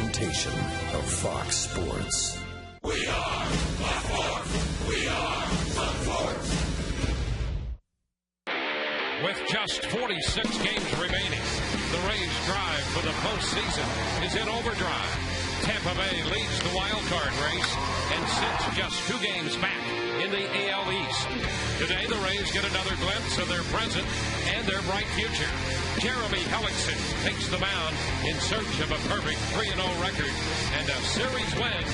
presentation of Fox Sports. We are the Fourth. We are the Fourth. With just 46 games remaining, the Rays' drive for the postseason is in overdrive. Tampa Bay leads the wild card race and sits just 2 games back in the AL East. Today, the Rays get another glimpse of their present and their bright future. Jeremy Hellickson takes the mound in search of a perfect 3-0 record and a series win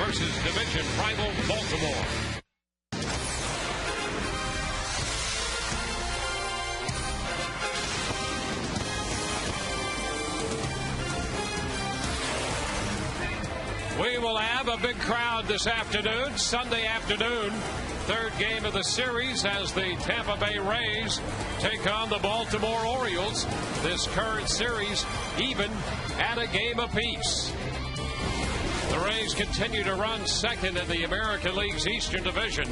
versus division rival Baltimore. We will have a big crowd this afternoon, Sunday afternoon. Third game of the series as the Tampa Bay Rays take on the Baltimore Orioles. This current series even at a game apiece. The Rays continue to run second in the American League's Eastern Division,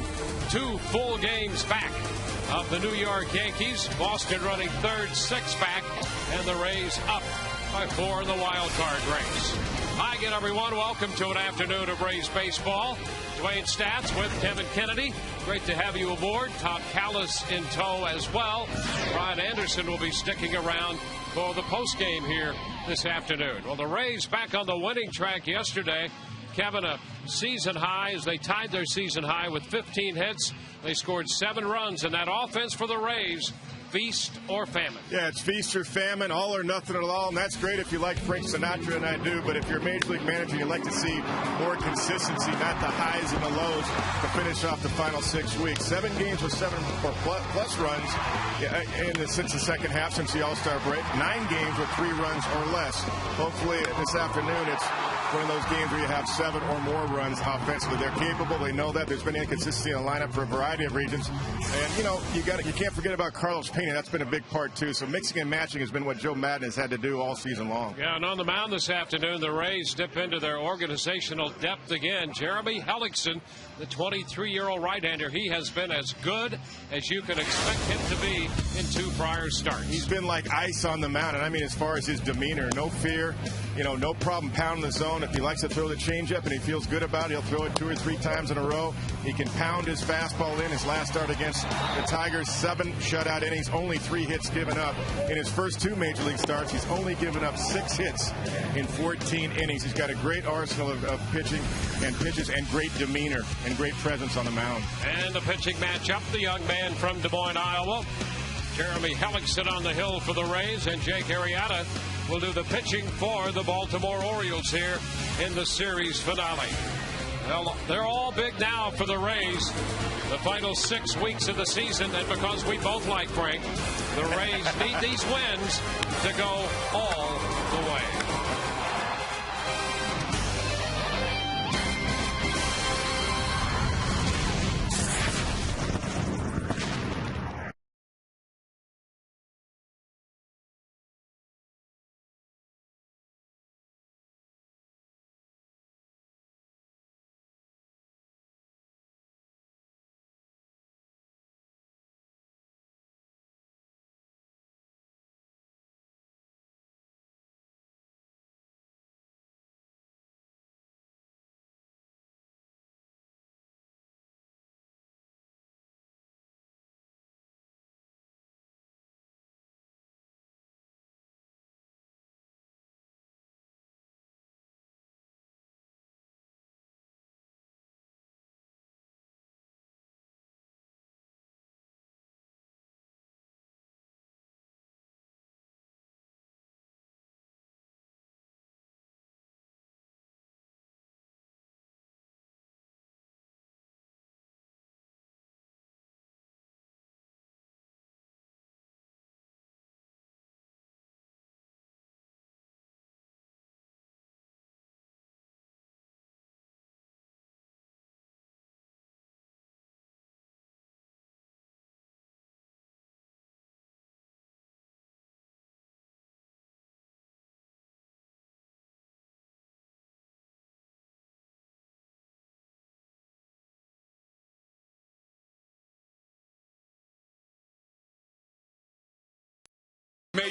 2 full games back of the New York Yankees. Boston running third, 6 back, and the Rays up by 4 in the wild card race. Hi again, everyone. Welcome to an afternoon of Rays baseball. Dwayne Stats with Kevin Kennedy. Great to have you aboard. Tom Callis in tow as well. Brian Anderson will be sticking around for the postgame here this afternoon. Well, the Rays back on the winning track yesterday. Kevin, a season high as they tied their season high with 15 hits. They scored 7 runs, and that offense for the Rays, feast or famine. Yeah, it's feast or famine, all or nothing at all, and that's great if you like Frank Sinatra, and I do, but if you're a Major League manager, you like to see more consistency, not the highs and the lows to finish off the final 6 weeks. 7 games with 7 or plus runs since the second half, since the All-Star break. 9 games with 3 runs or less. Hopefully this afternoon it's one of those games where you have 7 or more runs offensively. They're capable. They know that. There's been inconsistency in the lineup for a variety of reasons. And, you know, you can't forget about Carlos Pena. That's been a big part, too. So mixing and matching has been what Joe Madden has had to do all season long. Yeah, and on the mound this afternoon, the Rays dip into their organizational depth again. Jeremy Hellickson, the 23-year-old right-hander, he has been as good as you can expect him to be in 2 prior starts. He's been like ice on the mound, and I mean as far as his demeanor, no fear, no problem pounding the zone. If he likes to throw the changeup and he feels good about it, he'll throw it 2 or 3 times in a row. He can pound his fastball in. His last start against the Tigers, 7 shutout innings, only 3 hits given up. In his first 2 Major League starts, he's only given up 6 hits in 14 innings. He's got a great arsenal of pitching and pitches and great demeanor and great presence on the mound. And the pitching matchup, the young man from Des Moines, Iowa, Jeremy Hellickson on the hill for the Rays, and Jake Arrieta will do the pitching for the Baltimore Orioles here in the series finale. Well, they're all big now for the Rays. The final 6 weeks of the season, and because we both like Frank, the Rays need these wins to go all the way.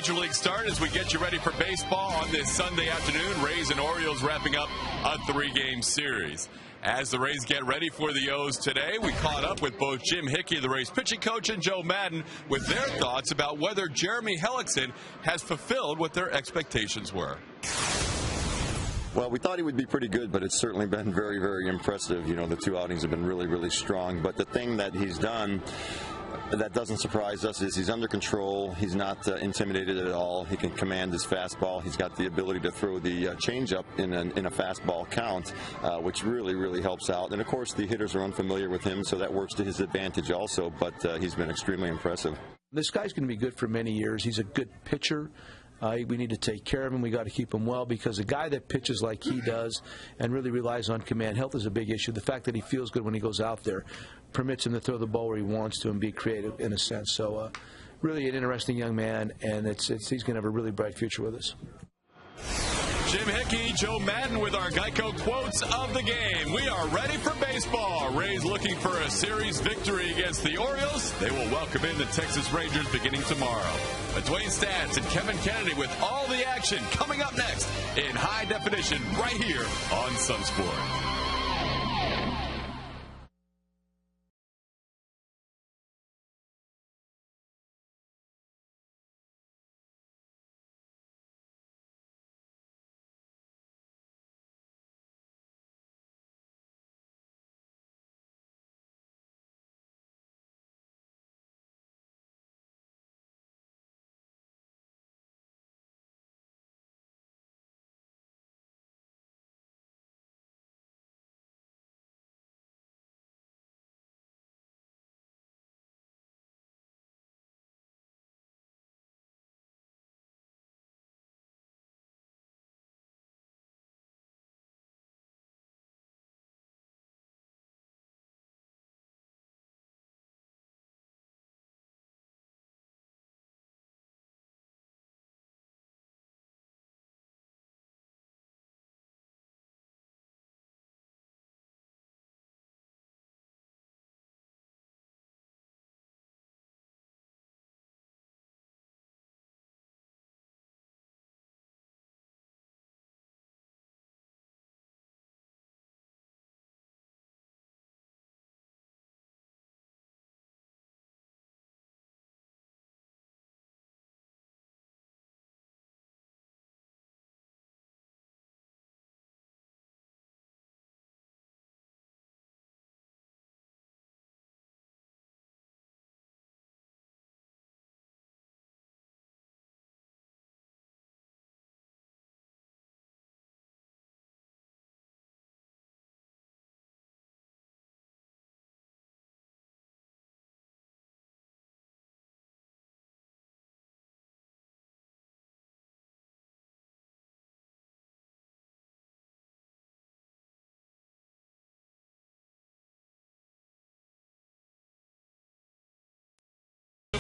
Major League start as we get you ready for baseball on this Sunday afternoon. Rays and Orioles wrapping up a 3-game series. As the Rays get ready for the O's today, we caught up with both Jim Hickey, the Rays pitching coach, and Joe Madden with their thoughts about whether Jeremy Hellickson has fulfilled what their expectations were. Well, we thought he would be pretty good, but it's certainly been very, very impressive. You know, the 2 outings have been really, really strong. But the thing that he's done that doesn't surprise us is he's under control. He's not intimidated at all. He can command his fastball. He's got the ability to throw the changeup in a fastball count, which really, really helps out. And, of course, the hitters are unfamiliar with him, so that works to his advantage also. But he's been extremely impressive. This guy's going to be good for many years. He's a good pitcher. We need to take care of him. We got to keep him well, because a guy that pitches like he does and really relies on command, health is a big issue. The fact that he feels good when he goes out there permits him to throw the ball where he wants to and be creative in a sense. So really an interesting young man, and he's going to have a really bright future with us. Jim Hickey, Joe Madden with our Geico quotes of the game. We are ready for baseball. Rays looking for a series victory against the Orioles. They will welcome in the Texas Rangers beginning tomorrow. But Dwayne Stats and Kevin Kennedy with all the action coming up next in high definition right here on Sunsport.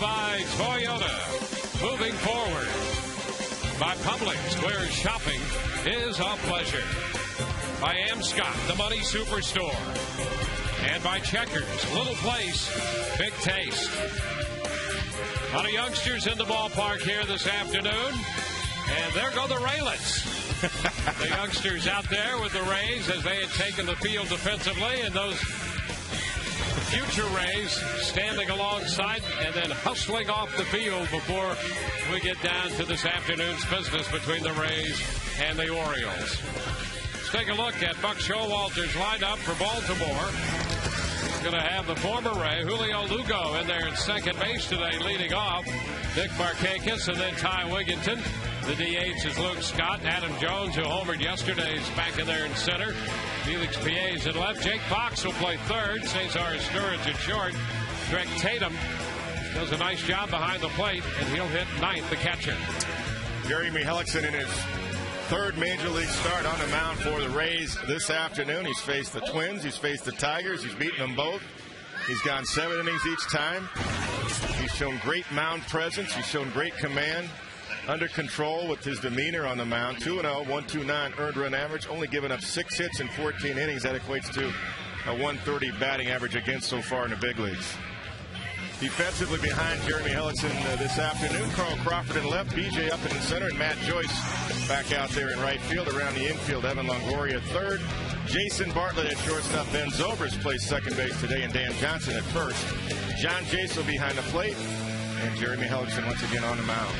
By Toyota, moving forward. By Publix, where shopping is a pleasure. By Scott, the Money Superstore. And by Checkers, little place, big taste. A lot of youngsters in the ballpark here this afternoon. And there go the Raylets. The youngsters out there with the Rays as they had taken the field defensively, and those future Rays standing alongside and then hustling off the field before we get down to this afternoon's business between the Rays and the Orioles. Let's take a look at Buck Showalter's lineup for Baltimore. He's going to have the former Ray, Julio Lugo, in there at second base today, leading off. Nick Markakis and then Ty Wigginton. The DH is Luke Scott. Adam Jones, who homered yesterday, is back in there in center. Felix Piet's at left. Jake Fox will play third. Cesar Sturridge at short. Greg Tatum does a nice job behind the plate, and he'll hit ninth, the catcher. Jeremy Hellickson in his third Major League start on the mound for the Rays this afternoon. He's faced the Twins. He's faced the Tigers. He's beaten them both. He's gone 7 innings each time. He's shown great mound presence. He's shown great command. Under control with his demeanor on the mound. 2-0, 1.29 earned run average. Only given up 6 hits in 14 innings. That equates to a 130 batting average against so far in the big leagues. Defensively behind Jeremy Hellickson this afternoon, Carl Crawford in left, BJ up in the center, and Matt Joyce back out there in right field. Around the infield, Evan Longoria at third. Jason Bartlett at shortstop. Ben Zobrist plays second base today, and Dan Johnson at first. John Jaso behind the plate, and Jeremy Hellickson once again on the mound.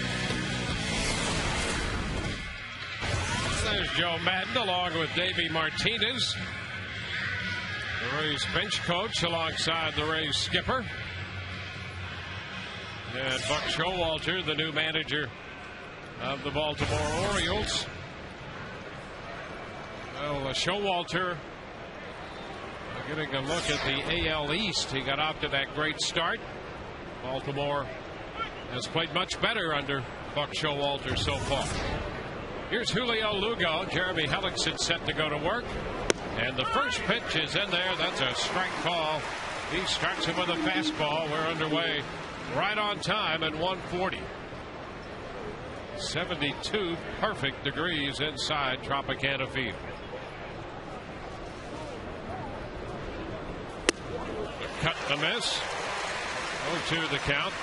There's Joe Madden along with Davey Martinez, the Rays bench coach, alongside the Rays skipper. And Buck Showalter, the new manager of the Baltimore Orioles. Well, Showalter getting a look at the AL East. He got off to that great start. Baltimore has played much better under Buck Showalter so far. Here's Julio Lugo. Jeremy Hellickson set to go to work. And the first pitch is in there. That's a strike call. He strikes him with a fastball. We're underway right on time at 140. 72 perfect degrees inside Tropicana Field. The cut, the miss. 0-2 the count.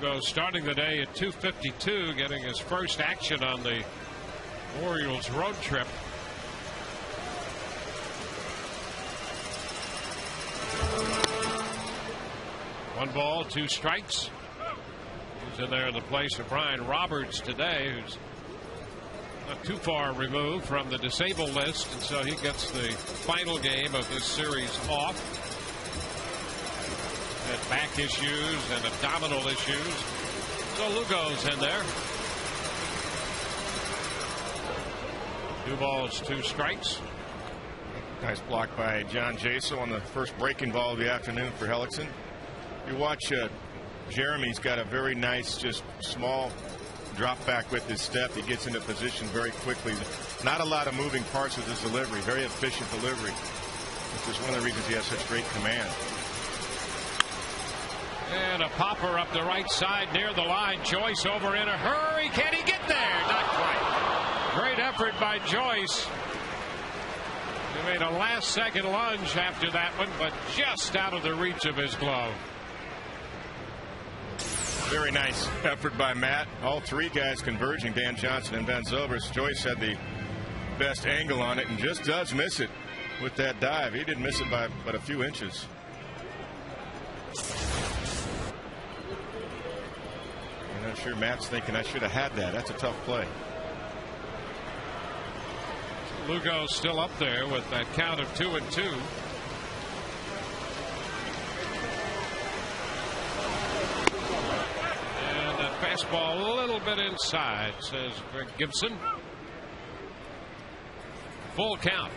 Lugo starting the day at 2:52, getting his first action on the Orioles road trip. One ball, two strikes. He's in there in the place of Brian Roberts today, who's not too far removed from the disabled list, and so he gets the final game of this series off. Had back issues and abdominal issues. So Lugo's in there. 2 balls, 2 strikes. Nice block by John Jaso on the first breaking ball of the afternoon for Hellickson. You watch Jeremy's got a very nice, just small drop back with his step. He gets into position very quickly. Not a lot of moving parts with his delivery. Very efficient delivery, which is one of the reasons he has such great command. And a popper up the right side near the line. Joyce over in a hurry. Can he get there? Not quite. Great effort by Joyce. He made a last-second lunge after that one, but just out of the reach of his glove. Very nice effort by Matt. All 3 guys converging, Dan Johnson and Ben Zobrist. Joyce had the best angle on it and just does miss it with that dive. He didn't miss it by but a few inches. I'm not sure Matt's thinking, I should have had that. That's a tough play. Lugo's still up there with that count of 2-2. And that fastball a little bit inside, says Greg Gibson. Full count.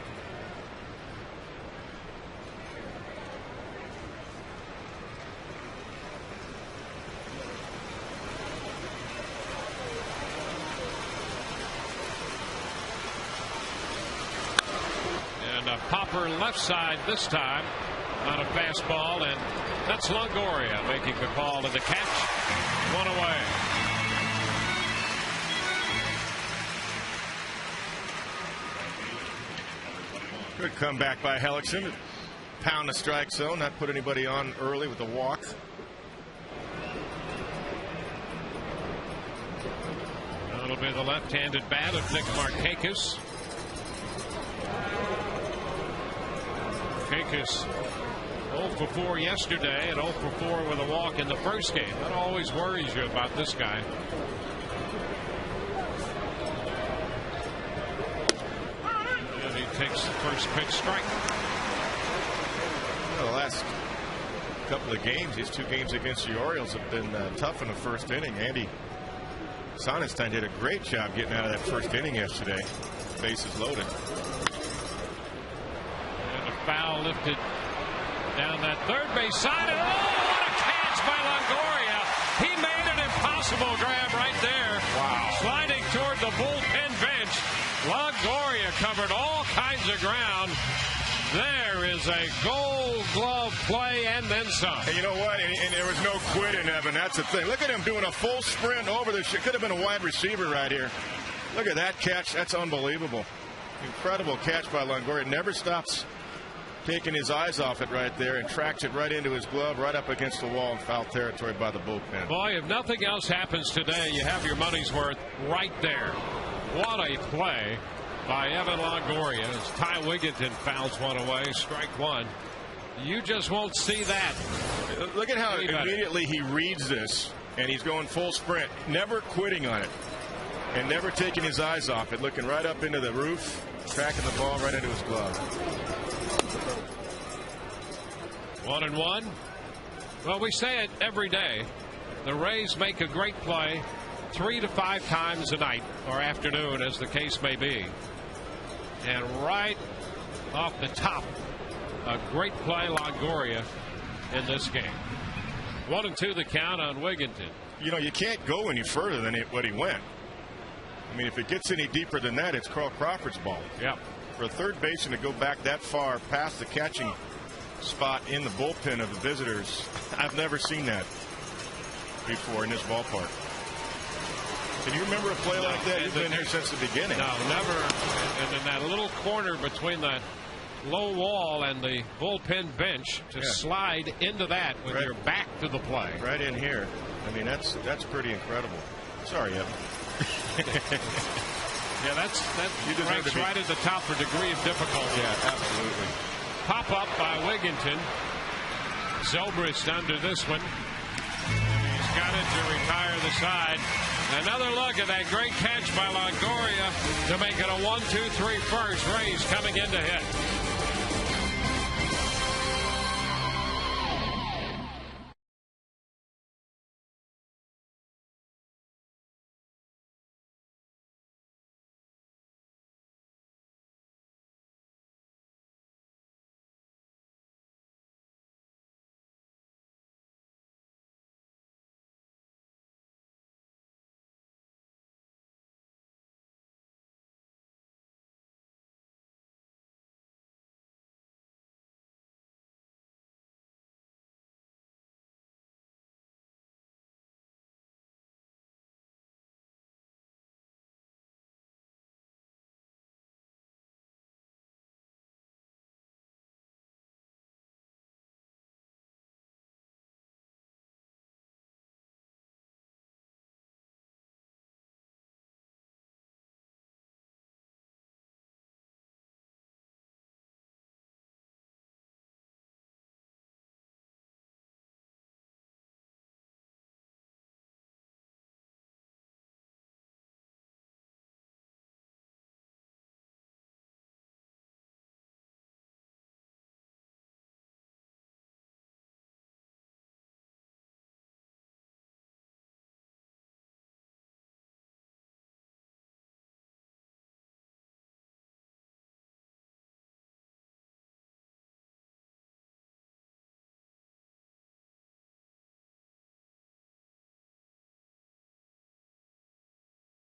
A popper left side this time on a fastball, and that's Longoria making the call to the catch. 1 away. Good comeback by Hellickson. Pound the strike zone, not put anybody on early with the walk. That'll be the left-handed bat of Nick Markakis. Markakis 0 for 4 yesterday and 0 for 4 with a walk in the first game. That always worries you about this guy. And he takes the first pitch strike. Well, the last couple of games, these 2 games against the Orioles have been tough in the first inning. Andy Sonnenstein did a great job getting out of that first inning yesterday. Bases loaded. Foul lifted down that third base side, and oh, what a catch by Longoria. He made an impossible grab right there. Wow. Sliding toward the bullpen bench. Longoria covered all kinds of ground. There is a Gold Glove play and then some. And you know what? And there was no quitting, Evan. That's the thing. Look at him doing a full sprint over the shit. Could have been a wide receiver right here. Look at that catch. That's unbelievable. Incredible catch by Longoria. Never stops taking his eyes off it right there and tracks it right into his glove, right up against the wall in foul territory by the bullpen. Boy, if nothing else happens today, you have your money's worth right there. What a play by Evan Longoria as Ty Wigginton fouls one away, strike one. You just won't see that. Look at how immediately he reads this, and he's going full sprint, never quitting on it, and never taking his eyes off it, looking right up into the roof, tracking the ball right into his glove. 1-1. Well, we say it every day. The Rays make a great play 3 to 5 times a night or afternoon, as the case may be. And right off the top, a great play, Longoria, in this game. 1-2 the count on Wigginton. You know, you can't go any further than what he went. I mean, if it gets any deeper than that, it's Carl Crawford's ball. Yep. For a third baseman to go back that far past the catching spot in the bullpen of the visitors, I've never seen that before in this ballpark. Can you remember a play like that? You've been here since the beginning. No, never. And in that little corner between the low wall and the bullpen bench to slide into that with your back to the play. Right in here. I mean, that's pretty incredible. Sorry, Evan. Yeah, that's ranks right at the top for degree of difficulty. Yeah, absolutely. Pop up by Wigginton. Zobrist under this one. He's got it to retire the side. Another look at that great catch by Longoria to make it a 1-2-3 first. Rays coming in to hit.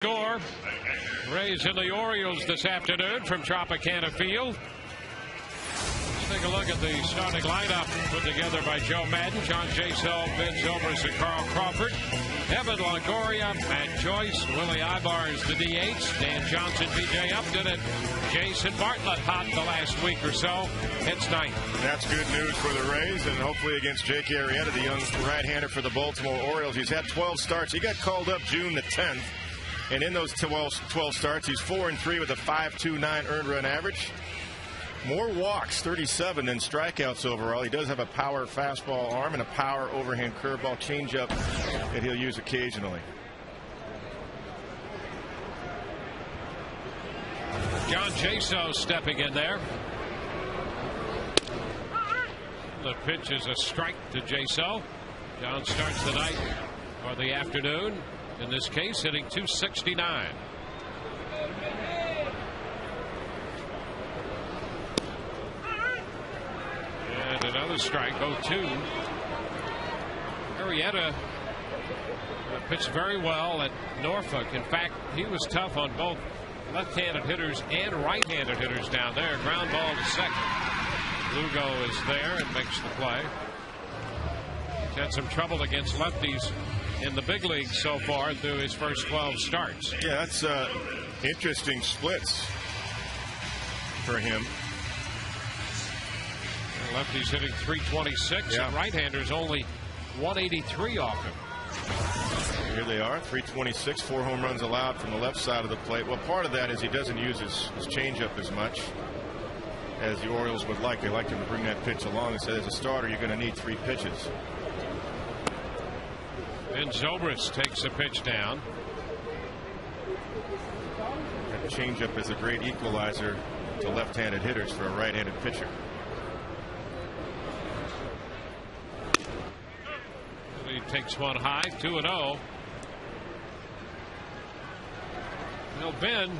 Score. Rays and the Orioles this afternoon from Tropicana Field. Let's take a look at the starting lineup put together by Joe Madden, John Jaso, Ben Zobrist, and Carl Crawford. Evan Longoria, Matt Joyce, Willie Ibars, the DH, Dan Johnson, B.J. Upton, and Jason Bartlett hot the last week or so. It's ninth. That's good news for the Rays, and hopefully against Jake Arrieta, the young right-hander for the Baltimore Orioles. He's had 12 starts. He got called up June the 10th. And in those 12 starts, he's 4-3 with a 5.29 earned run average. More walks, 37, than strikeouts overall. He does have a power fastball arm and a power overhand curveball changeup that he'll use occasionally. John Jaso stepping in there. The pitch is a strike to Jaso. John starts the night or the afternoon. In this case, hitting .269. And another strike, 0-2. Arrieta pitched very well at Norfolk. In fact, he was tough on both left-handed hitters and right-handed hitters down there. Ground ball to second. Lugo is there and makes the play. He's had some trouble against lefties in the big leagues so far through his first 12 starts. Yeah, that's interesting splits for him. Lefty's hitting 326, and right-handers only 183 off him. Here they are, 326, 4 home runs allowed from the left side of the plate. Well, part of that is he doesn't use his changeup as much as the Orioles would like. They like him to bring that pitch along and say, as a starter, you're going to need 3 pitches. And Zobrist takes a pitch down. That changeup is a great equalizer to left-handed hitters for a right-handed pitcher. He takes one high, 2-0. Well, Ben,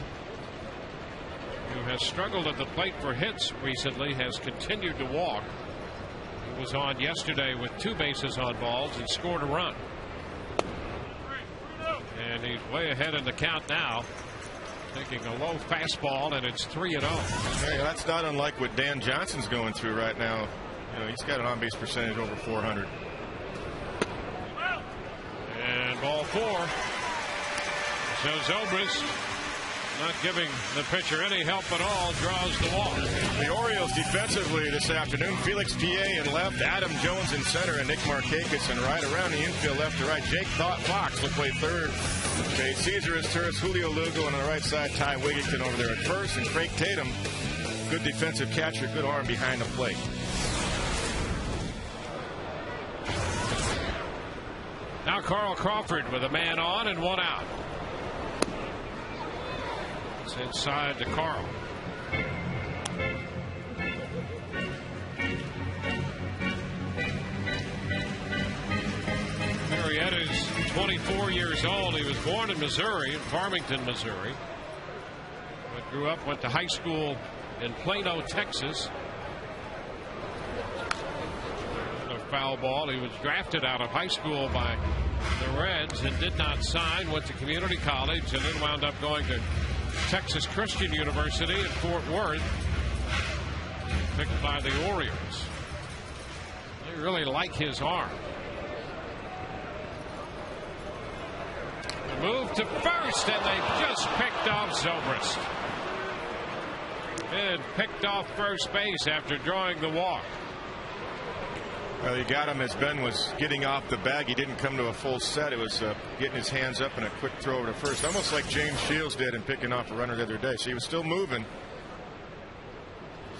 who has struggled at the plate for hits recently, has continued to walk. He was on yesterday with 2 bases on balls and scored a run. And he's way ahead in the count now, taking a low fastball, and it's 3-0. Hey, that's not unlike what Dan Johnson's going through right now. You know, he's got an on-base percentage over 400. And ball 4. So Zobrist, not giving the pitcher any help at all, draws the walk. The Orioles defensively this afternoon, Felix PA in left, Adam Jones in center, and Nick Markakis in right. Around the infield left to right, Jake Fox will play third. Okay, Cesar Izturis, Julio Lugo, and on the right side, Ty Wigington over there at first, and Craig Tatum, good defensive catcher, good arm behind the plate. Now Carl Crawford with a man on and 1 out. It's inside to Carl. Marietta's 24 years old. He was born in Missouri, in Farmington, Missouri. But grew up, went to high school in Plano, Texas. A foul ball. He was drafted out of high school by the Reds and did not sign. Went to community college and then wound up going to Texas Christian University at Fort Worth. Picked by the Orioles. They really like his arm. Move to first, and they just picked off Zobrist. And picked off first base after drawing the walk. Well, he got him as Ben was getting off the bag. He didn't come to a full set. It was getting his hands up and a quick throw over to first, almost like James Shields did in picking off a runner the other day. So he was still moving.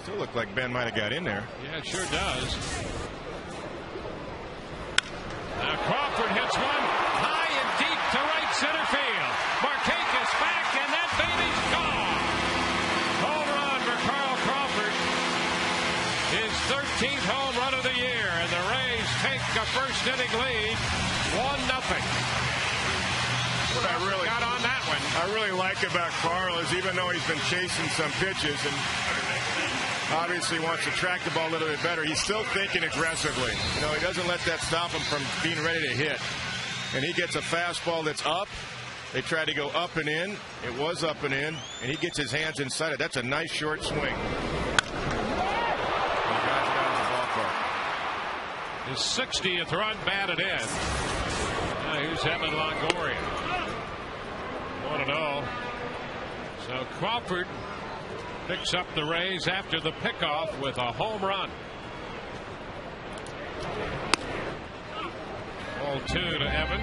Still looked like Ben might have got in there. Yeah, it sure does. Now Crawford hits one high and deep to right center field. Markakis back, and that baby's gone. Home run for Carl Crawford. His 13th home run of the year, and the Rays take a first inning lead, 1-0. What I really got on that one. I really like about Carl is even though he's been chasing some pitches and obviously wants to track the ball a little bit better, he's still thinking aggressively. You know, he doesn't let that stop him from being ready to hit. And he gets a fastball that's up. They tried to go up and in. It was up and in, and he gets his hands inside it. That's a nice short swing. His 60th run batted in. Now here's Evan Longoria. 1-0. So Crawford picks up the Rays after the pickoff with a home run. Ball 2 to Evan.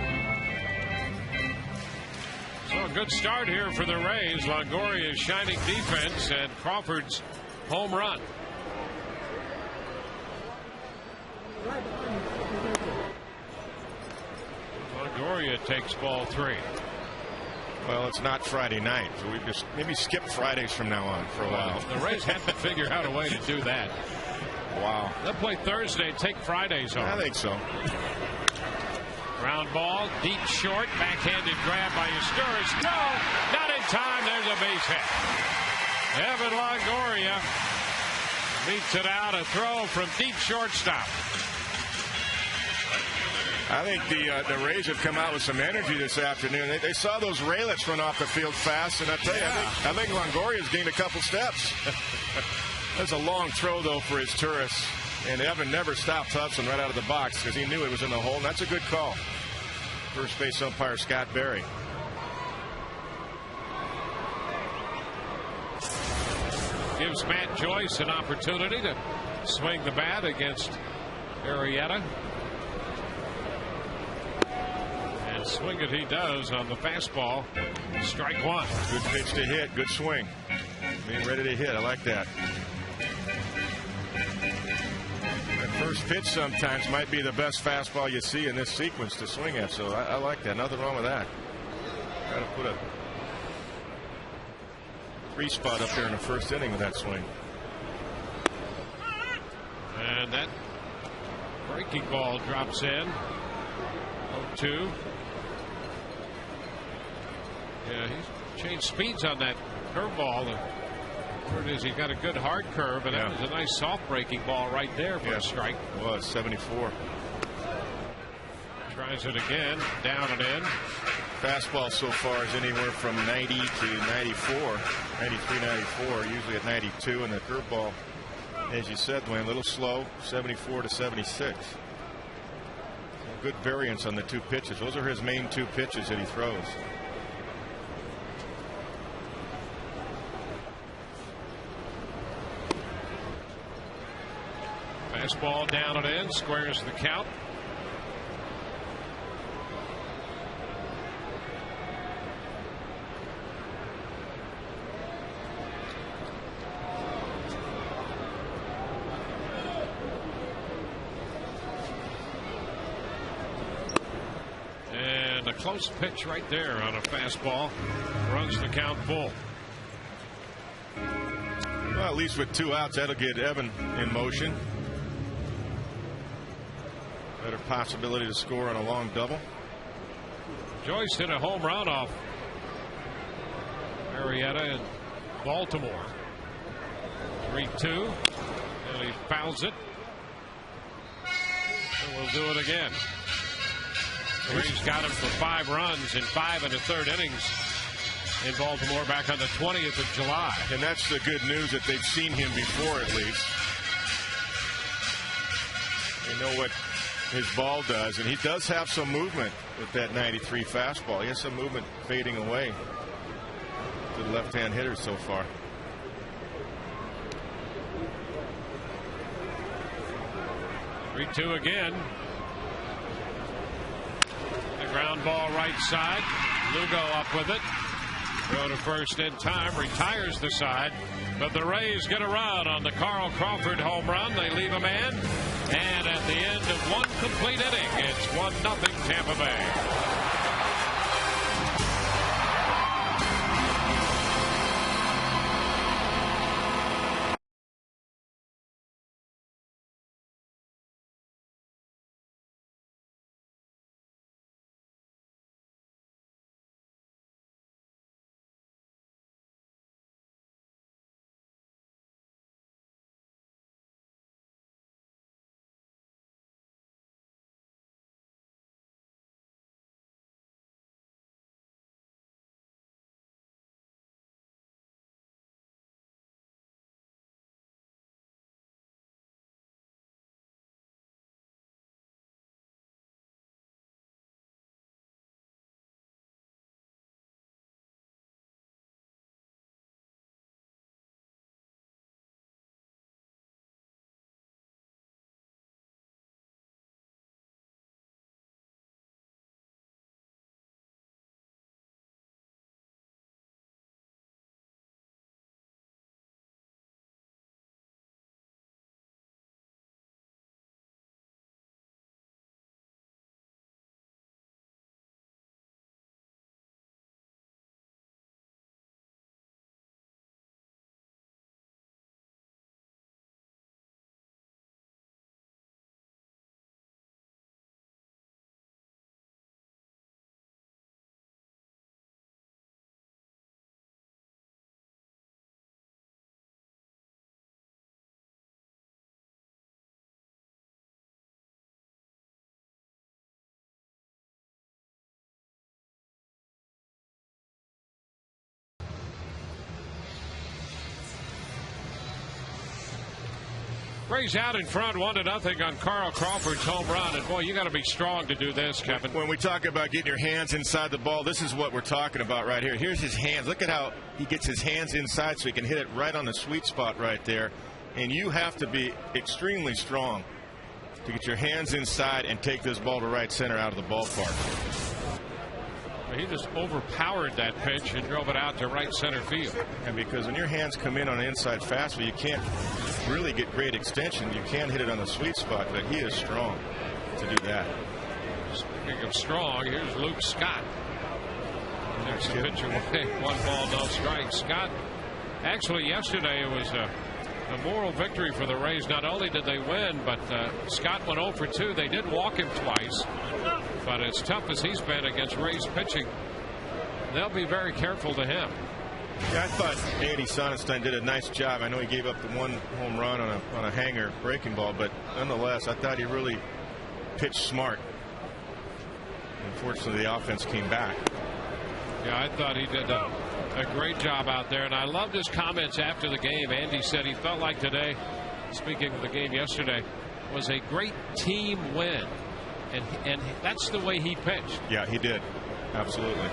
So a good start here for the Rays. Longoria's shining defense and Crawford's home run. Longoria takes ball 3. Well, it's not Friday night, so we just maybe skip Fridays from now on for a while. The Rays have to figure out a way to do that. Wow. They'll play Thursday, take Fridays off. I think so. Ground ball, deep short, backhanded grab by Izturis. No, not in time. There's a base hit. Evan Longoria beats it out. A throw from deep shortstop. I think the Rays have come out with some energy this afternoon. They saw those Raylets run off the field fast, and I tell you, I think Longoria's gained a couple steps. That's a long throw, though, for Izturis. And Evan never stopped Hudson right out of the box because he knew it was in the hole, and that's a good call. First base umpire Scott Berry. Gives Matt Joyce an opportunity to swing the bat against Arrieta. And swing it he does on the fastball. Strike one. Good pitch to hit. Good swing. Being ready to hit. I like that. That first pitch sometimes might be the best fastball you see in this sequence to swing at. So I like that. Nothing wrong with that. Got to put a 3 spot up there in the first inning with that swing. And that breaking ball drops in. 0-2. Yeah, he's changed speeds on that curveball. The word is he's got a good hard curve, and that was a nice soft breaking ball right there for a strike. It was 74. Tries it again, down and in. Fastball so far is anywhere from 90 to 94, 93, 94, usually at 92, and the curveball, as you said, Dwayne, a little slow, 74 to 76. Good variance on the 2 pitches. Those are his main 2 pitches that he throws. Fastball down and in, squares the count. And a close pitch right there on a fastball. Runs the count full. Well, at least with 2 outs, that'll get Evan in motion. Better possibility to score on a long double. Joyce hit a home run off Arrieta in Baltimore. 3-2. And he fouls it. And we'll do it again. He's got him for 5 runs in 5 1/3 innings in Baltimore back on the 20th of July. And that's the good news, that they've seen him before at least. They know what his ball does, and he does have some movement with that 93 fastball. He has some movement fading away to the left-hand hitter so far. Three-two again. The ground ball right side. Lugo up with it. Throw to first in time. Retires the side. But the Rays get a run on the Carl Crawford home run. They leave a man. And at the end of 1 complete inning, it's 1-0 Tampa Bay. Rays out in front 1-0 on Carl Crawford's home run. And boy, you got to be strong to do this, Kevin. When we talk about getting your hands inside the ball, this is what we're talking about right here. Here's his hands. Look at how he gets his hands inside so he can hit it right on the sweet spot right there. and you have to be extremely strong to get your hands inside and take this ball to right center out of the ballpark. He just overpowered that pitch and drove it out to right center field. And because when your hands come in on an inside fastball, you can't really get great extension. You can hit it on the sweet spot, but he is strong to do that. Speaking of strong, here's Luke Scott. Next pitcher, 1 ball, no strike. Scott, actually yesterday it was a moral victory for the Rays. Not only did they win, but Scott went 0 for 2. They did walk him twice. But as tough as he's been against Rays pitching, they'll be very careful to him. Yeah, I thought Andy Sonnenstein did a nice job. I know he gave up the 1 home run on a hanger breaking ball, but nonetheless, I thought he really pitched smart. Unfortunately, the offense came back. Yeah, I thought he did a great job out there, and I loved his comments after the game. Andy said he felt like today, speaking of the game yesterday, was a great team win. And that's the way he pitched. Yeah, he did. Absolutely.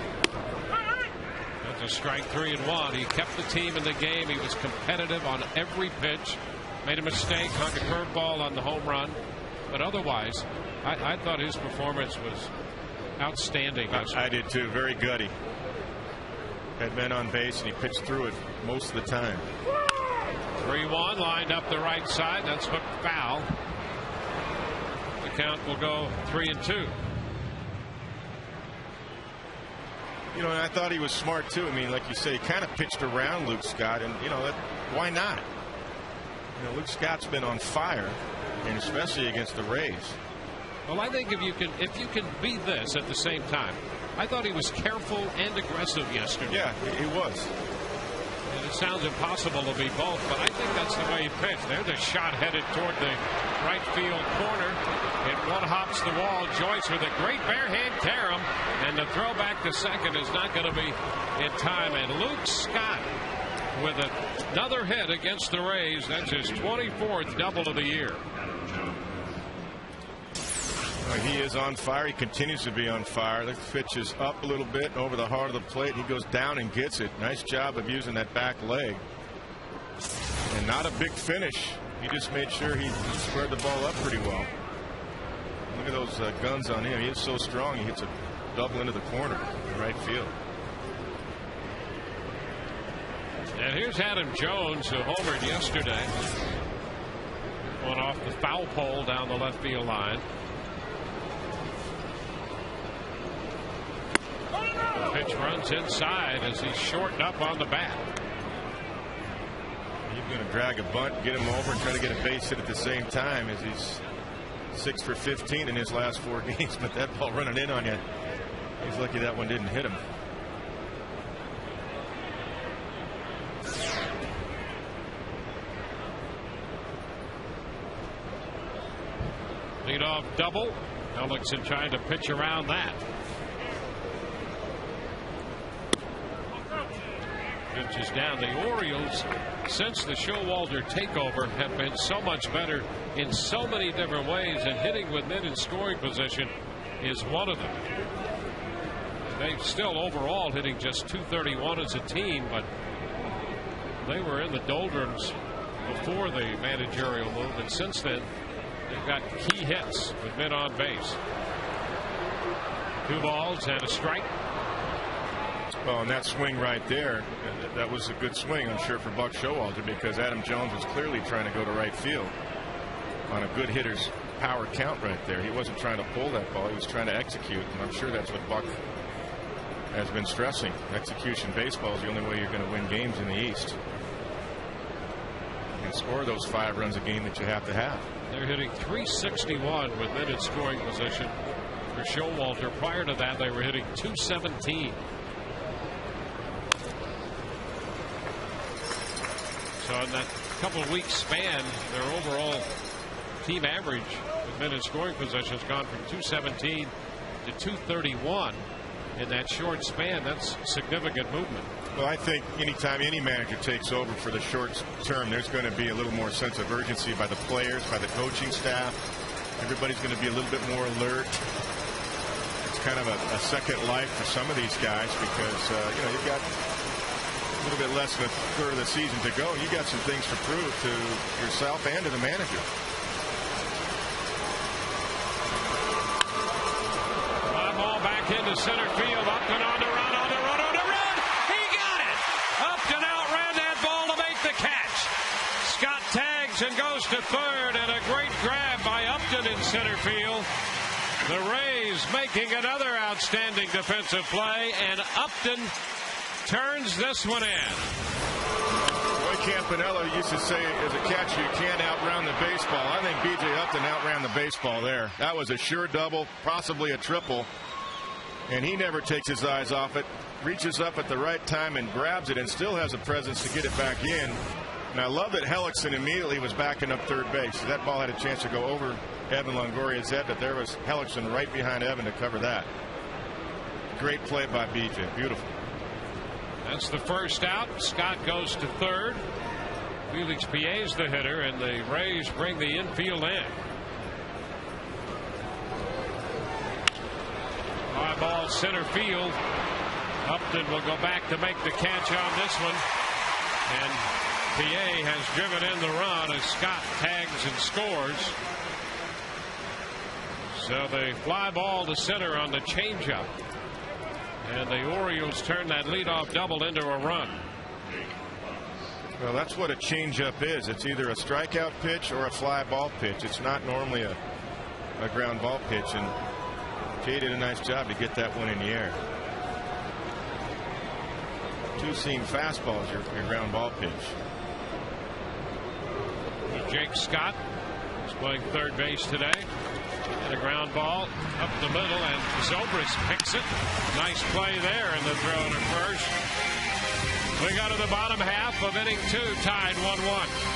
That's a strike 3 and 1. He kept the team in the game. He was competitive on every pitch. Made a mistake, hung a curveball on the home run. But otherwise, I thought his performance was outstanding. I did too. Very gutty. Had men on base, and he pitched through it most of the time. 3-1, lined up the right side. That's hooked foul. The count will go 3-2. You know, and I thought he was smart too. I mean, like you say, he kind of pitched around Luke Scott, and you know, why not? You know, Luke Scott's been on fire, and especially against the Rays. Well, I think if you can be this at the same time. I thought he was careful and aggressive yesterday. Yeah, he was. And it sounds impossible to be both, but I think that's the way he pitched. There's a shot headed toward the right field corner. It one hops the wall. Joyce with a great bare-hand carom, and the throw back to second is not going to be in time. And Luke Scott with another hit against the Rays. That's his 24th double of the year. He is on fire. He continues to be on fire. The pitch is up a little bit over the heart of the plate. He goes down and gets it. Nice job of using that back leg. And not a big finish. He just made sure he squared the ball up pretty well. Look at those guns on him. He is so strong. He hits a double into the corner in right field. And here's Adam Jones, who homered yesterday. One off the foul pole down the left field line. The pitch runs inside as he's shortened up on the bat. He's going to drag a bunt, get him over, and try to get a base hit at the same time as he's 6 for 15 in his last 4 games. But that ball running in on you, he's lucky that one didn't hit him. Leadoff double. Ellickson trying to pitch around that. Pitches down. The Orioles, since the Showalter takeover, have been so much better in so many different ways, and hitting with men in scoring position is one of them. They've still overall hitting just .231 as a team, but they were in the doldrums before the managerial move, and since then they've got key hits with men on base. 2 balls and a strike. Well, and that swing right there, that was a good swing, I'm sure, for Buck Showalter, because Adam Jones was clearly trying to go to right field on a good hitter's power count right there. He wasn't trying to pull that ball. He was trying to execute, and I'm sure that's what Buck has been stressing. Execution baseball is the only way you're going to win games in the East and score those 5 runs a game that you have to have. They're hitting .361 with men in scoring position for Showalter. Prior to that, they were hitting .217. So in that couple of weeks span, their overall team average with men in scoring position has gone from .217 to .231 in that short span. That's significant movement. Well, I think anytime any manager takes over for the short term, there's going to be a little more sense of urgency by the players, by the coaching staff. Everybody's going to be a little bit more alert. It's kind of a second life for some of these guys, because you know, you've got little bit less than a third of the season to go. You got some things to prove to yourself and to the manager. Fly ball back into center field. Upton on the run, on the run, on the run. He got it. Upton outran that ball to make the catch. Scott tags and goes to third, and a great grab by Upton in center field. The Rays making another outstanding defensive play, and Upton turns this one in. Roy Campanella used to say, as a catcher, you can't outrun the baseball. I think B.J. Upton outran the baseball there. That was a sure double, possibly a triple, and he never takes his eyes off it. Reaches up at the right time and grabs it, and still has a presence to get it back in. And I love that Hellickson immediately was backing up third base. That ball had a chance to go over Evan Longoria's head, but there was Hellickson right behind Evan to cover that. Great play by B.J. Beautiful. That's the first out. Scott goes to third. Felix Piet's the hitter, and the Rays bring the infield in. High ball center field. Upton will go back to make the catch on this one. And Piet has driven in the run as Scott tags and scores. So the fly ball to center on the changeup. And the Orioles turn that leadoff double into a run. Well, that's what a changeup is. It's either a strikeout pitch or a fly ball pitch. It's not normally a ground ball pitch. And Jay did a nice job to get that one in the air. Two-seam fastball is your ground ball pitch. Jake Scott is playing third base today. And a ground ball up the middle, and Zobrist picks it. Nice play there in the throw to first. We go to the bottom half of inning 2, tied 1-1.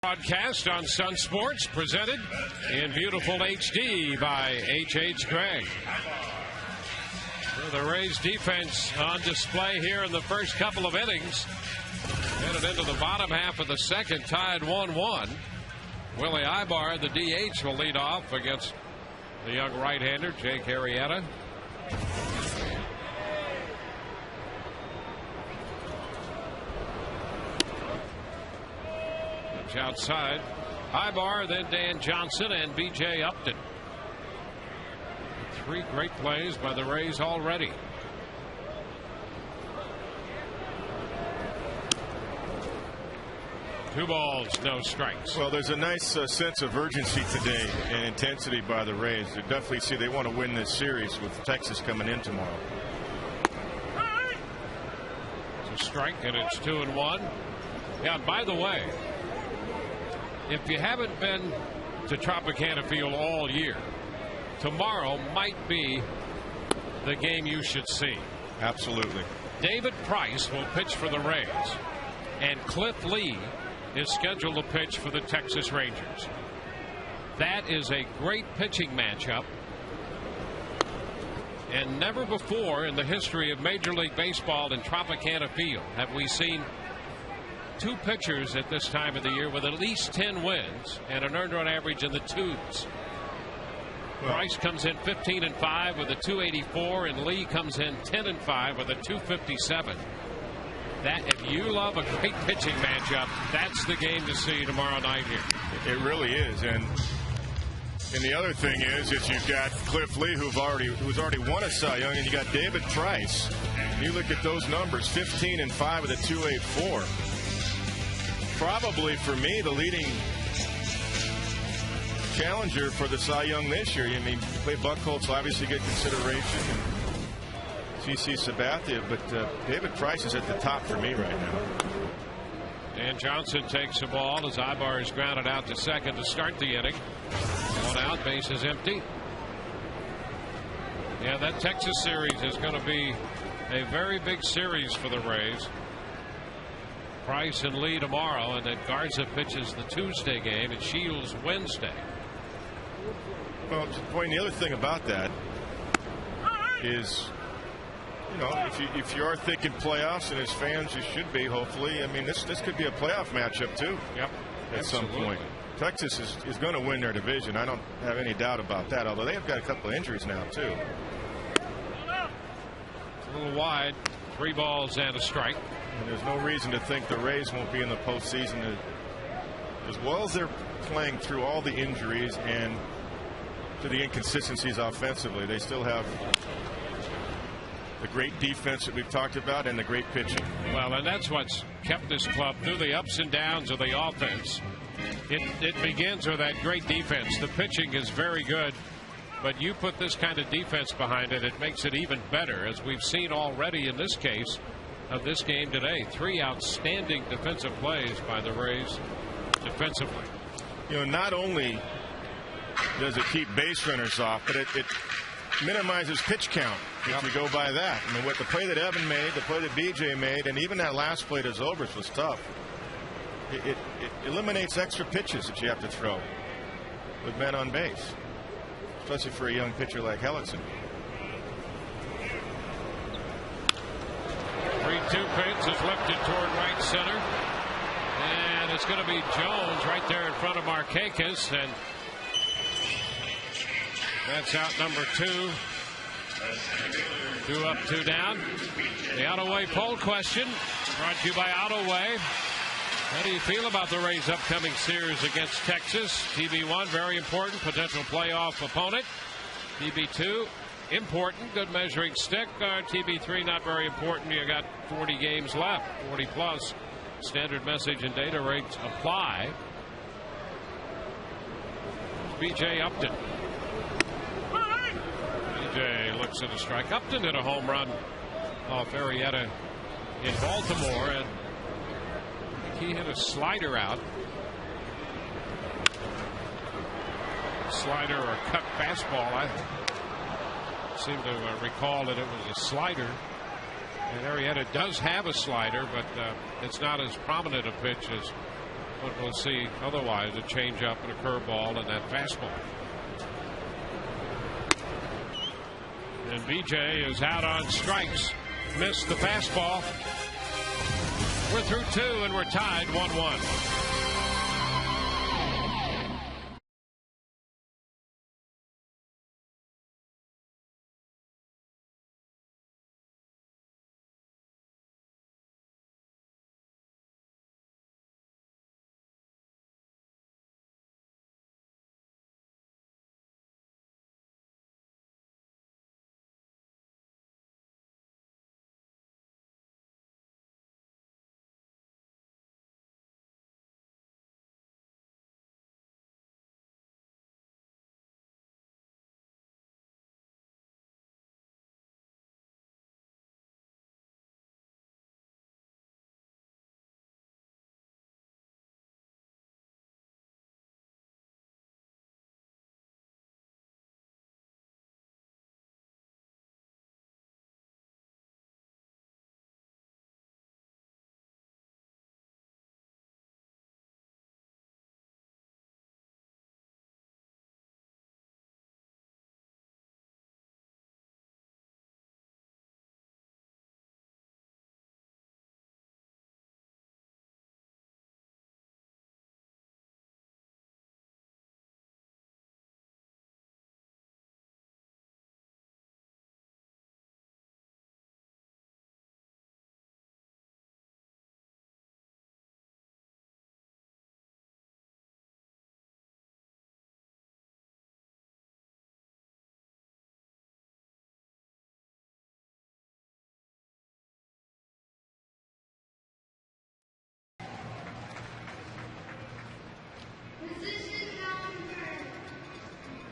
Broadcast on Sun Sports, presented in beautiful HD by H.H. Gregg. The Rays defense on display here in the first couple of innings. Headed into the bottom half of the second, tied 1-1. Willie Ibar, the DH, will lead off against the young right-hander, Jake Arrieta. Outside, Ibar, then Dan Johnson and B.J. Upton. 3 great plays by the Rays already. Two balls, no strikes. Well, there's a nice sense of urgency today and intensity by the Rays. They definitely see they want to win this series with Texas coming in tomorrow. It's a strike, and it's 2-1. Yeah, by the way, if you haven't been to Tropicana Field all year, tomorrow might be the game you should see. Absolutely. David Price will pitch for the Rays, and Cliff Lee is scheduled to pitch for the Texas Rangers. That is a great pitching matchup, And never before in the history of Major League Baseball in Tropicana Field have we seen two pitchers at this time of the year with at least 10 wins and an earned run average in the twos. Price comes in 15-5 with a 284, and Lee comes in 10-5 with a 257. That, if you love a great pitching matchup, that's the game to see tomorrow night here. It really is. And the other thing is you've got Cliff Lee, who's already won a Cy Young, and you got David Price. And you look at those numbers, 15-5 with a 284. Probably for me the leading challenger for the Cy Young this year. I mean, play Buchholz, obviously get consideration, and CC Sabathia, but David Price is at the top for me right now. And Johnson takes the ball as Ibar is grounded out to second to start the inning. One out, base is empty. Yeah, that Texas series is going to be a very big series for the Rays. Price and Lee tomorrow, and then Garza pitches the Tuesday game and Shields Wednesday. Well, Boy, the other thing about that is, you know, if you are thinking playoffs, and as fans you should be, hopefully, I mean, this could be a playoff matchup too. Yep, at some point. Texas is going to win their division. I don't have any doubt about that, although they've got a couple of injuries now too. It's a little wide. 3 balls and a strike. And there's no reason to think the Rays won't be in the postseason as well as they're playing through all the injuries and to the inconsistencies offensively. They still have the great defense that we've talked about and the great pitching. Well, and that's what's kept this club through the ups and downs of the offense. It begins with that great defense. The pitching is very good, but you put this kind of defense behind it, it makes it even better, as we've seen already in this case of this game today. 3 outstanding defensive plays by the Rays defensively. You know, not only does it keep base runners off, but it minimizes pitch count if you go by that. I mean, what the play that Evan made, the play that BJ made, and even that last play to Zobrist was tough. It eliminates extra pitches that you have to throw with men on base, especially for a young pitcher like Hellickson. 3-2 pitch is lifted toward right center, and it's going to be Jones right there in front of Markakis, and that's out number 2. 2 up, 2 down. The Auto-Way poll question brought to you by Auto-Way. How do you feel about the Rays' upcoming series against Texas? TB1, very important, potential playoff opponent. TB2, important, good measuring stick. TB3, not very important. You got 40 games left, 40 plus. Standard message and data rates apply. BJ Upton. BJ looks at a strike. Upton hit a home run off Arrieta in Baltimore, and he hit a slider out. Slider or cut fastball. I seem to recall that it was a slider. And Arrieta does have a slider, but it's not as prominent a pitch as what we'll see otherwise. A changeup and a curveball and that fastball. And BJ is out on strikes. Missed the fastball. We're through 2 and we're tied 1-1.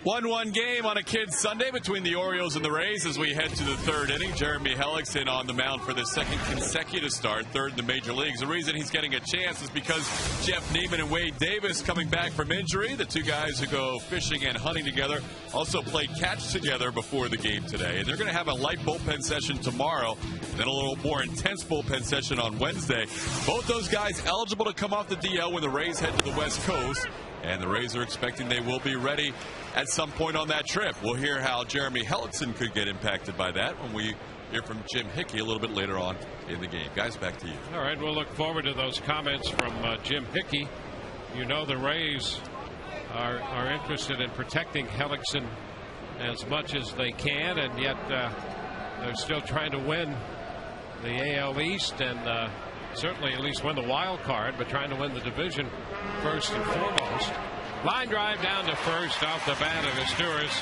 1-1 game on a Kids Sunday between the Orioles and the Rays as we head to the third inning. Jeremy Hellickson on the mound for the second consecutive start, third in the major leagues. The reason he's getting a chance is because Jeff Neiman and Wade Davis coming back from injury. The two guys who go fishing and hunting together also played catch together before the game today. And they're going to have a light bullpen session tomorrow, then a little more intense bullpen session on Wednesday. Both those guys eligible to come off the DL when the Rays head to the West Coast. And the Rays are expecting they will be ready at some point on that trip. We'll hear how Jeremy Hellickson could get impacted by that when we hear from Jim Hickey a little bit later on in the game. Guys, back to you. All right, we'll look forward to those comments from Jim Hickey. You know the Rays are interested in protecting Hellickson as much as they can, and yet they're still trying to win the AL East and certainly at least win the wild card, but trying to win the division first and foremost. Line drive down to first off the bat of Asturias,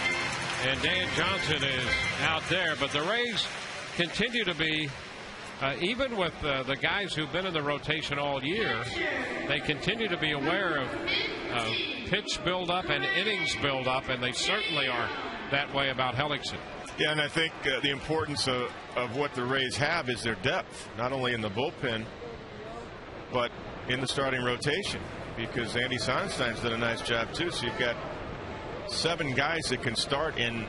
and Dan Johnson is out there. But the Rays continue to be, even with the guys who've been in the rotation all year, they continue to be aware of pitch buildup and innings buildup, and they certainly are that way about Hellickson. Yeah, and I think the importance of what the Rays have is their depth, not only in the bullpen, but in the starting rotation, because Andy Sonnenstein's done a nice job too. So you've got 7 guys that can start in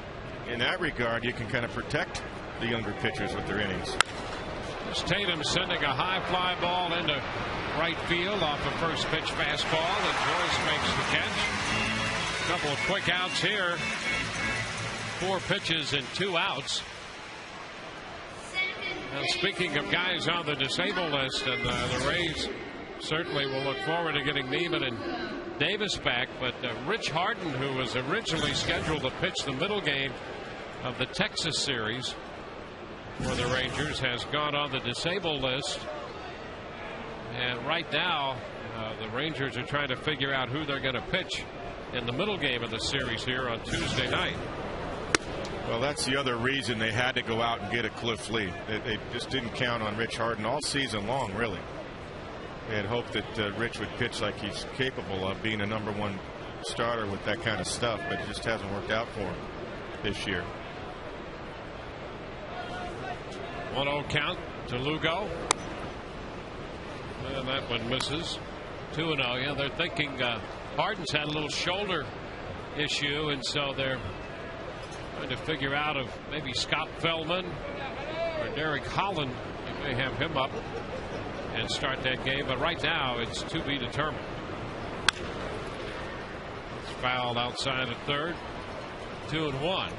that regard. You can kind of protect the younger pitchers with their innings. Tatum sending a high fly ball into right field off a first pitch fastball, and Joyce makes the catch. A couple of quick outs here. 4 pitches and 2 outs. And speaking of guys on the disabled list, and the Rays certainly will look forward to getting Neiman and Davis back, but Rich Harden, who was originally scheduled to pitch the middle game of the Texas series for the Rangers, has gone on the disabled list. And right now the Rangers are trying to figure out who they're going to pitch in the middle game of the series here on Tuesday night. Well, that's the other reason they had to go out and get a Cliff Lee. They just didn't count on Rich Harden all season long, really. They had hoped that Rich would pitch like he's capable of, being a #1 starter with that kind of stuff, but it just hasn't worked out for him this year. 1-0 count to Lugo. And that one misses. 2-0. Yeah, they're thinking Harden's had a little shoulder issue, and so they're trying to figure out if maybe Scott Feldman or Derek Holland, they may have him up and start that game. But right now it's to be determined. It's fouled outside of third. 2-1.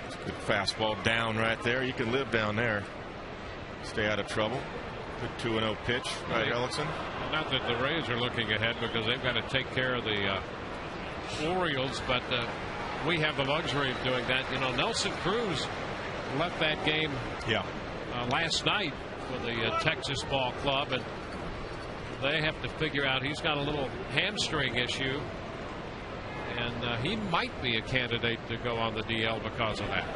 It's a good fastball down right there. You can live down there. Stay out of trouble. Good 2-0 pitch by Hellickson. Not that the Rays are looking ahead, because they've got to take care of the Orioles, but we have the luxury of doing that. You know, Nelson Cruz left that game last night for the Texas Ball Club, and they have to figure out, he's got a little hamstring issue, and he might be a candidate to go on the DL because of that.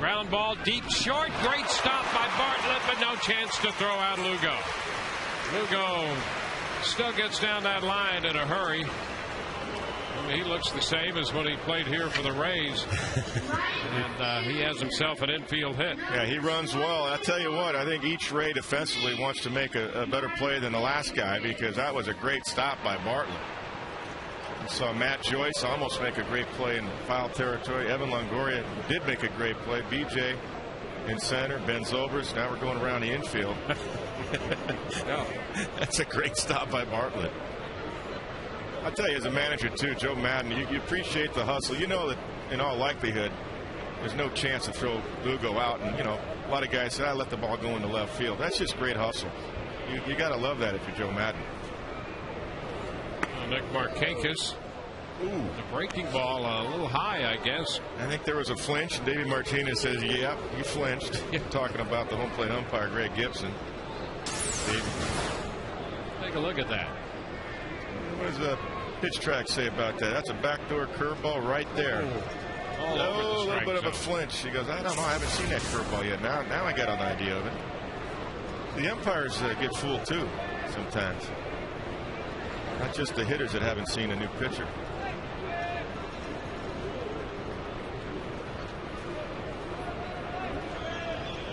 Ground ball deep short. Great stop by Bartlett, but no chance to throw out Lugo. Lugo still gets down that line in a hurry. I mean, he looks the same as when he played here for the Rays. And he has himself an infield hit. Yeah, he runs well. I'll tell you what, I think each Ray defensively wants to make a better play than the last guy, because that was a great stop by Bartlett. We saw Matt Joyce almost make a great play in foul territory. Evan Longoria did make a great play. BJ in center. Ben Zobrist. Now we're going around the infield. That's a great stop by Bartlett. I'll tell you, as a manager too, Joe Madden, you appreciate the hustle. You know that in all likelihood there's no chance to throw Lugo out, and you know, a lot of guys say, I let the ball go into left field. That's just great hustle. You got to love that if you're Joe Madden. Nick Markakis. The breaking ball a little high, I guess. I think there was a flinch, and David Martinez says, yep, you flinched. Talking about the home plate umpire, Greg Gibson. Take a look at that. What does the pitch track say about that? That's a backdoor curveball right there. A little bit of a flinch. She goes, I don't know, I haven't seen that curveball yet. Now I got an idea of it. The umpires get fooled too sometimes. Not just the hitters that haven't seen a new pitcher.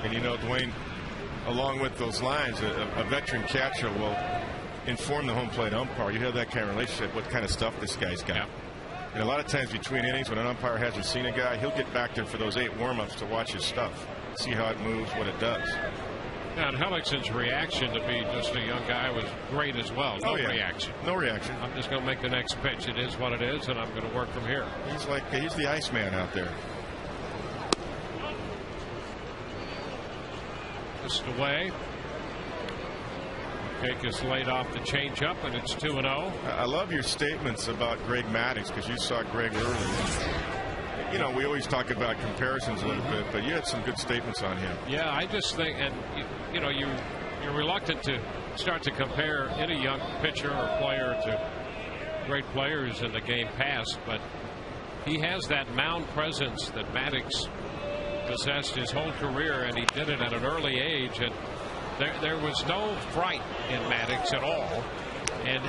And you know, Dwayne, along with those lines, a veteran catcher will inform the home plate umpire. You have that kind of relationship, what kind of stuff this guy's got. Yeah. And a lot of times between innings, when an umpire hasn't seen a guy, he'll get back there for those 8 warm-ups to watch his stuff, see how it moves, what it does. And Hellickson's reaction to be just a young guy was great as well. No reaction. No reaction. I'm just going to make the next pitch. It is what it is, and I'm going to work from here. He's the Iceman out there. Just away. Akis laid off the changeup, and it's 2-0. I love your statements about Greg Maddux, because you saw Greg early. You know, we always talk about comparisons a little bit, but you had some good statements on him. Yeah, I just think, and you know, you're reluctant to start to compare any young pitcher or player to great players in the game past, but he has that mound presence that Maddux possessed his whole career, and he did it at an early age. And there was no fright in Maddux at all, and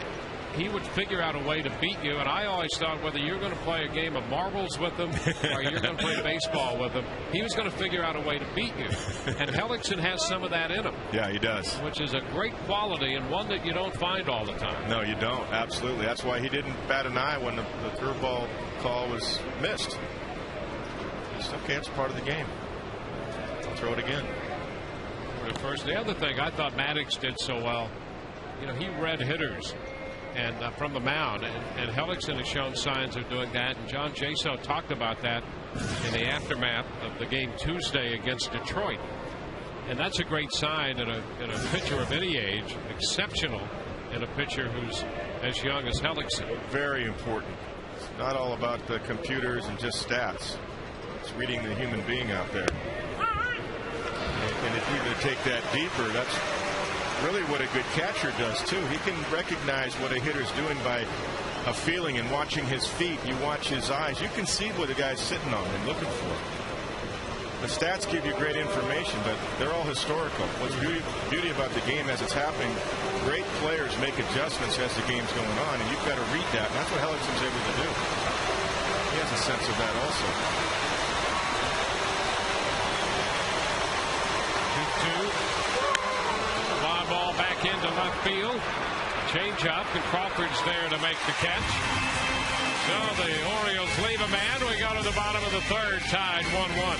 he would figure out a way to beat you. And I always thought whether you're going to play a game of marbles with him or you're going to play baseball with him, he was going to figure out a way to beat you. And Hellickson has some of that in him. Yeah, he does. Which is a great quality and one that you don't find all the time. No, you don't. Absolutely. That's why he didn't bat an eye when the curveball call was missed. It's okay. It's part of the game. I'll throw it again. First, the other thing I thought Maddux did so well, you know, he read hitters and from the mound, and Hellickson has shown signs of doing that, and John Jaso talked about that in the aftermath of the game Tuesday against Detroit, and that's a great sign in a pitcher of any age, exceptional in a pitcher who's as young as Hellickson. Very important. It's not all about the computers and just stats. It's reading the human being out there. And if you're going to take that deeper, that's really what a good catcher does too. He can recognize what a hitter's doing by a feeling and watching his feet. You watch his eyes. You can see what the guy's sitting on and looking for. The stats give you great information, but they're all historical. What's beauty about the game as it's happening, great players make adjustments as the game's going on, and you've got to read that. And that's what Hellickson's able to do. He has a sense of that also. 2-2. Fly ball back into left field. Change up, and Crawford's there to make the catch. So the Orioles leave a man. We go to the bottom of the third, tied 1-1.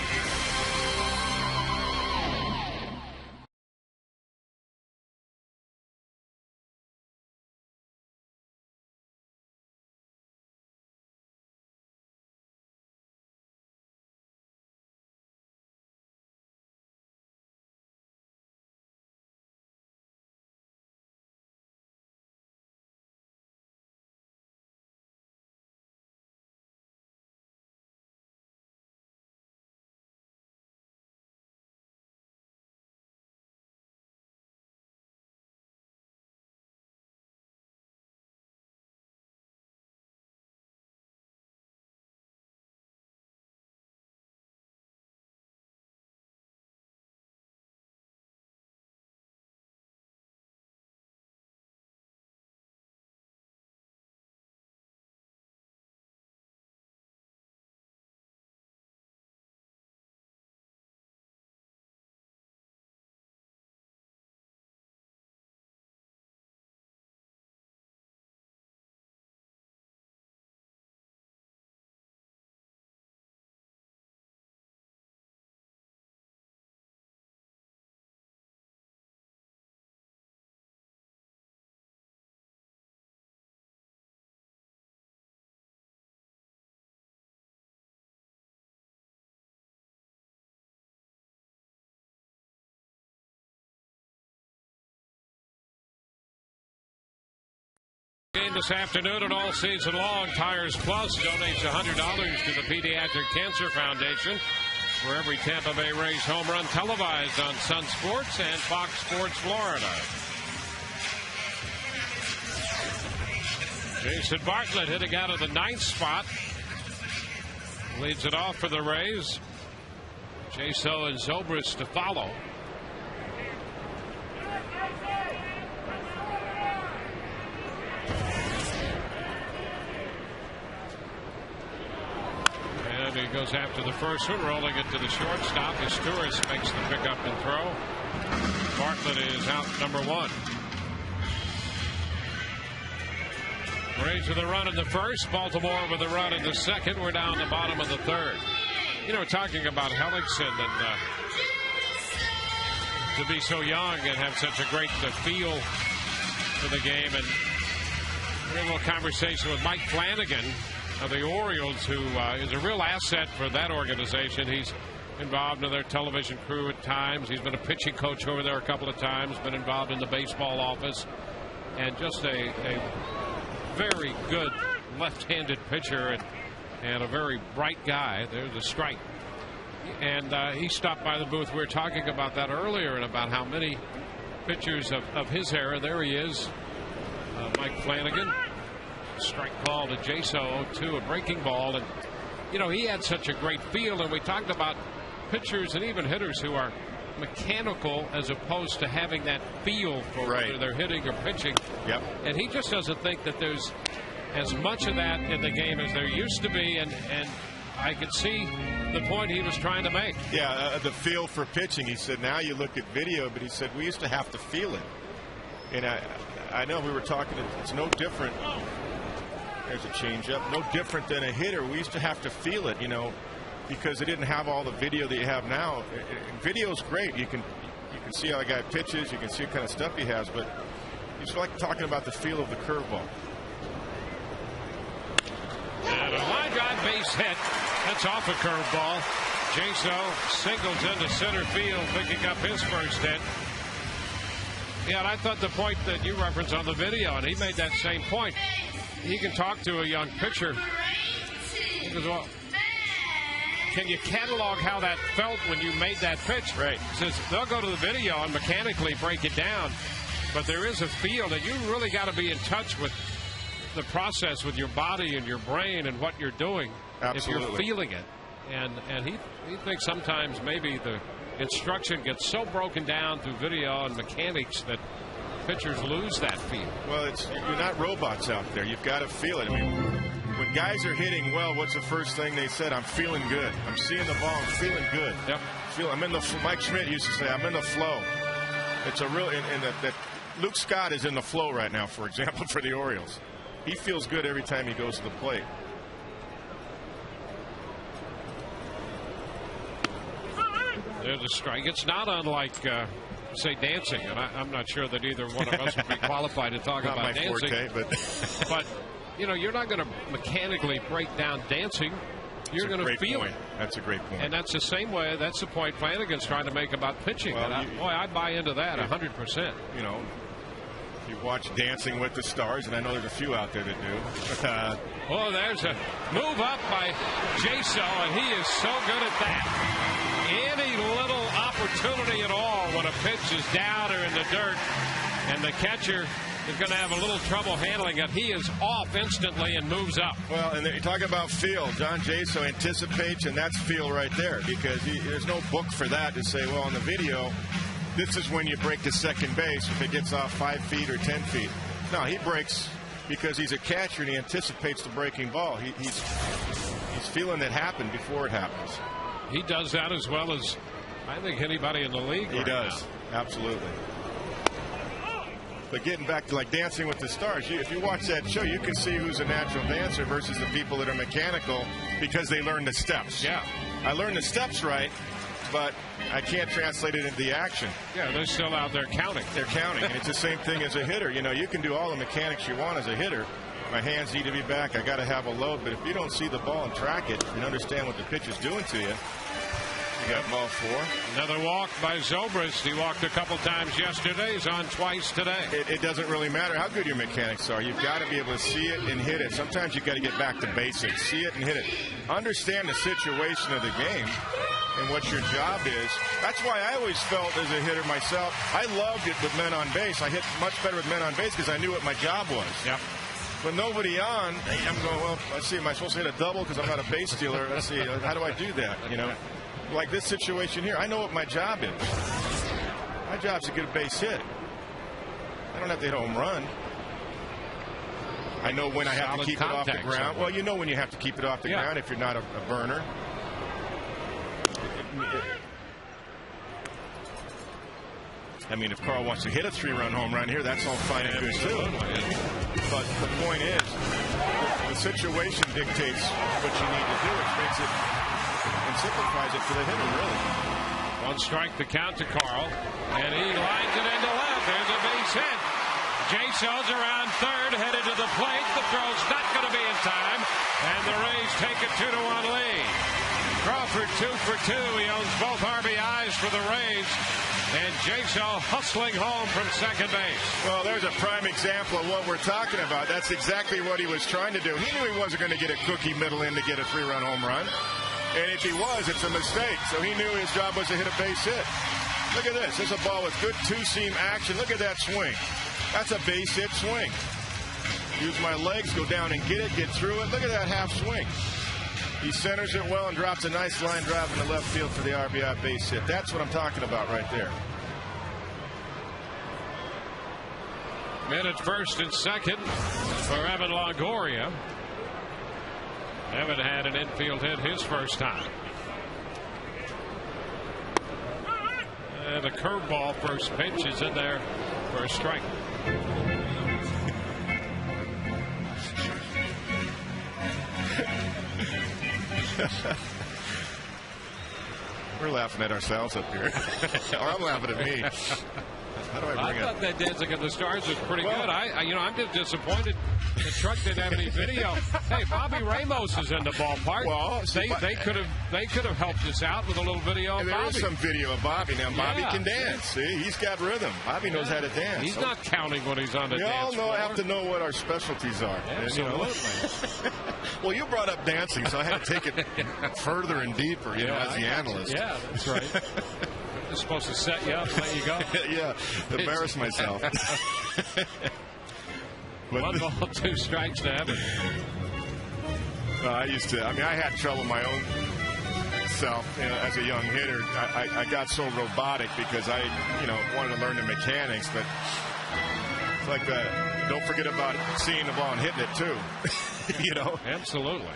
Game this afternoon and all season long. Tires Plus donates $100 to the Pediatric Cancer Foundation for every Tampa Bay Rays home run televised on Sun Sports and Fox Sports Florida. Jason Bartlett hitting out of the 9th spot. Leads it off for the Rays. Jaso and Zobrist to follow. And he goes after the first one, rolling it to the shortstop. Stewart makes the pickup and throw. Bartlett is out number 1. Rays with a run in the first. Baltimore with a run in the second. We're down the bottom of the third. You know, talking about Hellickson and to be so young and have such a great feel for the game. And we had a little conversation with Mike Flanagan of the Orioles, who is a real asset for that organization. He's involved in their television crew at times. He's been a pitching coach over there a couple of times, been involved in the baseball office, and just a very good left-handed pitcher and a very bright guy. There's a strike. And he stopped by the booth. We were talking about that earlier and about how many pitchers of his era. There he is, Mike Flanagan. Strike call to Jaso, 0-2, a breaking ball. And, you know, he had such a great feel. And we talked about pitchers and even hitters who are mechanical as opposed to having that feel for whether they're hitting or pitching. Yep. And he just doesn't think that there's as much of that in the game as there used to be. And I could see the point he was trying to make. Yeah, the feel for pitching. He said now you look at video, but he said we used to have to feel it. And I know we were talking, it's no different. There's a changeup. No different than a hitter. We used to have to feel it, you know, because they didn't have all the video that you have now. Video's great. You can see how a guy pitches. You can see what kind of stuff he has, but it's like talking about the feel of the curveball. And a line drive base hit. That's off a curveball. Jaso singles into center field, picking up his first hit. Yeah, and I thought the point that you referenced on the video, and he made that same point. He can talk to a young pitcher. He goes, well, can you catalog how that felt when you made that pitch? Right. He says they'll go to the video and mechanically break it down, but there is a feel that you really got to be in touch with the process with your body and your brain and what you're doing. Absolutely. If you're feeling it. And he thinks sometimes maybe the instruction gets so broken down through video and mechanics that pitchers lose that feel. Well, you're not robots out there. You've got to feel it. I mean, when guys are hitting well, what's the first thing they said? I'm feeling good. I'm seeing the ball. I'm feeling good. Yep. I'm in the. Mike Schmidt used to say, I'm in the flow. It's a real. And that Luke Scott is in the flow right now, for example, for the Orioles. He feels good every time he goes to the plate. There's a strike. It's not unlike, say, dancing, and I'm not sure that either one of us would be qualified to talk not about my dancing. Forte, but you know, you're not going to mechanically break down dancing. You're going to feel it. That's a great point. And that's the same way. That's the point Flanagan's trying to make about pitching. Well, and I buy into that 100%. You know, if you watch Dancing with the Stars, and I know there's a few out there that do. Oh, there's a move up by Jaso, and he is so good at that. Any little opportunity at all when a pitch is down or in the dirt, and the catcher is going to have a little trouble handling it. He is off instantly and moves up. Well, and you're talking about feel. John Jaso anticipates, and that's feel right there, because there's no book for that to say, well, on the video, this is when you break to second base if it gets off 5 feet or 10 feet. No, he breaks because he's a catcher and he anticipates the breaking ball. He's feeling it happen before it happens. He does that as well as I think anybody in the league. He does. Now. Absolutely. But getting back to like Dancing with the Stars, if you watch that show, you can see who's a natural dancer versus the people that are mechanical because they learn the steps. Yeah. I learned the steps right, but I can't translate it into the action. Yeah, they're still out there counting. They're counting. And it's the same thing as a hitter. You know, you can do all the mechanics you want as a hitter. My hands need to be back. I got to have a load. But if you don't see the ball and track it and understand what the pitch is doing to you, you got ball 4. Another walk by Zobrist. He walked a couple times yesterday. He's on twice today. It doesn't really matter how good your mechanics are. You've got to be able to see it and hit it. Sometimes you've got to get back to basics. See it and hit it. Understand the situation of the game and what your job is. That's why I always felt as a hitter myself, I loved it with men on base. I hit much better with men on base because I knew what my job was. Yep. With nobody on, I'm going, well, let's see, am I supposed to hit a double because I'm not a base stealer? Let's see, how do I do that, you know? Like this situation here, I know what my job is. My job's to get a base hit. I don't have to hit a home run. I know when I have to keep it off the ground. Well, you know when you have to keep it off the ground if you're not a burner. I mean, if Carl wants to hit a 3-run home run here, that's all fine and good too. But the point is, the situation dictates what you need to do, which makes it and simplifies it for the hitter, really. 1 strike the count to Carl, and he lines it into left. There's a base hit. Jason's around third, headed to the plate. The throw's not going to be in time, and the Rays take a 2-1 lead. Crawford 2 for 2. He owns both RBIs for the Rays. And Jason hustling home from second base. Well, there's a prime example of what we're talking about. That's exactly what he was trying to do. He knew he wasn't going to get a cookie middle in to get a 3-run home run. And if he was, it's a mistake. So he knew his job was to hit a base hit. Look at this. This is a ball with good two-seam action. Look at that swing. That's a base hit swing. Use my legs, go down and get it, get through it. Look at that half swing. He centers it well and drops a nice line drive in the left field for the RBI base hit. That's what I'm talking about right there. Men at first and second for Evan Longoria. Evan had an infield hit his first time. And a curveball first pitch is in there for a strike. We're laughing at ourselves up here. Or I'm laughing at me. How do I bring it? I thought that Dancing of the Stars was pretty good. I'm just disappointed the truck didn't have any video. Hey, Bobby Ramos is in the ballpark. Well, they could have helped us out with a little video of there Bobby. is some video of Bobby. Now, Bobby can dance. See, he's got rhythm. Bobby knows how to dance. He's not counting when he's on the dance floor. We all have to know what our specialties are. Absolutely. Well, you brought up dancing, so I had to take it further and deeper, as the analyst. Yeah, that's right. I'm supposed to set you up and let you go. Yeah, embarrass myself. 1 ball, 2 strikes to Evan. I had trouble my own self as a young hitter. I got so robotic because I wanted to learn the mechanics, but it's like don't forget about seeing the ball and hitting it too. Absolutely.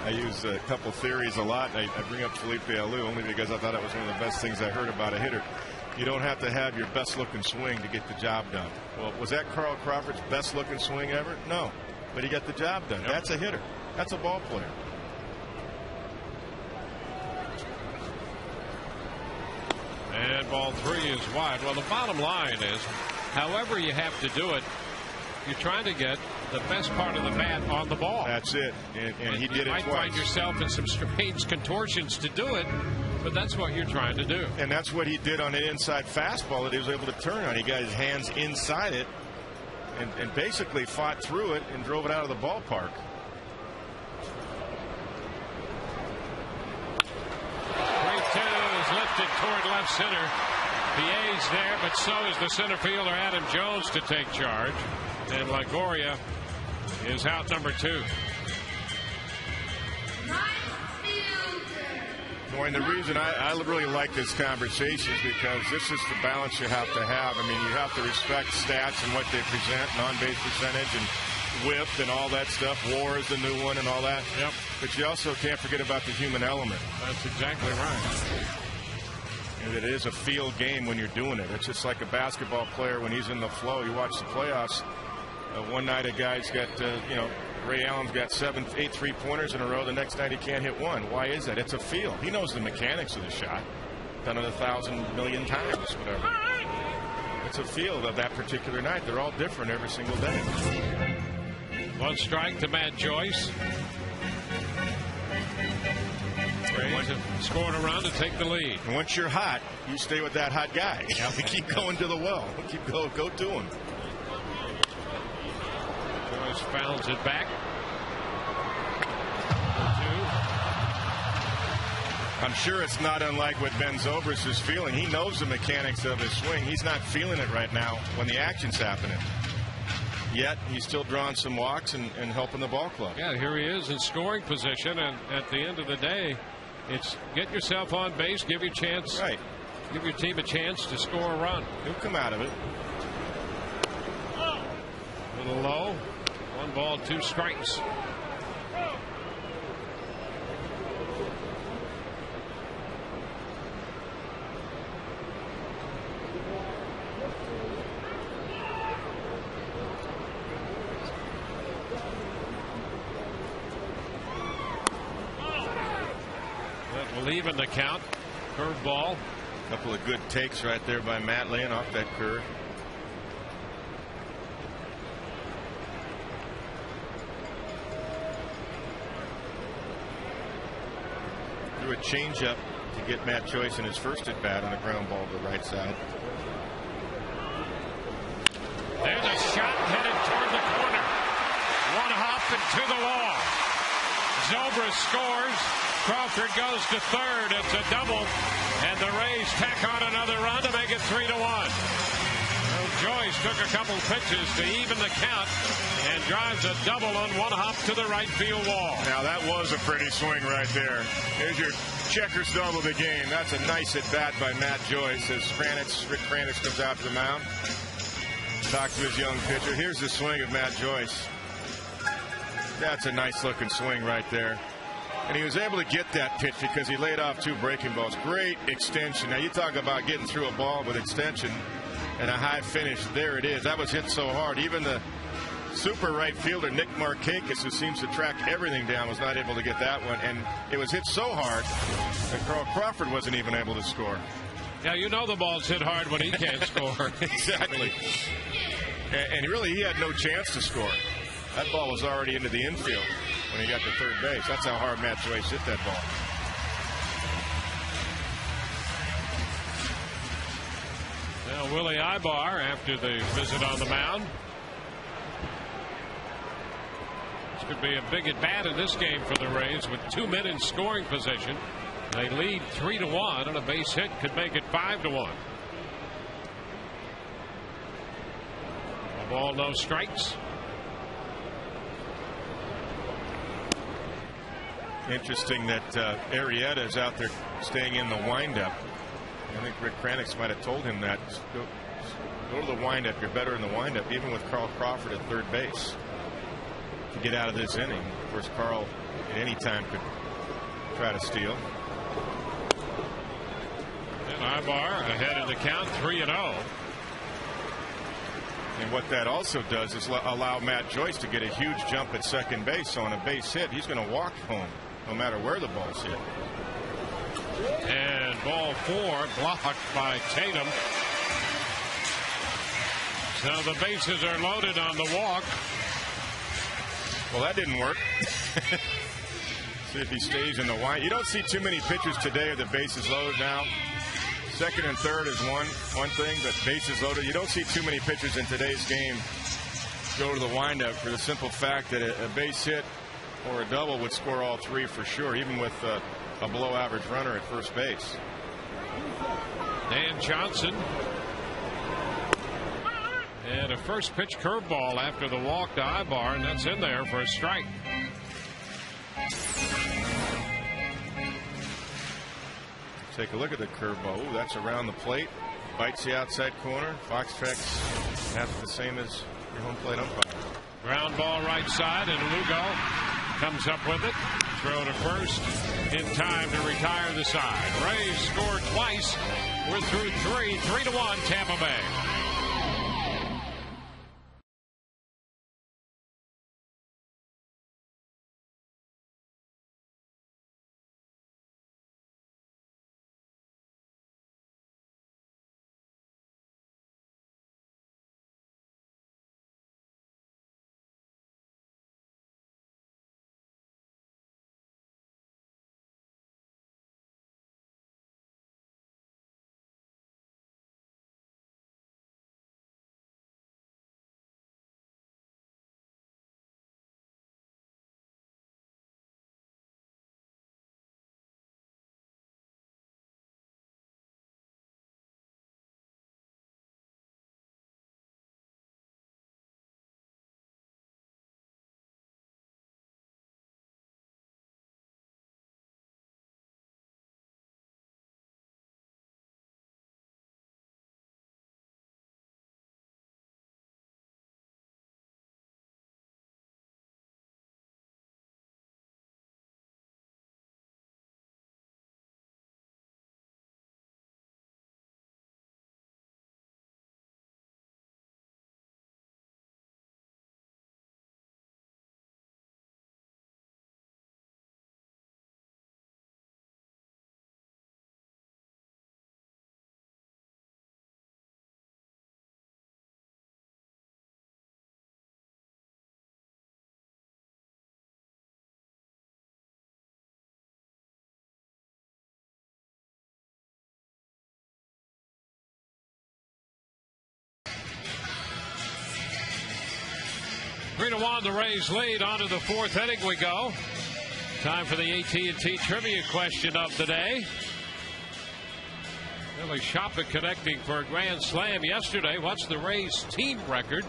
I use a couple theories a lot. I bring up Felipe Alou only because I thought it was one of the best things I heard about a hitter. You don't have to have your best looking swing to get the job done. Well, was that Carl Crawford's best looking swing ever? No, but he got the job done. Yep. That's a hitter. That's a ball player. And ball 3 is wide. Well, the bottom line is, however you have to do it, you're trying to get the best part of the bat on the ball. That's it. And he did it twice. You might find yourself in some strange contortions to do it, but that's what you're trying to do. And that's what he did on an inside fastball that he was able to turn on. He got his hands inside it and basically fought through it and drove it out of the ballpark. Lifted toward left center. The A's there, but so is the center fielder Adam Jones to take charge. And Longoria is out number 2. And the reason I really like this conversation is because this is the balance you have to have. I mean, you have to respect stats and what they present, on-base percentage and whip and all that stuff. WAR is the new one and all that. Yep. But you also can't forget about the human element. That's exactly right. And it is a field game when you're doing it. It's just like a basketball player when he's in the flow. You watch the playoffs. One night a guy's got, Ray Allen's got 8 3-pointers in a row. The next night he can't hit one. Why is that? It's a field. He knows the mechanics of the shot. Done it 1,000 million times, whatever. It's a field of that particular night. They're all different every single day. 1 strike to Matt Joyce. Rays have scored a run to take the lead. And once you're hot, you stay with that hot guy. Yep. Keep going to the well. Go to him. Joyce fouls it back. 2. I'm sure it's not unlike what Ben Zobrist is feeling. He knows the mechanics of his swing. He's not feeling it right now when the action's happening. Yet he's still drawing some walks and helping the ball club. Yeah, here he is in scoring position, and at the end of the day, it's get yourself on base, give your chance, right? Give your team a chance to score a run. He'll come out of it. A little low. 1 ball, 2 strikes. That will even the count. Curveball. A couple of good takes right there by Matt laying off that curve. Threw a changeup to get Matt Joyce in his first at bat on a ground ball to the right side. There's a shot headed toward the corner. One hop and to the wall. Zobrist scores. Crawford goes to third. It's a double. And the Rays tack on another run to make it 3-1. Well, Joyce took a couple pitches to even the count and drives a double on one hop to the right field wall. Now that was a pretty swing right there. Here's your checkers double the game. That's a nice at bat by Matt Joyce as Rick Kranitz comes out to the mound. Talk to his young pitcher. Here's the swing of Matt Joyce. That's a nice looking swing right there. And he was able to get that pitch because he laid off two breaking balls. Great extension. Now you talk about getting through a ball with extension and a high finish. There it is. That was hit so hard. Even the super right fielder Nick Markakis, who seems to track everything down, was not able to get that one. And it was hit so hard that Carl Crawford wasn't even able to score. Yeah, you know the ball's hit hard when he can't score. Exactly. And really, he had no chance to score. That ball was already into the infield when he got to third base. That's how hard Matt Joyce hit that ball. Now Willie Ibar after the visit on the mound. This could be a big at bat in this game for the Rays with 2 men in scoring position. They lead 3-1, and a base hit could make it 5-1. A ball, no strikes. Interesting that Arrieta is out there staying in the windup. I think Rick Kranitz might have told him that. Go to the windup. You're better in the windup, even with Carl Crawford at third base, to get out of this inning. Of course, Carl at any time could try to steal. And Ibar ahead of the count, 3-0. And what that also does is allow Matt Joyce to get a huge jump at second base. So on a base hit, he's going to walk home no matter where the ball's hit. And ball 4 blocked by Tatum. So the bases are loaded on the walk. Well, that didn't work. See if he stays in the wind. You don't see too many pitchers today with the bases loaded now. Second and third is one thing, but bases loaded. You don't see too many pitchers in today's game go to the windup for the simple fact that a base hit or a double would score all three for sure, even with a below average runner at first base. Dan Johnson. And a first pitch curveball after the walk to Ibar, and that's in there for a strike. Take a look at the curveball. Ooh, that's around the plate. Bites the outside corner. Fox tracks half the same as your home plate umpire. Ground ball right side, and Lugo comes up with it. Throw to first in time to retire the side. Rays scored twice. We're through 3-1 Tampa Bay. 3-1, the Rays lead. On to the fourth inning we go. Time for the AT&T trivia question of the day. Billy Shoppach connecting for a grand slam yesterday. What's the Rays team record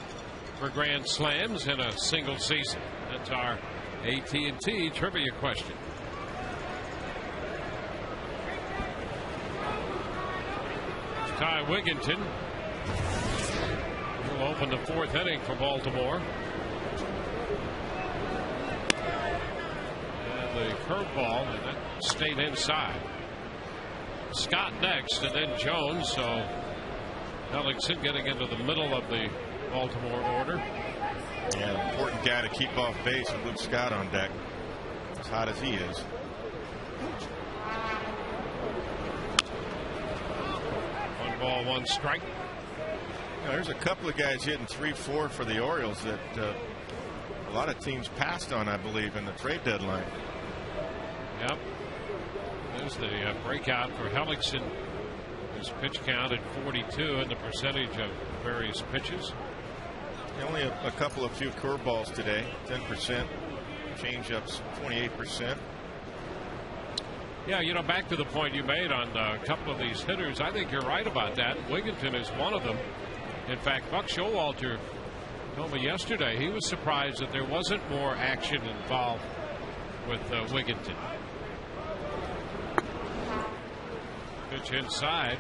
for grand slams in a single season? That's our AT&T trivia question. Ty Wigginton will open the fourth inning for Baltimore. And the curveball, and that stayed inside. Scott next, and then Jones. So Ellingson getting into the middle of the Baltimore order. Yeah, important guy to keep off base with Luke Scott on deck. As hot as he is. One ball, one strike. You know, there's a couple of guys hitting 3-4 for the Orioles that a lot of teams passed on, I believe, in the trade deadline. Yep. There's the breakout for Ellingson. His pitch count at 42 and the percentage of various pitches. Only a couple of few curveballs today, 10%. Changeups, 28%. Yeah, you know, back to the point you made on a couple of these hitters, I think you're right about that. Wigginton is one of them. In fact, Buck Showalter told me yesterday he was surprised that there wasn't more action involved with Wigginton. Pitch inside,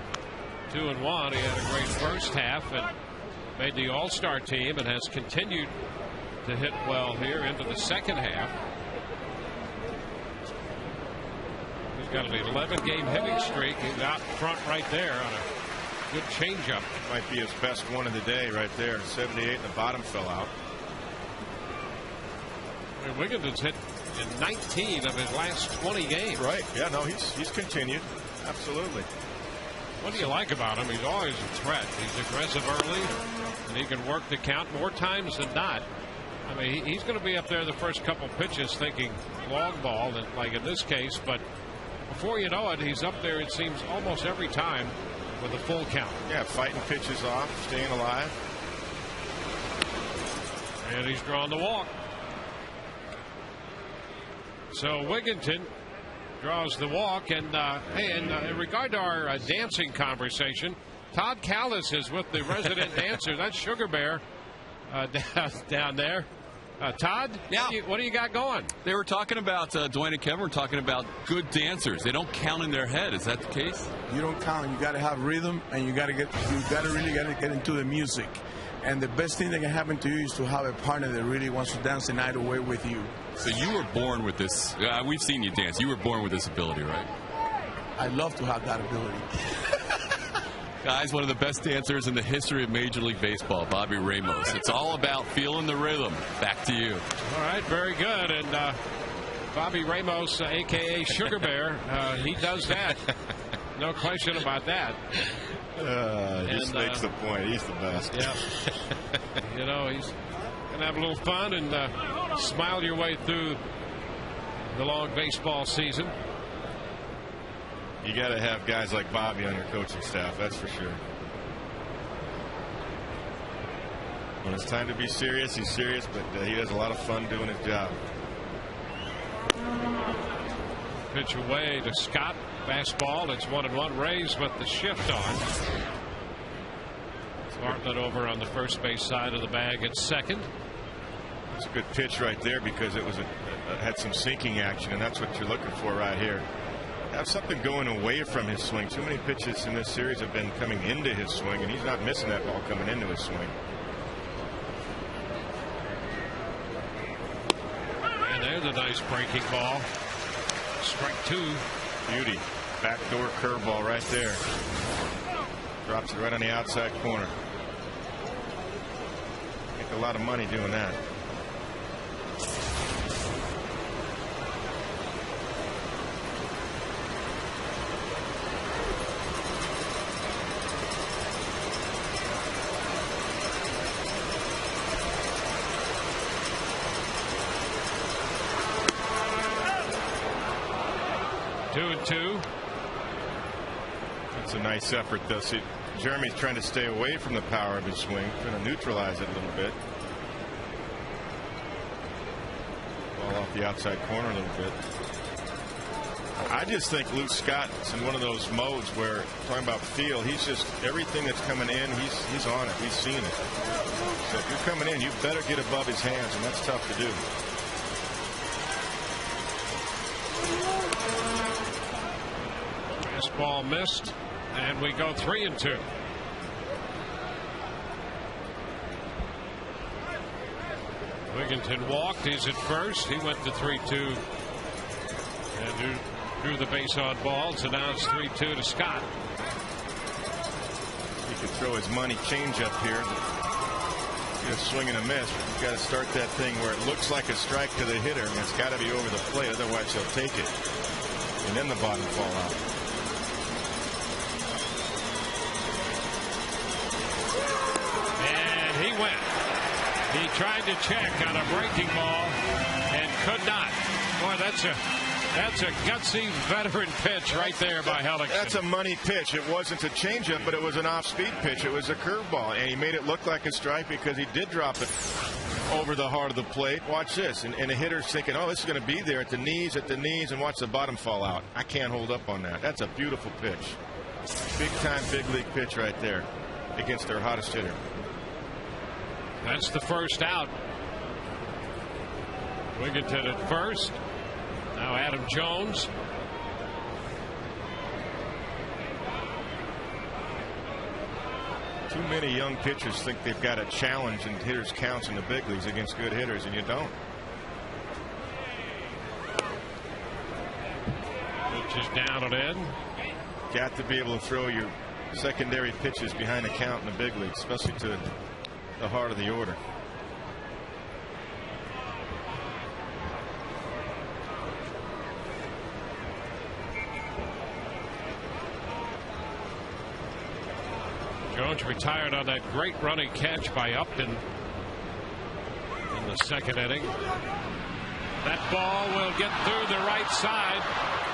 2-1. He had a great first half and made the All-Star team and has continued to hit well here into the second half. He's got an 11-game hitting streak. He's out front right there on a good changeup. Might be his best one of the day right there. 78 and the bottom fell out. I mean, Wigginton's hit in 19 of his last 20 games. Right. Yeah, no, he's continued. Absolutely. What do you like about him? He's always a threat. He's aggressive early, and he can work the count more times than not. I mean, he's going to be up there the first couple pitches thinking long ball, like in this case, but before you know it, he's up there, it seems, almost every time with a full count. Yeah, fighting pitches off, staying alive. And he's drawn the walk. So Wigginton draws the walk. And hey, in regard to our dancing conversation, Todd Callis is with the resident dancer. That's Sugar Bear down there. Todd, yeah. What do you got going? They were talking about, Dwayne and Kevin were talking about good dancers. They don't count in their head. Is that the case? You don't count. You got to have rhythm, and you got to really get into the music. And the best thing that can happen to you is to have a partner that really wants to dance the night away with you. So you were born with this. We've seen you dance. You were born with this ability, right? I'd love to have that ability. Guys, one of the best dancers in the history of Major League Baseball, Bobby Ramos. It's all about feeling the rhythm. Back to you. All right, very good. And Bobby Ramos, a.k.a. Sugar Bear, he does that. No question about that. Just makes the point. He's the best. Yeah. You know, he's going to have a little fun and smile your way through the long baseball season. You got to have guys like Bobby on your coaching staff, that's for sure. When it's time to be serious, he's serious, but he has a lot of fun doing his job. Pitch away to Scott. Fastball. It's 1-1. Rays with the shift on. Bartlett over on the first base side of the bag at second. It's a good pitch right there because it was had some sinking action, and that's what you're looking for right here. Have something going away from his swing. Too many pitches in this series have been coming into his swing, and he's not missing that ball coming into his swing. And there's a nice breaking ball. Strike two. Beauty. Backdoor curveball right there. Drops it right on the outside corner. Make a lot of money doing that. Two and two. That's a nice effort, though. See, Jeremy's trying to stay away from the power of his swing, trying to neutralize it a little bit. Ball off the outside corner a little bit. I just think Luke Scott's in one of those modes where, talking about feel, he's just, everything that's coming in, he's on it. He's seen it. So if you're coming in, you better get above his hands, and that's tough to do. Fastball missed, and we go 3-2. Wigginton walked. He's at first. He went to 3-2 and drew the base on ball. So now it's 3-2 to Scott. He could throw his money changeup here. Get a swing and a miss. But you've got to start that thing where it looks like a strike to the hitter, and it's got to be over the plate. Otherwise, he'll take it. And then the bottom fall out. And he went. He tried to check on a breaking ball and could not. Boy, that's a gutsy veteran pitch right there by Hellickson. That's a money pitch. It wasn't a changeup, but it was an off-speed pitch. It was a curveball, and he made it look like a strike because he did drop it over the heart of the plate. Watch this, and the hitter's thinking, oh, this is going to be there at the knees, and watch the bottom fall out. I can't hold up on that. That's a beautiful pitch. Big-time, big-league pitch right there against their hottest hitter. That's the first out. Wigginton at first. Now Adam Jones. Too many young pitchers think they've got a challenge in hitters' counts in the big leagues against good hitters, and you don't. Pitch is down and in. Got to be able to throw your secondary pitches behind the count in the big leagues, especially to the heart of the order. Jones retired on that great running catch by Upton in the second inning. That ball will get through the right side,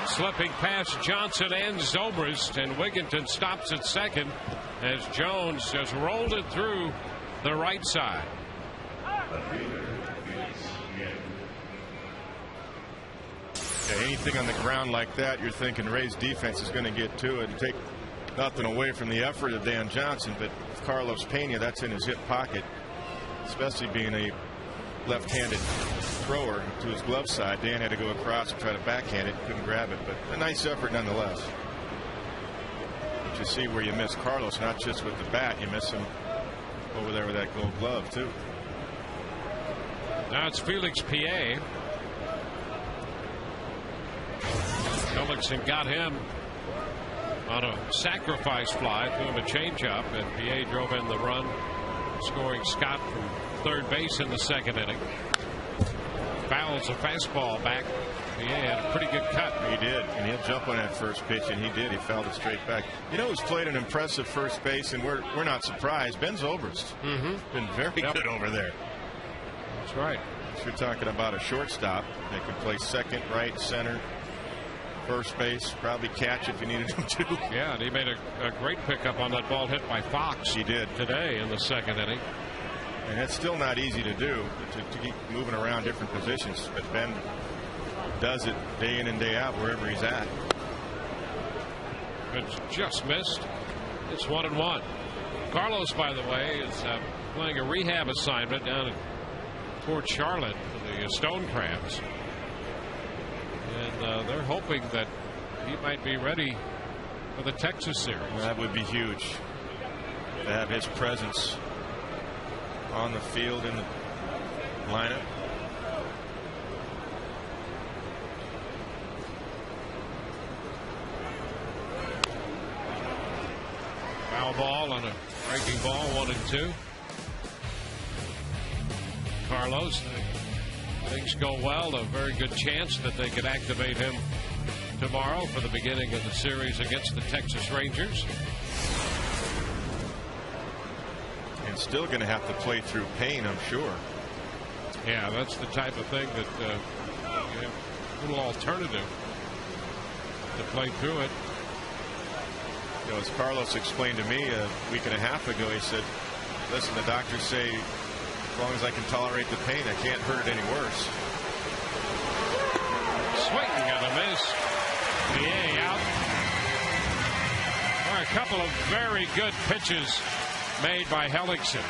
slipping past Johnson and Zobrist, and Wigginton stops at second as Jones just rolled it through the right side. Yeah, anything on the ground like that, you're thinking Ray's defense is going to get to it and take nothing away from the effort of Dan Johnson, but Carlos Pena, that's in his hip pocket, especially being a left-handed thrower to his glove side. Dan had to go across and try to backhand it, couldn't grab it, but a nice effort nonetheless. But you see where you miss Carlos, not just with the bat, you miss him over there with that gold glove too. Now it's Felix Pie. Hellickson got him on a sacrifice fly, threw him a changeup, and Pie drove in the run, scoring Scott from third base in the second inning. Fouls a fastball back. Pie had a pretty good cut. He did, and he'll jump on that first pitch, and he did. He fouled it straight back. You know who's played an impressive first base, and we're not surprised? Ben Zobrist. Been very good over there. That's right. You're talking about a shortstop that can play second, right, center, first base, probably catch if you needed him to. Yeah, and he made a great pickup on that ball hit by Fox. He did today in the second inning. And it's still not easy to do, to keep moving around different positions. But Ben does it day in and day out wherever he's at. It's just missed. It's 1-1. Carlos, by the way, is playing a rehab assignment down at Port Charlotte for the Stone Crabs. And they're hoping that he might be ready for the Texas series. That would be huge to have his presence on the field in the lineup. Foul ball on a breaking ball, 1-2. Carlos, if things go well, a very good chance that they could activate him tomorrow for the beginning of the series against the Texas Rangers. And still going to have to play through pain, I'm sure. Yeah, that's the type of thing that you have a little alternative to play through it. You know, as Carlos explained to me a week and a half ago, he said, listen, the doctors say as long as I can tolerate the pain, I can't hurt it any worse. Swing and a miss. BA out. There are a couple of very good pitches made by Hellickson.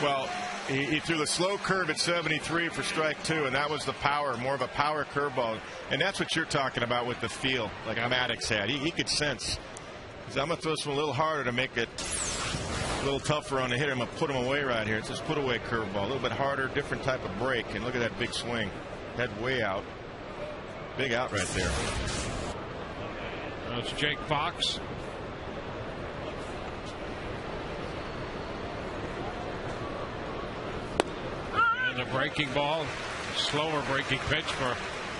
Well, he threw the slow curve at 73 for strike 2, and that was the power, more of a power curveball. And that's what you're talking about with the feel, like Maddox had. He could sense. I'm going to throw this one a little harder to make it a little tougher on the hitter. I'm going to put him away right here. It's just put away curveball. A little bit harder, different type of break. And look at that big swing. Head way out. Big out right there. That's Jake Fox. And a breaking ball. Slower breaking pitch for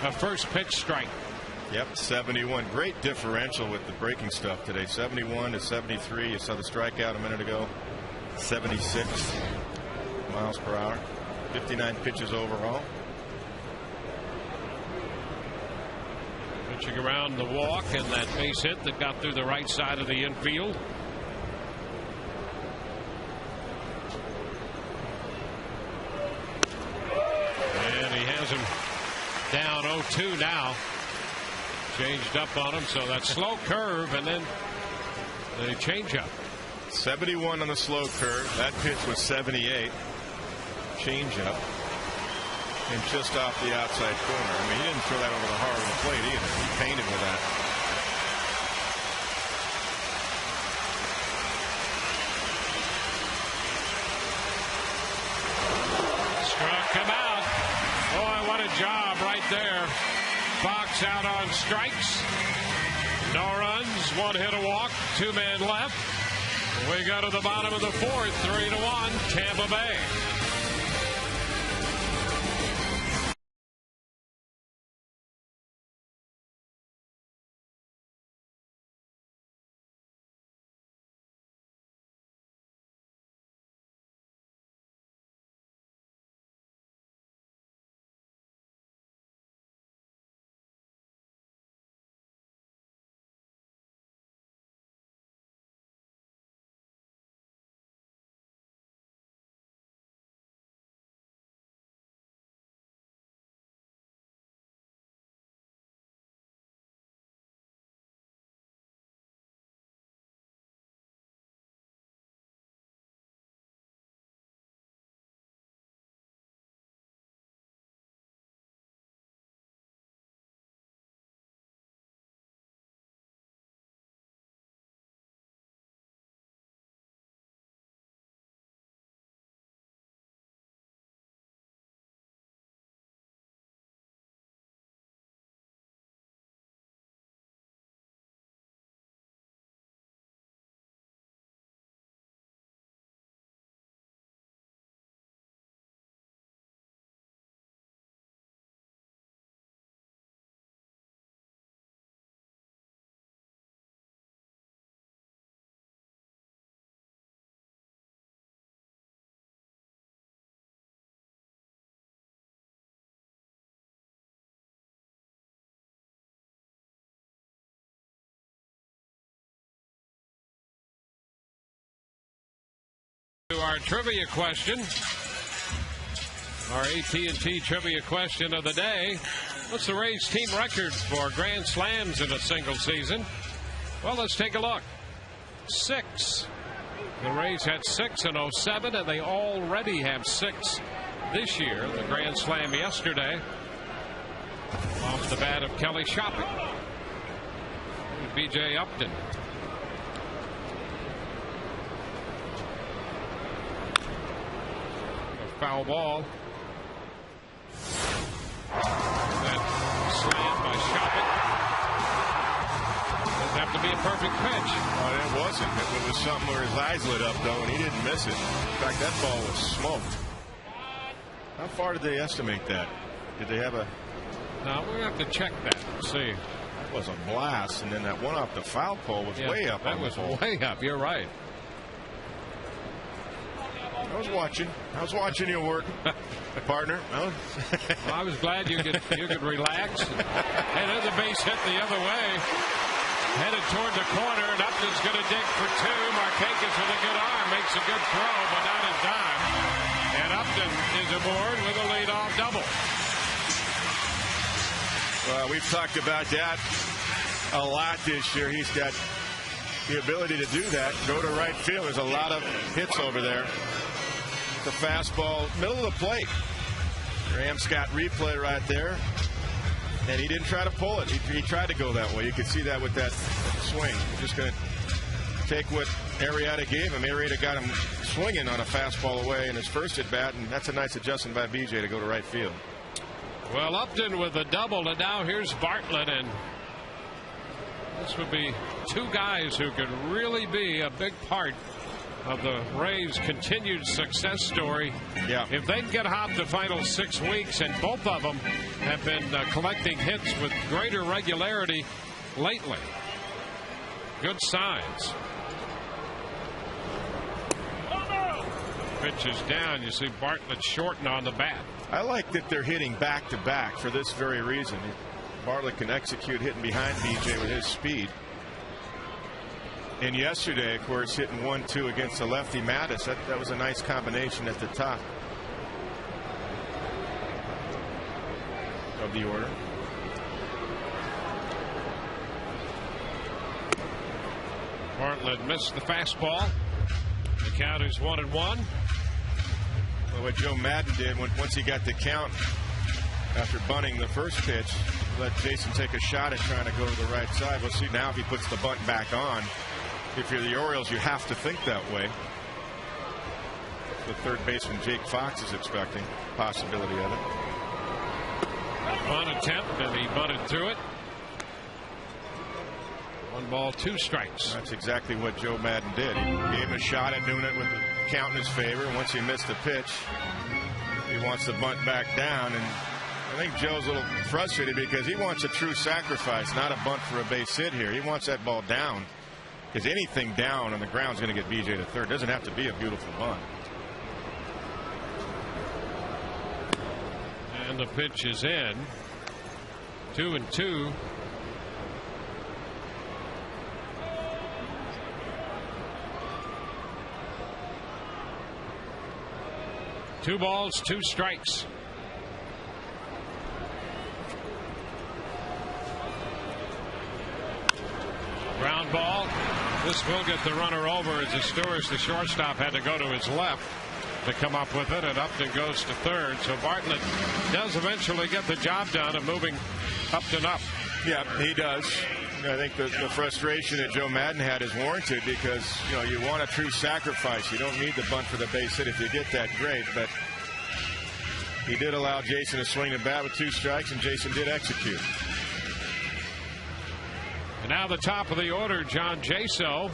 a first pitch strike. Yep, 71. Great differential with the breaking stuff today. 71 to 73. You saw the strikeout a minute ago. 76 miles per hour. 59 pitches overall. Pitching around the walk and that base hit that got through the right side of the infield. And he has him down 0-2 now. Changed up on him, so that slow curve and then the changeup. 71 on the slow curve. That pitch was 78. Changeup. And just off the outside corner. I mean, he didn't throw that over the heart of the plate either. He painted with that. Struck him out. Boy, what a job right there. Fox out on strikes. No runs, 1 hit, a walk, 2 men left. We go to the bottom of the 4th, 3-1, Tampa Bay. To our trivia question, our AT&T trivia question of the day. What's the Rays team record for grand slams in a single season? Well, let's take a look. 6. The Rays had 6 in 07, and they already have 6 this year. The grand slam yesterday off the bat of Kelly Shopping. B.J. Upton. Foul ball. That slam by Shopping. Doesn't have to be a perfect pitch. Oh, it wasn't. It was something where his eyes lit up, though, and he didn't miss it. In fact, that ball was smoked. How far did they estimate that? Did they have a... No, we have to check that and see. That was a blast, and then that one off the foul pole was way up. That was way up. You're right. I was watching your work, partner. Well, I was glad you could relax. And then the base hit the other way, headed toward the corner, and Upton's going to dig for 2. Markakis with a good arm makes a good throw, but not in time. And Upton is aboard with a leadoff double. Well, we've talked about that a lot this year. He's got the ability to do that. Go to right field. There's a lot of hits over there. The fastball, middle of the plate. Rams got replay right there. And he didn't try to pull it. He tried to go that way. You could see that with that swing. Just going to take what Arrieta gave him. Arrieta got him swinging on a fastball away in his first at bat, and that's a nice adjustment by BJ to go to right field. Well, Upton with a double, and now here's Bartlett, and this would be two guys who could really be a big part of the Rays' continued success story. Yeah. If they can get hot the final 6 weeks, and both of them have been collecting hits with greater regularity lately. Good signs. Pitch is down. You see Bartlett shorten on the bat. I like that they're hitting back to back for this very reason. Bartlett can execute hitting behind BJ with his speed. And yesterday, of course, hitting 1-2 against the lefty Mattis, that was a nice combination at the top of the order. Bartlett missed the fastball. The count is 1-1. Well, what Joe Madden did once he got the count after bunting the first pitch, let Jason take a shot at trying to go to the right side. We'll see now if he puts the bunt back on. If you're the Orioles, you have to think that way. The third baseman Jake Fox is expecting possibility of it. On attempt, and he bunted through it. 1 ball, 2 strikes. That's exactly what Joe Madden did. He gave him a shot at doing it with the count in his favor. Once he missed the pitch, he wants the bunt back down. And I think Joe's a little frustrated because he wants a true sacrifice, not a bunt for a base hit here. He wants that ball down, because anything down on the ground is going to get BJ to third. It doesn't have to be a beautiful bunt. And the pitch is in. 2-2. Two balls, 2 strikes. Ground ball. This will get the runner over as Asturias, the shortstop, had to go to his left to come up with it, and Upton goes to third. So Bartlett does eventually get the job done of moving Upton up. Yeah, he does. I think the frustration that Joe Madden had is warranted because, you know, you want a true sacrifice. You don't need the bunt for the base hit. If you get that, great. But he did allow Jason to swing the bat with 2 strikes, and Jason did execute. And now the top of the order, John Jaso.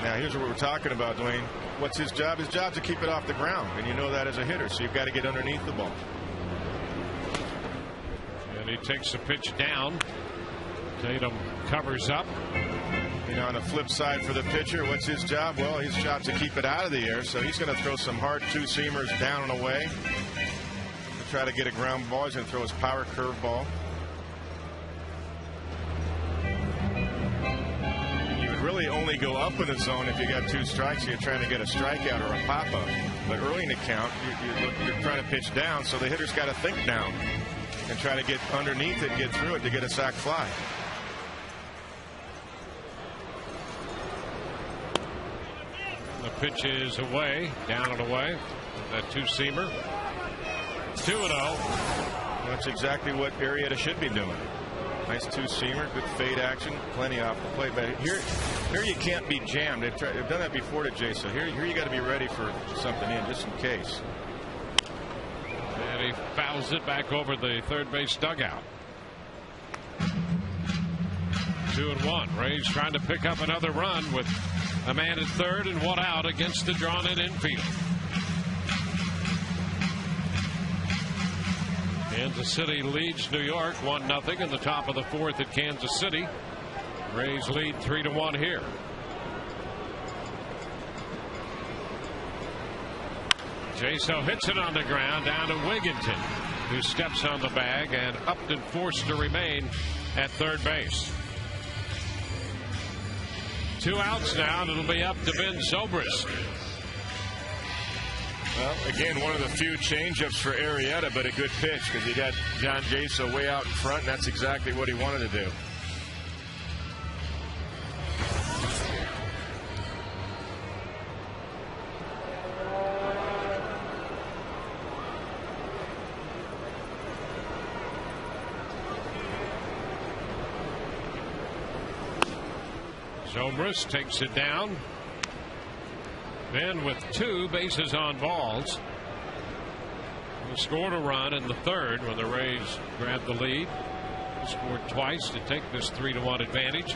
Now here's what we're talking about, Dwayne. What's his job? His job's to keep it off the ground, and you know that as a hitter, so you've got to get underneath the ball. And he takes the pitch down. Tatum covers up. You know, on the flip side for the pitcher, what's his job? Well, his job's to keep it out of the air, so he's going to throw some hard 2-seamers down and away to try to get a ground ball. He's going to throw his power curve ball. You would really only go up in the zone if you got 2 strikes. You're trying to get a strikeout or a pop-up. But early in the count, you're trying to pitch down, so the hitter's got to think down and try to get underneath it and get through it to get a sac fly. The pitch is away, down and away. That 2-seamer. 2-0. That's exactly what Arrieta should be doing. Nice 2-seamer, good fade action, plenty off the plate. But here you can't be jammed. They've done that before to Jay. So here you got to be ready for something in just in case. And he fouls it back over the third base dugout. 2-1. Rays trying to pick up another run with a man at third and 1 out against the drawn-in infield. Kansas City leads New York 1-0 in the top of the 4th at Kansas City. Rays lead 3-1 here. Jaso hits it on the ground down to Wigginton, who steps on the bag, and Upton forced to remain at third base. 2 outs now, and it'll be up to Ben Zobrist. Well, again, one of the few changeups for Arrieta, but a good pitch because he got John Jaso way out in front, and that's exactly what he wanted to do. Zobrist takes it down. Then with 2 bases on balls, he scored a run in the 3rd when the Rays grabbed the lead. He scored twice to take this 3-1 advantage.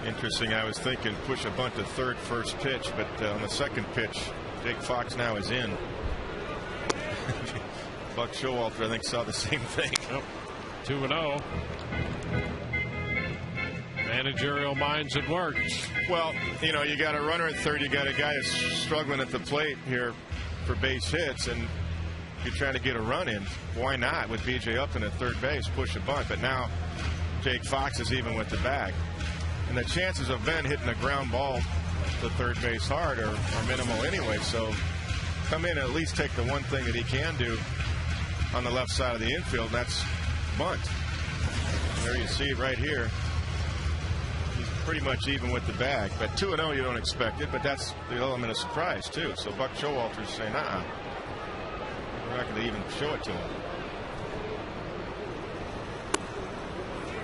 Interesting. I was thinking push a bunt to third first pitch, but on the second pitch, Jake Fox now is in. Buck Showalter, I think, saw the same thing. Yep. 2-0. Managerial minds at work. Well, you know, you got a runner at third, you got a guy that's struggling at the plate here for base hits, and you're trying to get a run in. Why not? With BJ Upton at third base, push a bunt. But now Jake Fox is even with the bag, and the chances of Ben hitting a ground ball to third base hard are minimal anyway. So come in and at least take the one thing that he can do on the left side of the infield, and that's bunt. There you see it right here. Pretty much even with the bag, but 2-0 you don't expect it, but that's the element of surprise too. So Buck Showalter's saying, we're not going to even show it to him.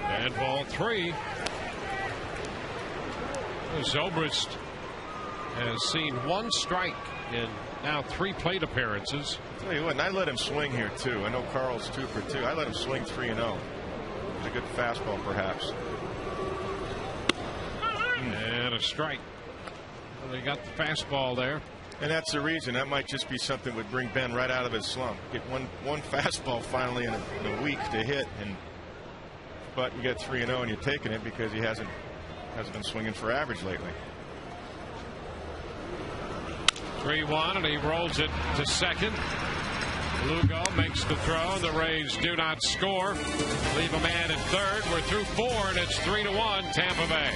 And ball 3. Zobrist has seen 1 strike in now 3 plate appearances. I'll tell you what, and I let him swing here too. I know Carl's 2 for 2. I let him swing 3-0. It's a good fastball, perhaps. And a strike. Well, they got the fastball there. And that's the reason. That might just be something that would bring Ben right out of his slump. Get one fastball finally in a week to hit, but you get 3-0 and you're taking it because he hasn't been swinging for average lately. 3-1, and he rolls it to second. Lugo makes the throw. The Rays do not score. Leave a man at third. We're through 4, and it's 3-1 Tampa Bay.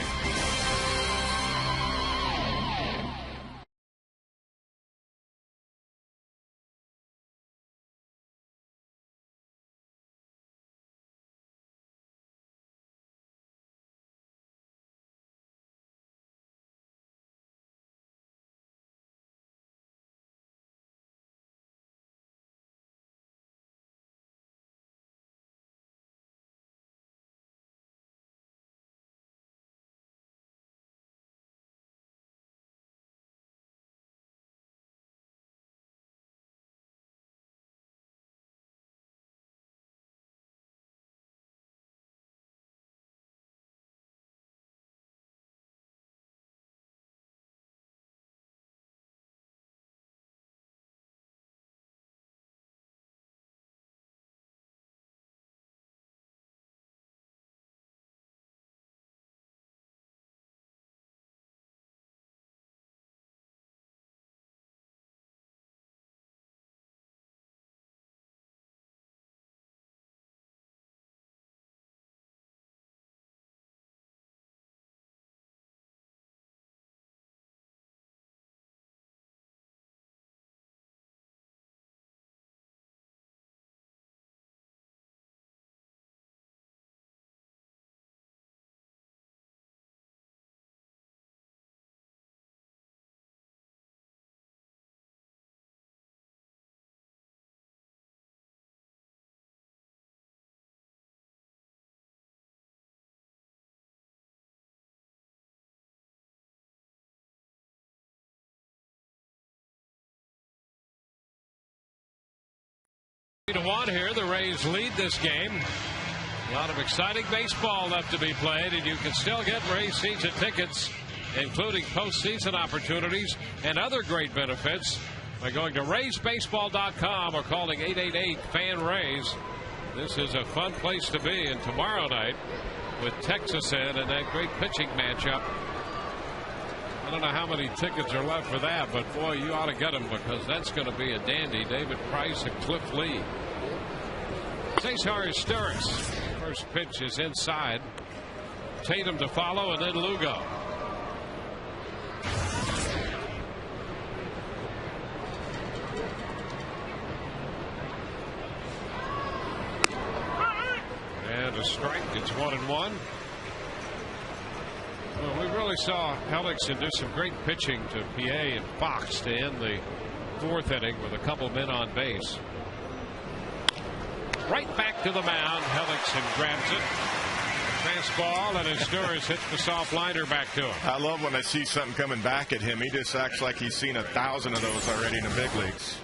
To 1 here, the Rays lead this game. A lot of exciting baseball left to be played, and you can still get Rays season tickets, including postseason opportunities and other great benefits, by going to RaysBaseball.com or calling 888-FAN-RAYS. This is a fun place to be, and tomorrow night with Texas in and that great pitching matchup. I don't know how many tickets are left for that, but boy, you ought to get them because that's going to be a dandy. David Price and Cliff Lee. Cesar Izturis. First pitch is inside. Tatum to follow, and then Lugo. strike. It's 1-1. Well, we really saw Hellickson do some great pitching to PA and Fox to end the 4th inning with a couple men on base. Right back to the mound. Hellickson grabs it. Fastball, and Asturias hits the soft liner back to him. I love when I see something coming back at him. He just acts like he's seen 1,000 of those already in the big leagues.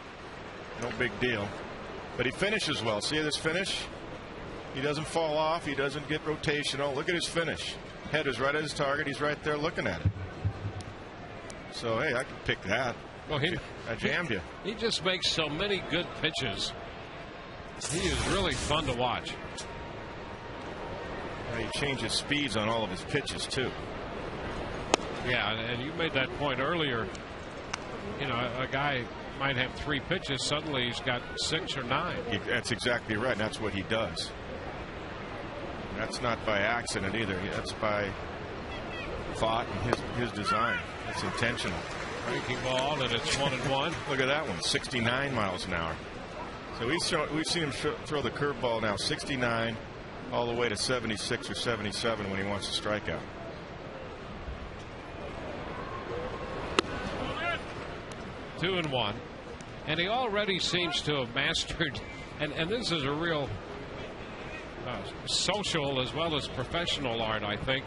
No big deal. But he finishes well. See this finish? He doesn't fall off. He doesn't get rotational. Look at his finish. Head is right at his target. He's right there looking at it. So, hey, I can pick that. Well, I jammed you. He just makes so many good pitches. He is really fun to watch. He changes speeds on all of his pitches, too. Yeah, and you made that point earlier. You know, a guy might have 3 pitches. Suddenly he's got 6 or 9. That's exactly right. And that's what he does. That's not by accident either. That's by thought and his design. It's intentional. Breaking ball, and it's 1-1. Look at that one, 69 miles an hour. So we've seen him throw the curveball now 69 all the way to 76 or 77 when he wants to strike out. Two and one, and he already seems to have mastered, and this is a real social as well as professional art, I think.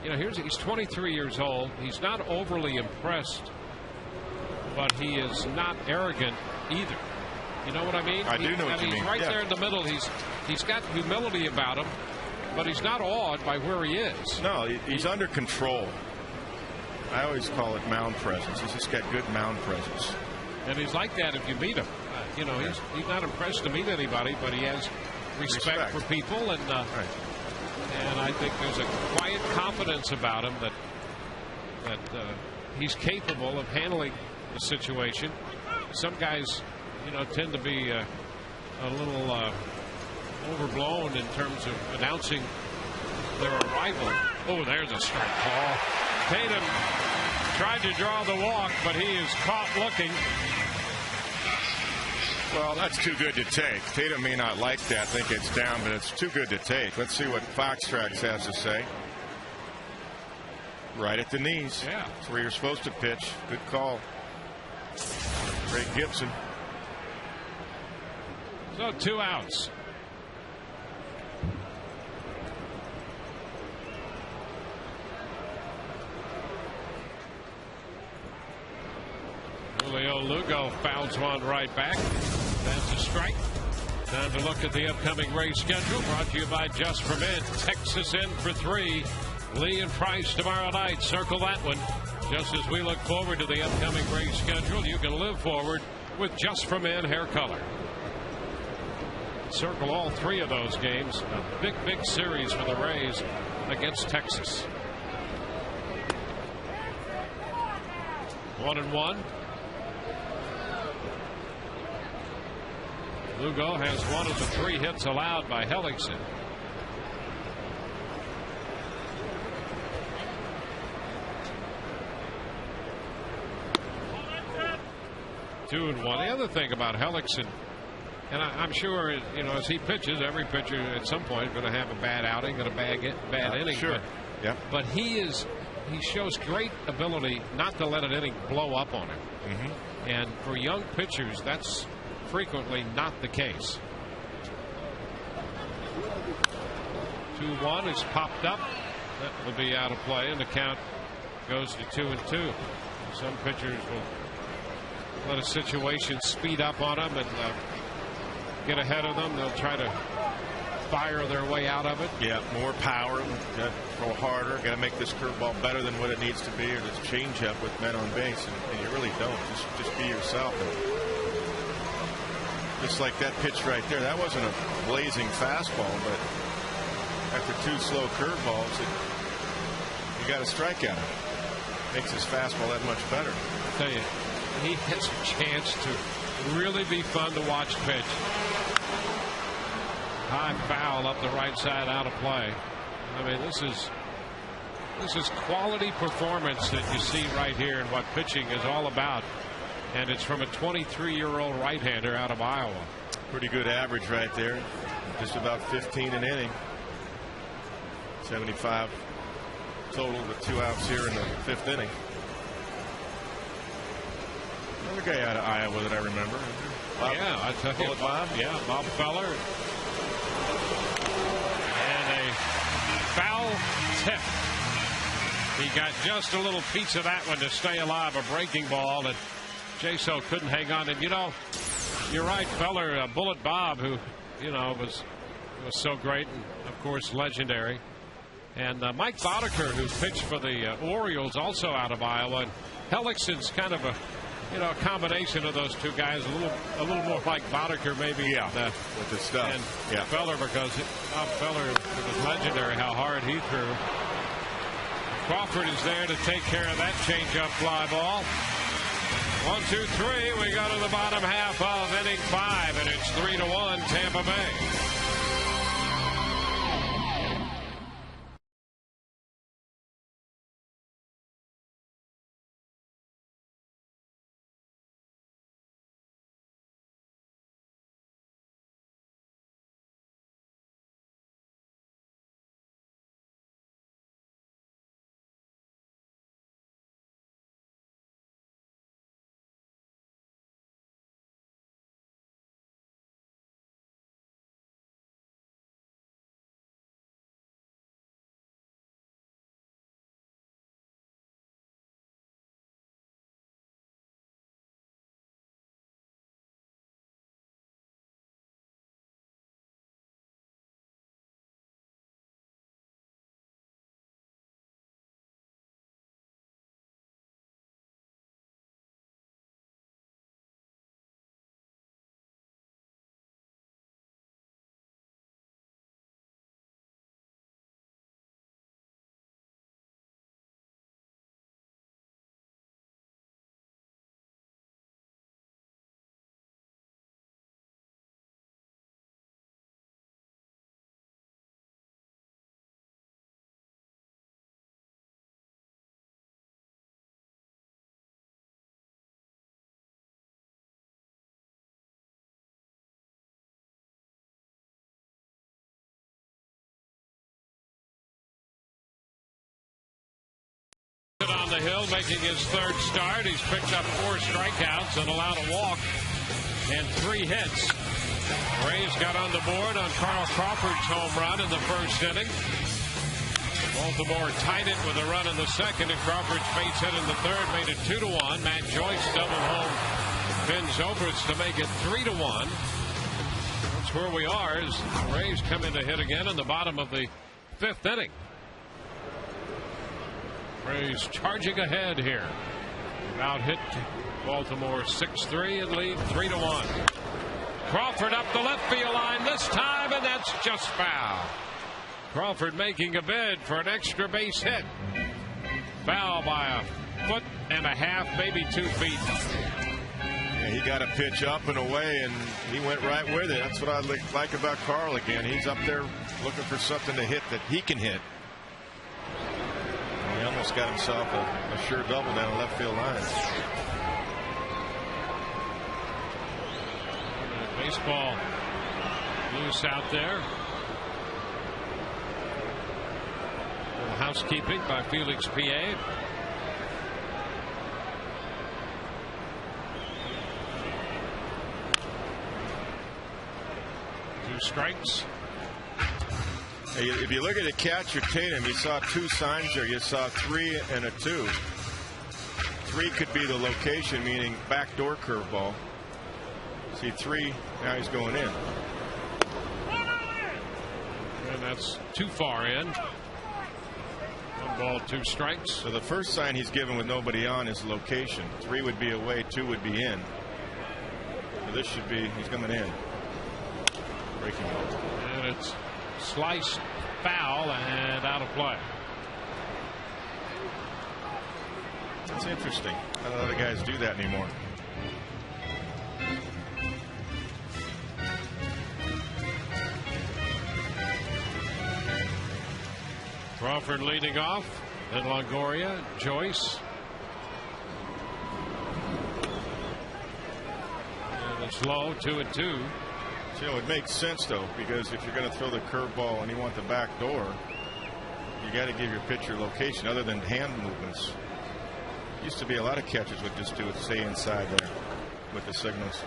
You know, he's 23 years old. He's not overly impressed, but he is not arrogant either. You know what I mean? I do know what you mean. He's right there in the middle. He's got humility about him, but he's not awed by where he is. No, he's under control. I always call it mound presence. He's just got good mound presence. And he's like that if you meet him. You know, he's not impressed to meet anybody, but he has respect for people, and and I think there's a quiet confidence about him that he's capable of handling the situation. Some guys, you know, tend to be a little overblown in terms of announcing their arrival. Oh, there's a strike call. Tatum tried to draw the walk, but he is caught looking. Well, that's too good to take. Tatum may not like that, think it's down, but it's too good to take. Let's see what Foxtracks has to say. Right at the knees. Yeah. That's where you're supposed to pitch. Good call. Great Gibson. So 2 outs. Julio Lugo fouls one right back. That's a strike. Time to look at the upcoming race schedule. Brought to you by Just for Men. Texas in for 3. Lee and Price tomorrow night. Circle that one. Just as we look forward to the upcoming race schedule, you can live forward with Just for Men hair color. Circle all 3 of those games. A big series for the Rays against Texas. 1-1. Lugo has one of the 3 hits allowed by Hellickson. Two and one. The other thing about Hellickson, and I'm sure, you know, as he pitches, every pitcher at some point is going to have a bad outing and a bad inning. Sure. But he shows great ability not to let an inning blow up on him. Mm-hmm. And for young pitchers, that's frequently not the case. 2-1 is popped up. That will be out of play, and the count goes to 2-2. Some pitchers will let a situation speed up on them and get ahead of them. They'll try to fire their way out of it. Yeah, more power, got to throw harder, got to make this curveball better than what it needs to be, or this changeup with men on base, and you really don't. Just be yourself. And just like that pitch right there, that wasn't a blazing fastball, but after 2 slow curveballs, you got a strikeout. Makes his fastball that much better. I tell you, he has a chance to really be fun to watch pitch. High foul up the right side, out of play. I mean, this is quality performance that you see right here and what pitching is all about. And it's from a 23-year-old right-hander out of Iowa. Pretty good average right there. Just about 15 an inning. 75 total with 2 outs here in the 5th inning. Another guy out of Iowa that I remember. Bob, yeah, I tell you, Bob. Yeah, Bob Feller. And a foul tip. He got just a little piece of that one to stay alive, a breaking ball, and Jaso couldn't hang on. And, you know, you're right, Feller, Bullet Bob, who, you know, was so great and, of course, legendary. And Mike Boddicker, who pitched for the Orioles, also out of Iowa. And Hellickson's kind of a, you know, a combination of those two guys, a little more like Boddicker maybe. Yeah, with the stuff. And yeah. Feller, because Bob Feller, it was legendary how hard he threw. Crawford is there to take care of that changeup fly ball. 1, 2, 3. We go to the bottom half of inning 5, and it's 3-1 Tampa Bay. On the hill, making his 3rd start. He's picked up 4 strikeouts and allowed a walk and 3 hits. Rays got on the board on Carl Crawford's home run in the 1st inning. Baltimore tied it with a run in the 2nd, and Crawford's base hit in the 3rd made it 2-1. Matt Joyce double home Ben Zobrist to make it 3-1. That's where we are as the Rays come in to hit again in the bottom of the 5th inning. Rays charging ahead here. Out hit Baltimore 6-3 and lead 3-1. Crawford up the left field line this time, and that's just foul. Crawford making a bid for an extra base hit. Foul by 1.5 feet, maybe 2 feet. Yeah, he got a pitch up and away, and he went right with it. That's what I like about Carl again. He's up there looking for something to hit that he can hit. He almost got himself a sure double down the left field line. Baseball loose out there. Housekeeping by Felix P.A. Two strikes. If you look at the catcher Tatum, you saw 2 signs there. You saw 3 and a 2. 3 could be the location, meaning backdoor curveball. See 3, now he's going in. And that's too far in. 1 ball, 2 strikes. So the first sign he's given with nobody on is location. 3 would be away, 2 would be in. So this should be, he's coming in. Breaking ball. And it's sliced foul and out of play. That's interesting. I don't know the guys do that anymore. Crawford leading off, then Longoria, Joyce. And it's low, 2-2. So it makes sense though, because if you're going to throw the curveball and you want the back door, you got to give your pitcher location other than hand movements. Used to be a lot of catchers would just do it, stay inside there with the signals.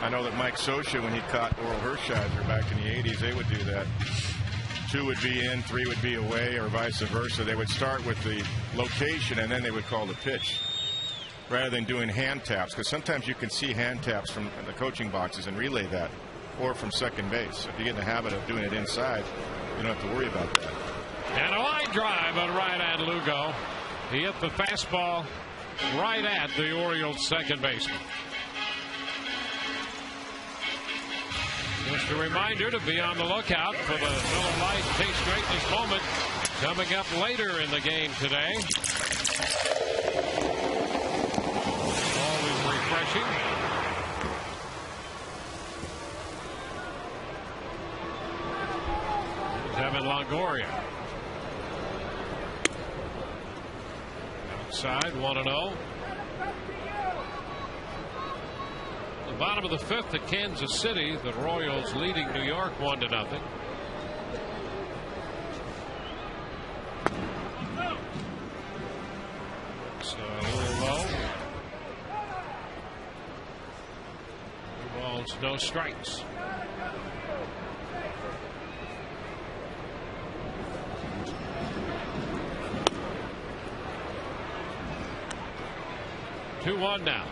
I know that Mike Scioscia, when he caught Oral Hershiser back in the 80s, they would do that. 2 would be in, 3 would be away, or vice versa. They would start with the location and then they would call the pitch, rather than doing hand taps, because sometimes you can see hand taps from the coaching boxes and relay that, or from second base. So if you get in the habit of doing it inside, you don't have to worry about that. And a line drive on right at Lugo. He hit the fastball right at the Orioles second baseman. Just a reminder to be on the lookout for the Miller Lite Taste Greatness moment coming up later in the game today. Always refreshing. Here's Evan Longoria. Outside, 1-0. The bottom of the 5th at Kansas City. The Royals leading New York 1-0. So a little low. 2 balls, no strikes. Two one now.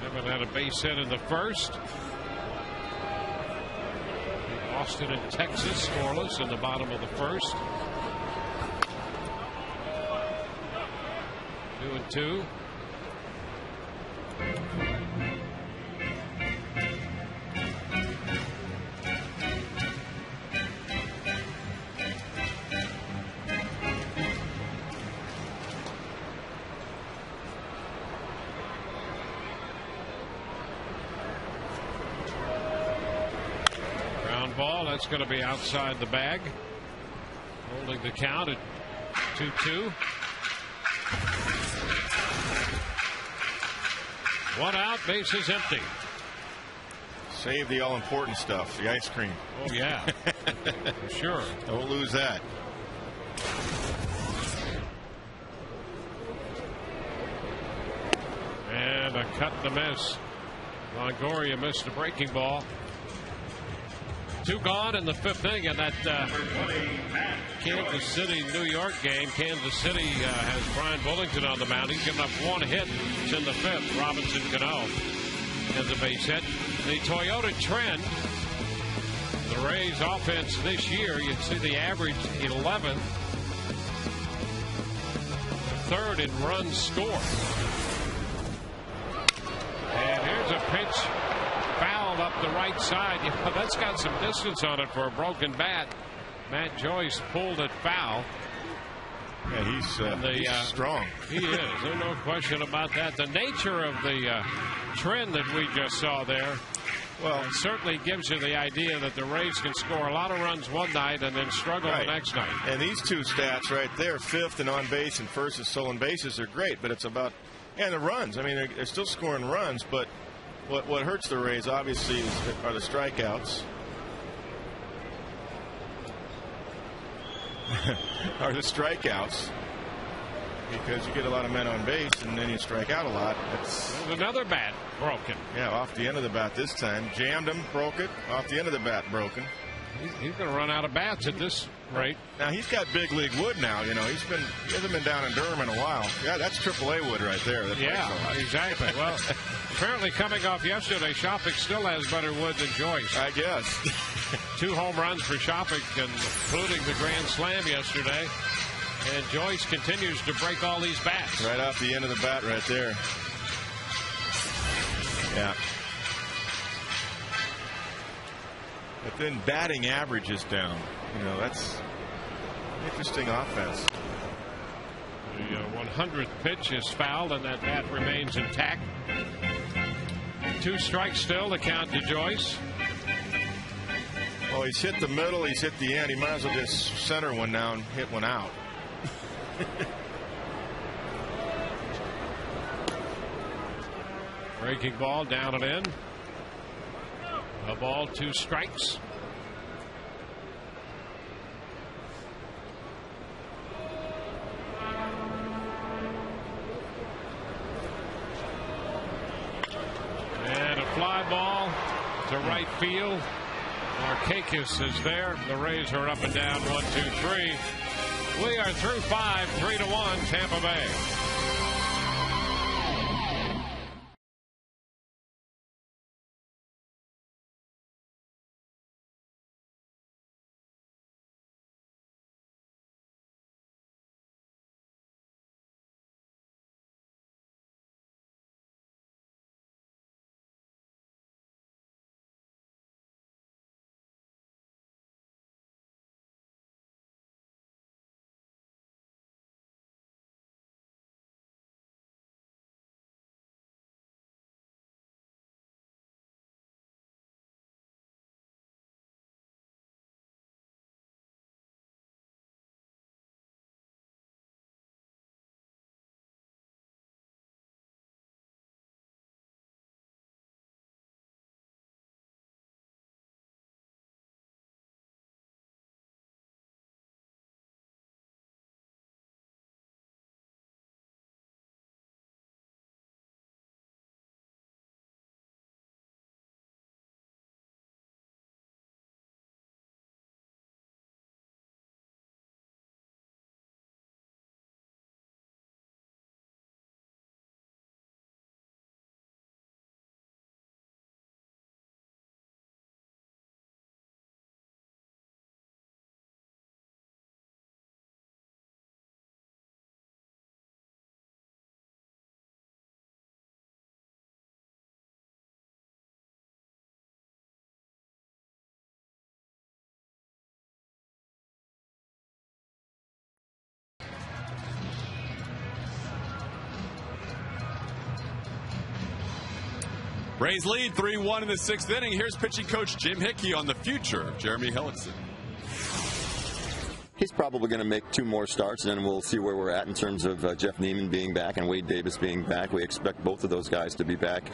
Haven't had a base hit in the first. Austin and Texas scoreless in the bottom of the first. 2-2. That's going to be outside the bag. Holding the count at 2-2. 1 out, bases empty. Save the all-important stuff, the ice cream. Oh, yeah. For sure. Don't lose that. And a cut and a miss. Longoria missed a breaking ball. 2 gone in the 5th inning, and that Kansas City New York game. Kansas City has Brian Bullington on the mound. He's given up 1 hit. It's in the 5th. Robinson Cano has a base hit. The Toyota trend, the Rays offense this year, you see the average 11th, 3rd in runs scored. And here's a pitch. Fouled up the right side. You know, that's got some distance on it for a broken bat. Matt Joyce pulled it foul. Yeah, he's strong. He is. There's no question about that. The nature of the trend that we just saw there, well, it certainly gives you the idea that the Rays can score a lot of runs one night and then struggle the next night. And these 2 stats right there, 5th and on base and 1st and stolen bases, are great. But it's about, and the runs. I mean, they're still scoring runs, but what hurts the Rays, obviously, are the strikeouts. Because you get a lot of men on base and then you strike out a lot. There's another bat broken. Yeah, off the end of the bat this time. Jammed him, broke it. Off the end of the bat, broken. He's going to run out of bats at this rate. Now he's got big league wood now. You know, he hasn't been down in Durham in a while. Yeah, that's AAA wood right there. Exactly. Well, apparently coming off yesterday, Shopping still has better wood than Joyce. I guess. 2 home runs for Shopping, including the grand slam yesterday. And Joyce continues to break all these bats. Right off the end of the bat right there. Yeah. But then batting average is down. You know, that's interesting offense. The 100th pitch is fouled, and that bat remains intact. 2 strikes still to count to Joyce. Well, he's hit the middle, he's hit the end. He might as well just center one now and hit one out. Breaking ball down and in. A ball, 2 strikes. And a fly ball to right field. Markakis is there. The Rays are up and down 1, 2, 3. We are through 5, 3-1 Tampa Bay. Rays lead 3-1 in the 6th inning. Here's pitching coach Jim Hickey on the future of Jeremy Hellickson. He's probably going to make 2 more starts, and then we'll see where we're at in terms of Jeff Neiman being back and Wade Davis being back. We expect both of those guys to be back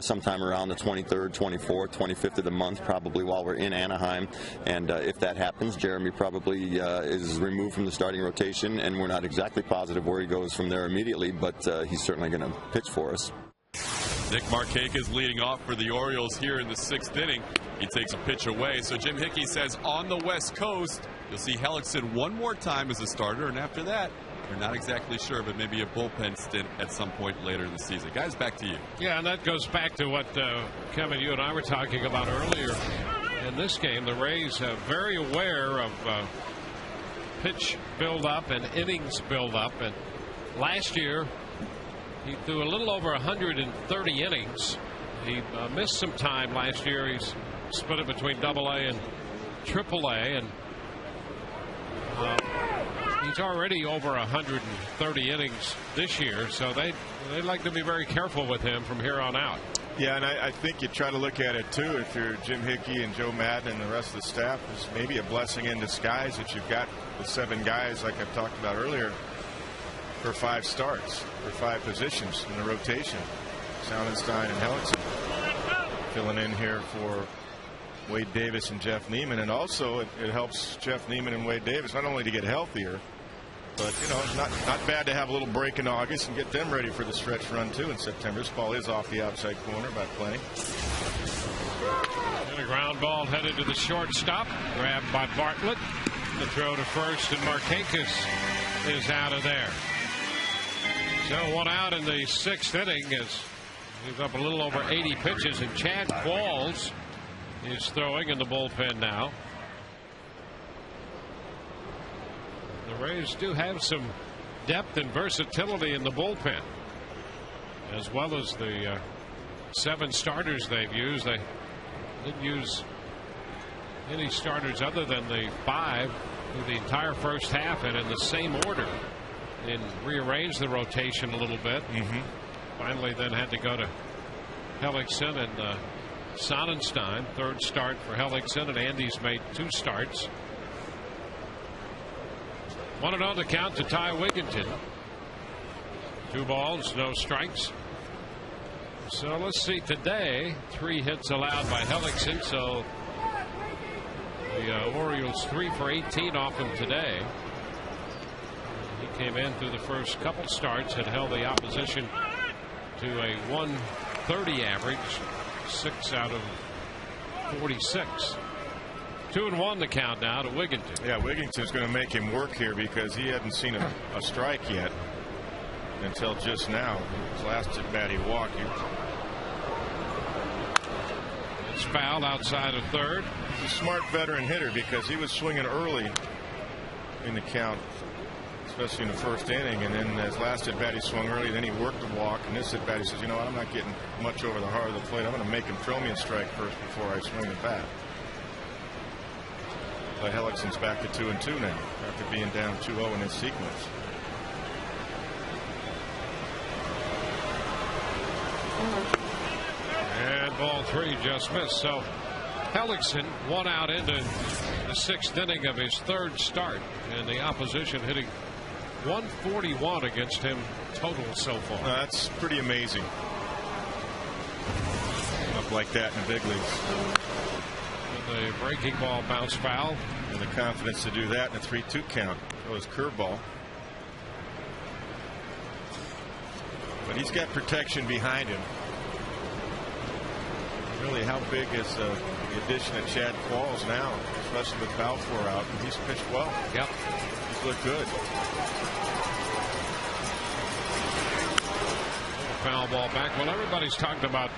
sometime around the 23rd, 24th, 25th of the month, probably while we're in Anaheim. And if that happens, Jeremy probably is removed from the starting rotation, and we're not exactly positive where he goes from there immediately, but he's certainly going to pitch for us. Nick Markakis leading off for the Orioles here in the 6th inning. He takes a pitch away. So Jim Hickey says on the West Coast, you'll see Hellickson one more time as a starter, and after that, they're not exactly sure, but maybe a bullpen stint at some point later in the season. Guys, back to you. Yeah, and that goes back to what Kevin, you and I were talking about earlier in this game. The Rays are very aware of pitch build-up and innings build-up. And last year, he threw a little over 130 innings. He missed some time last year. He's split it between AA and AAA, and he's already over 130 innings this year. So they'd like to be very careful with him from here on out. Yeah, and I think you try to look at it too. If you're Jim Hickey and Joe Madden and the rest of the staff, is maybe a blessing in disguise that you've got the 7 guys like I've talked about earlier for 5 starts, for 5 positions in the rotation. Sonnenstein and Hellickson filling in here for Wade Davis and Jeff Neiman. And also it helps Jeff Neiman and Wade Davis not only to get healthier, but you know, it's not bad to have a little break in August and get them ready for the stretch run too in September. This ball is off the outside corner by plenty. And a ground ball headed to the shortstop, grabbed by Bartlett. The throw to first, and Markakis is out of there. So 1 out in the 6th inning as he's up a little over 80 pitches, and Chad Qualls is throwing in the bullpen now. The Rays do have some depth and versatility in the bullpen, as well as the 7 starters they've used. They didn't use any starters other than the 5 through the entire first half, and in the same order, and rearranged the rotation a little bit. Finally then had to go to Hellickson and Sonnenstein. 3rd start for Hellickson, and Andy's made 2 starts. 1-0 the count to Ty Wigginton. 2 balls, no strikes. So let's see, today 3 hits allowed by Hellickson, so the Orioles 3 for 18 off him today. He came in through the first couple starts, had held the opposition to a 130 average, 6 out of 46. 2-1 the count now to Wigginton. Yeah, Wigginton's going to make him work here because he hadn't seen a strike yet until just now. His last at bat he walked. It's fouled outside of third. He's a smart veteran hitter because he was swinging early in the count, especially in the first inning, and then his last at bat he swung early, then he worked the walk, and this at bat he says, you know what, I'm not getting much over the heart of the plate. I'm going to make him throw me a strike first before I swing the bat. But Hellickson's back to 2-2 now after being down 2-0 in this sequence. And ball 3 just missed. So Hellickson 1 out into the 6th inning of his 3rd start, and the opposition hitting 141 against him total so far. That's pretty amazing. Up like that in the big leagues. And the breaking ball bounce foul. And the confidence to do that in a 3-2 count. That was curveball. But he's got protection behind him. Really, how big is the addition of Chad Qualls now, especially with Balfour out? And he's pitched well. Yep. He's looked good. Foul ball back. Well, everybody's talking about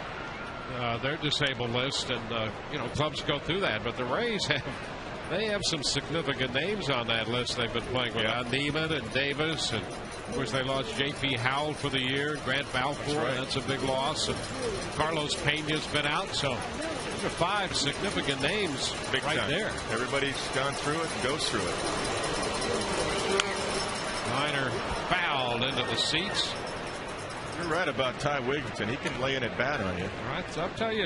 their disabled list, and you know, clubs go through that, but the Rays have some significant names on that list they've been playing with. Yeah. Neiman and Davis, and of course they lost J.P. Howell for the year, Grant Balfour. That's a big loss. And Carlos Pena's been out, so those are 5 significant names big right time. there. Everybody's gone through it and goes through it. Minor fouled into the seats. You're right about Ty Wigginton. He can lay in at bat on you. Right, I'll tell you,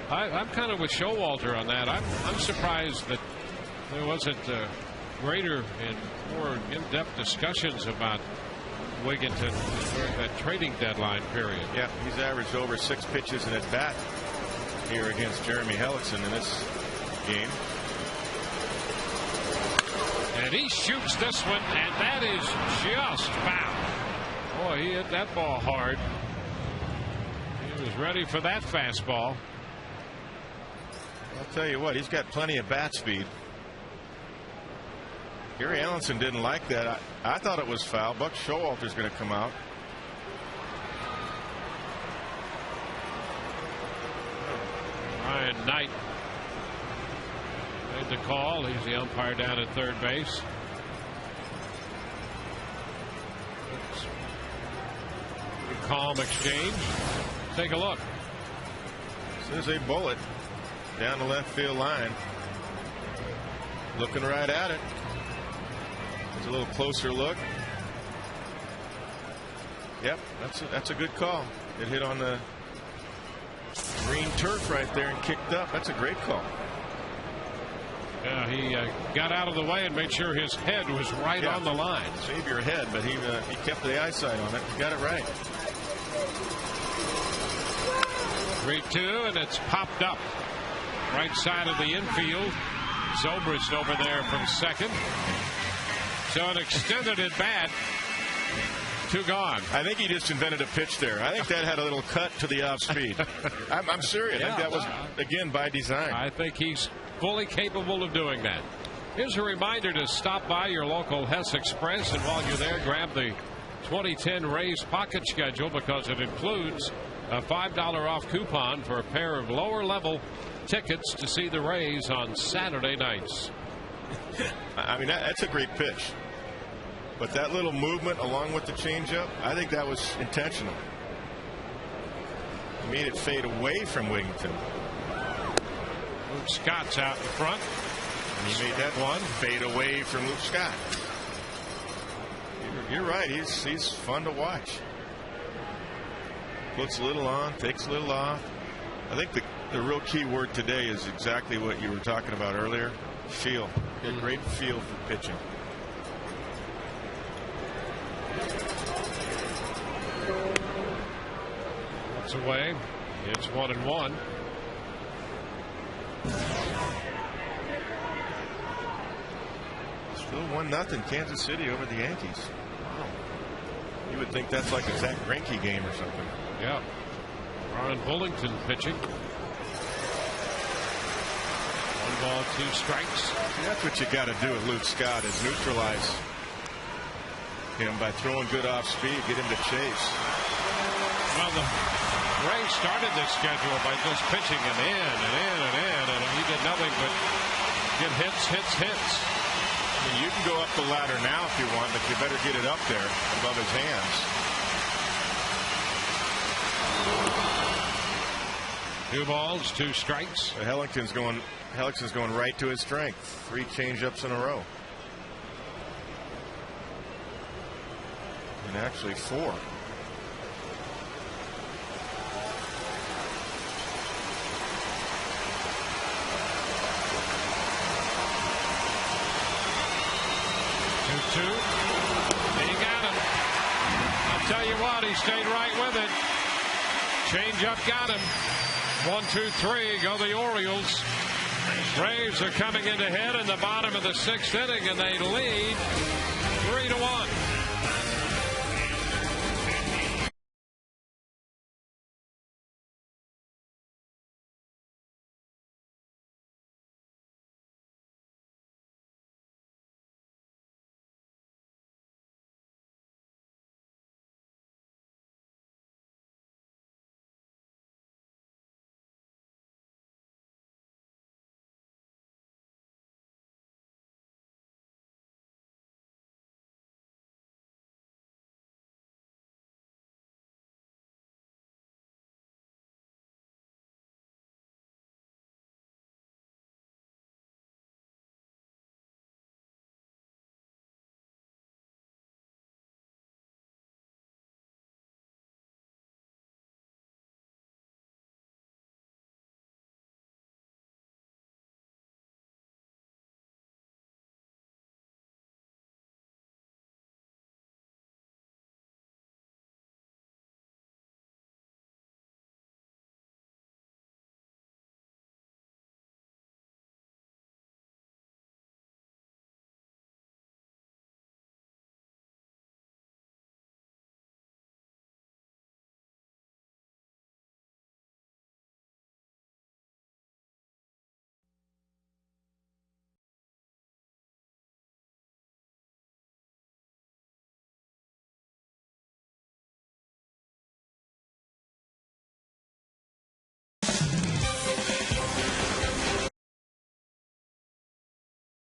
I'm kind of with Showalter on that. I'm surprised that there wasn't greater and more in-depth discussions about Wigginton during that trading deadline period. Yeah, he's averaged over 6 pitches in at bat here against Jeremy Hellickson in this game. And he shoots this one, and that is just foul. Boy, he hit that ball hard. He was ready for that fastball. I'll tell you what, he's got plenty of bat speed. Gary Allenson didn't like that. I thought it was foul. Buck Showalter's going to come out. Ryan Knight made the call. He's the umpire down at third base. Pretty calm exchange. Take a look. This is a bullet down the left field line. Looking right at it. It's a little closer look. Yep, that's a good call. It hit on the green turf right there and kicked up. That's a great call. Yeah, he got out of the way and made sure his head was right on the line. Save your head, but he kept the eyesight on it. He got it right. 3-2, and it's popped up right side of the infield. Zobrist over there from second. So an extended at bat. 2 gone. I think he just invented a pitch there. I think that had a little cut to the off speed. I'm serious. I think that was, again, by design. I think he's fully capable of doing that. Here's a reminder to stop by your local Hess Express, and while you're there, grab the 2010 Rays Pocket Schedule, because it includes a $5 off coupon for a pair of lower level tickets to see the Rays on Saturday nights. I mean, that's a great pitch. But that little movement along with the changeup, I think that was intentional. He made it fade away from Wigginton. Luke Scott's out in front. And he made that one fade away from Luke Scott. You're right. He's fun to watch. Puts a little on, takes a little off. I think the real key word today is exactly what you were talking about earlier. Feel. A great feel for pitching. gets away. It's 1-1. Still 1-0 Kansas City over the Yankees. Wow. You would think that's like a Zach Greinke game or something. Yeah. Ron Bullington pitching. 1 ball, 2 strikes. See, that's what you got to do with Luke Scott, is neutralize him by throwing good off speed, get him to chase. Well, the Rays started this schedule by just pitching him in and in and in, and he did nothing but get hits. I mean, you can go up the ladder now if you want, but you better get it up there above his hands. 2 balls, 2 strikes. Hellings's going right to his strength. 3 changeups in a row. And actually 4. He got him. I'll tell you what, he stayed right with it. Change up got him. 1, 2, 3 go the Orioles. Braves are coming in ahead in the bottom of the 6th inning, and they lead 3-1.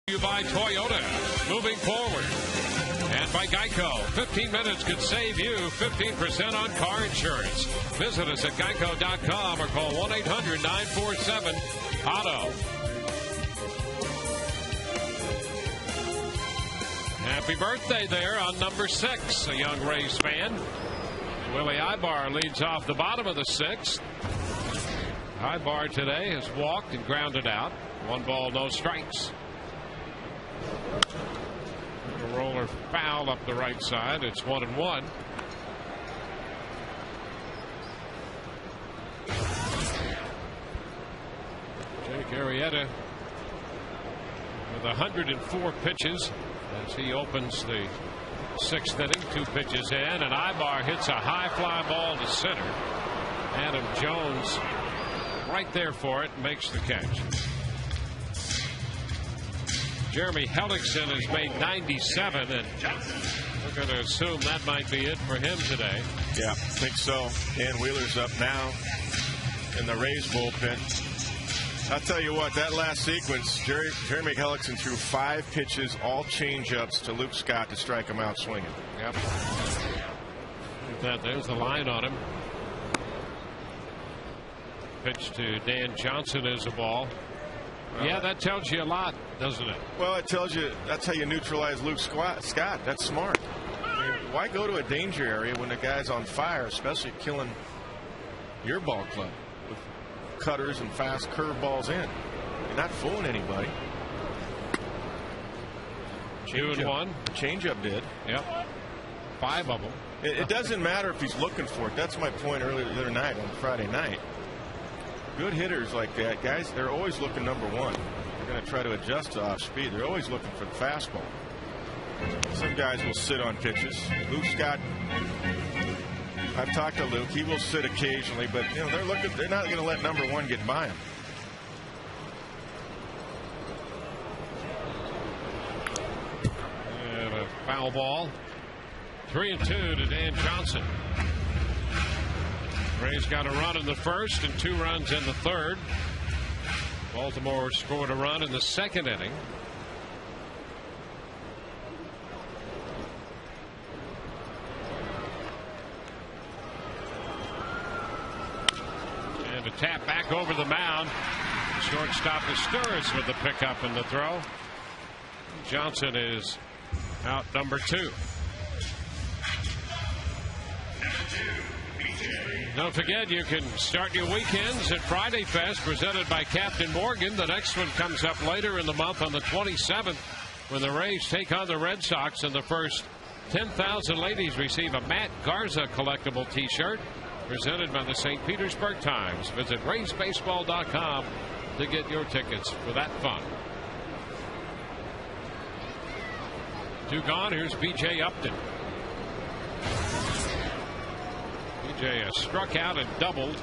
You by Toyota, moving forward. And by Geico, 15 minutes could save you 15% on car insurance. Visit us at geico.com or call 1-800-947-AUTO. Happy birthday there on number 6, a young Rays fan. Willie Ibar leads off the bottom of the 6th. Ibar today has walked and grounded out. 1 ball, no strikes. A roller foul up the right side. It's 1-1. Jake Arrieta with 104 pitches as he opens the 6th inning. 2 pitches in, and Ibar hits a high fly ball to center. Adam Jones right there for it, makes the catch. Jeremy Hellickson has made 97, and we're going to assume that might be it for him today. Yeah, I think so. Dan Wheeler's up now in the Rays bullpen. I'll tell you what, that last sequence, Jeremy Hellickson threw 5 pitches, all change-ups to Luke Scott to strike him out swinging. Yep. There's the line on him. Pitch to Dan Johnson is a ball. Yeah, that tells you a lot, doesn't it? Well, it tells you that's how you neutralize Luke Scott. That's smart. I mean, why go to a danger area when the guy's on fire, especially killing your ball club with cutters and fast curve balls in? You're not fooling anybody. 2-1. Changeup did. Yep. 5 of them. It doesn't matter if he's looking for it. That's my point earlier the other night on Friday night. Good hitters like that, guys, they're always looking number one. They're going to try to adjust to off speed. They're always looking for the fastball. Some guys will sit on pitches. Luke Scott, I've talked to Luke. He will sit occasionally, but you know they're not going to let number one get by him. And a foul ball. 3-2 to Dan Johnson. Rays got a run in the first and 2 runs in the third. Baltimore scored a run in the second inning. And a tap back over the mound. Shortstop Asturias with the pickup and the throw. Johnson is out number 2. Don't forget, you can start your weekends at Friday Fest, presented by Captain Morgan. The next one comes up later in the month on the 27th, when the Rays take on the Red Sox, and the first 10,000 ladies receive a Matt Garza collectible T-shirt, presented by the St. Petersburg Times. Visit RaysBaseball.com to get your tickets for that fun. 2 gone. Here's B.J. Upton. B.J. has struck out and doubled.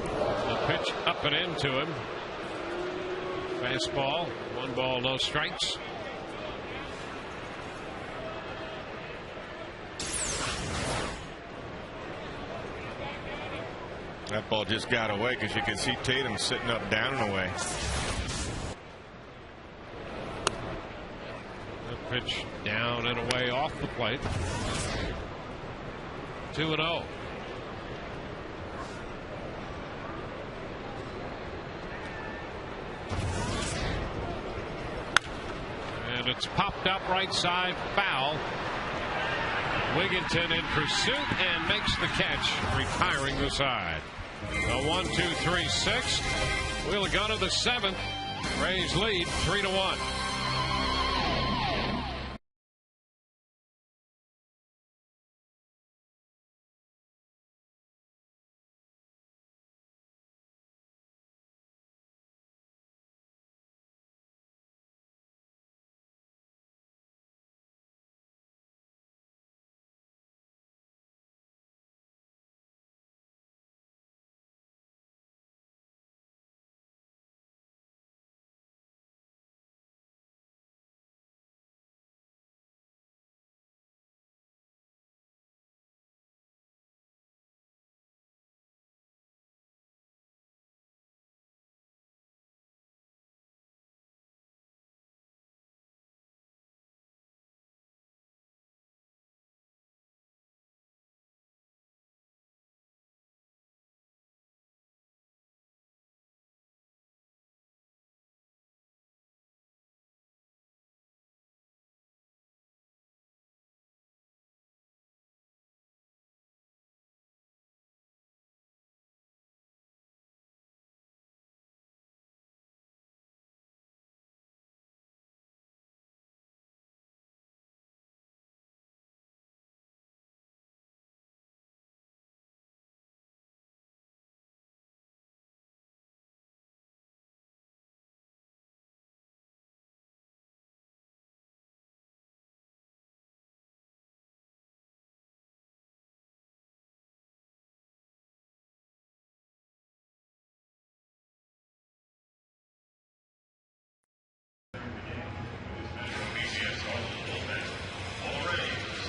The pitch up and into him. Fastball. 1 ball, no strikes. That ball just got away because you can see Tatum sitting up, down and away. The pitch down and away off the plate. 2-0. And it's popped up right side, foul. Wigginton in pursuit and makes the catch, retiring the side. A 1-2-3-6. We'll go to the 7th. Rays lead 3-1.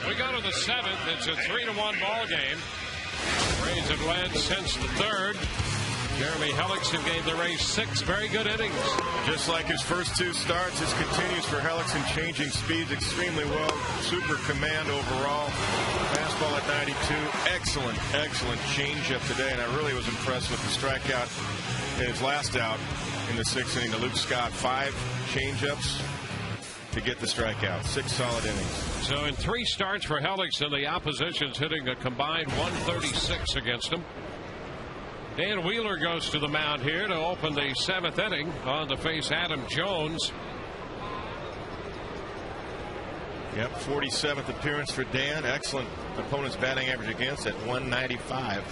We go to the 7th. It's a 3-1 ball game. Rays have led since the 3rd. Jeremy Hellickson gave the Rays 6 very good innings. Just like his first 2 starts, this continues for Hellickson, changing speeds extremely well. Super command overall. Fastball at 92. Excellent changeup today, and I really was impressed with the strikeout in his last out in the 6th inning to Luke Scott. 5 changeups to get the strikeout. 6 solid innings. So in 3 starts for Hellickson, the opposition's hitting a combined 136 against him. Dan Wheeler goes to the mound here to open the 7th inning on to face Adam Jones. Yep, 47th appearance for Dan. Excellent opponent's batting average against at 195.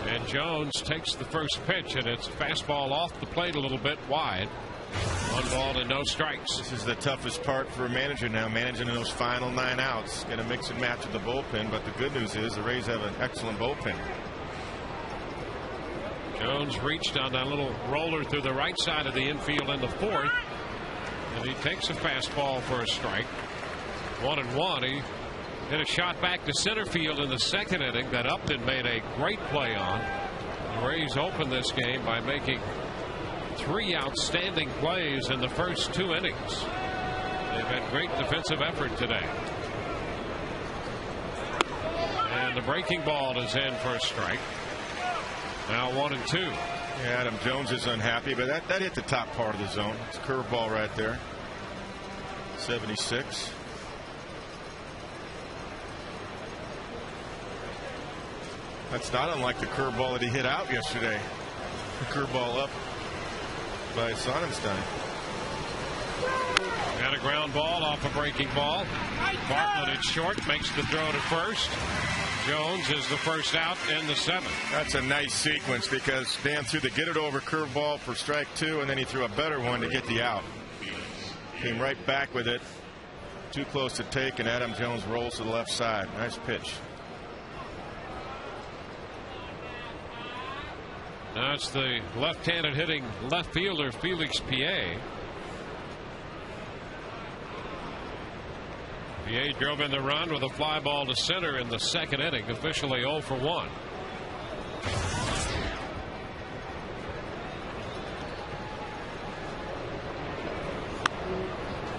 And Jones takes the first pitch, and it's fastball off the plate a little bit wide. 1 ball and no strikes. This is the toughest part for a manager now, managing those final 9 outs. Going to mix and match with the bullpen, but the good news is the Rays have an excellent bullpen. Jones reached on that little roller through the right side of the infield in the 4th, and he takes a fastball for a strike. 1-1. He hit a shot back to center field in the 2nd inning that Upton made a great play on. The Rays opened this game by making 3 outstanding plays in the first 2 innings. They've had great defensive effort today. And the breaking ball is in for a strike. Now 1-2. Yeah, Adam Jones is unhappy, but that hit the top part of the zone. It's a curveball right there. 76. That's not unlike the curveball that he hit out yesterday. The curveball up by Sonnenstein. Got a ground ball off a breaking ball. Bartlett at short makes the throw to first. Jones is the first out in the 7th. That's a nice sequence because Dan threw the get it over curveball for strike 2, and then he threw a better one to get the out. Came right back with it. Too close to take, and Adam Jones rolls to the left side. Nice pitch. Now it's the left-handed hitting left fielder Felix Pierre. Pierre drove in the run with a fly ball to center in the 2nd inning, officially 0 for 1.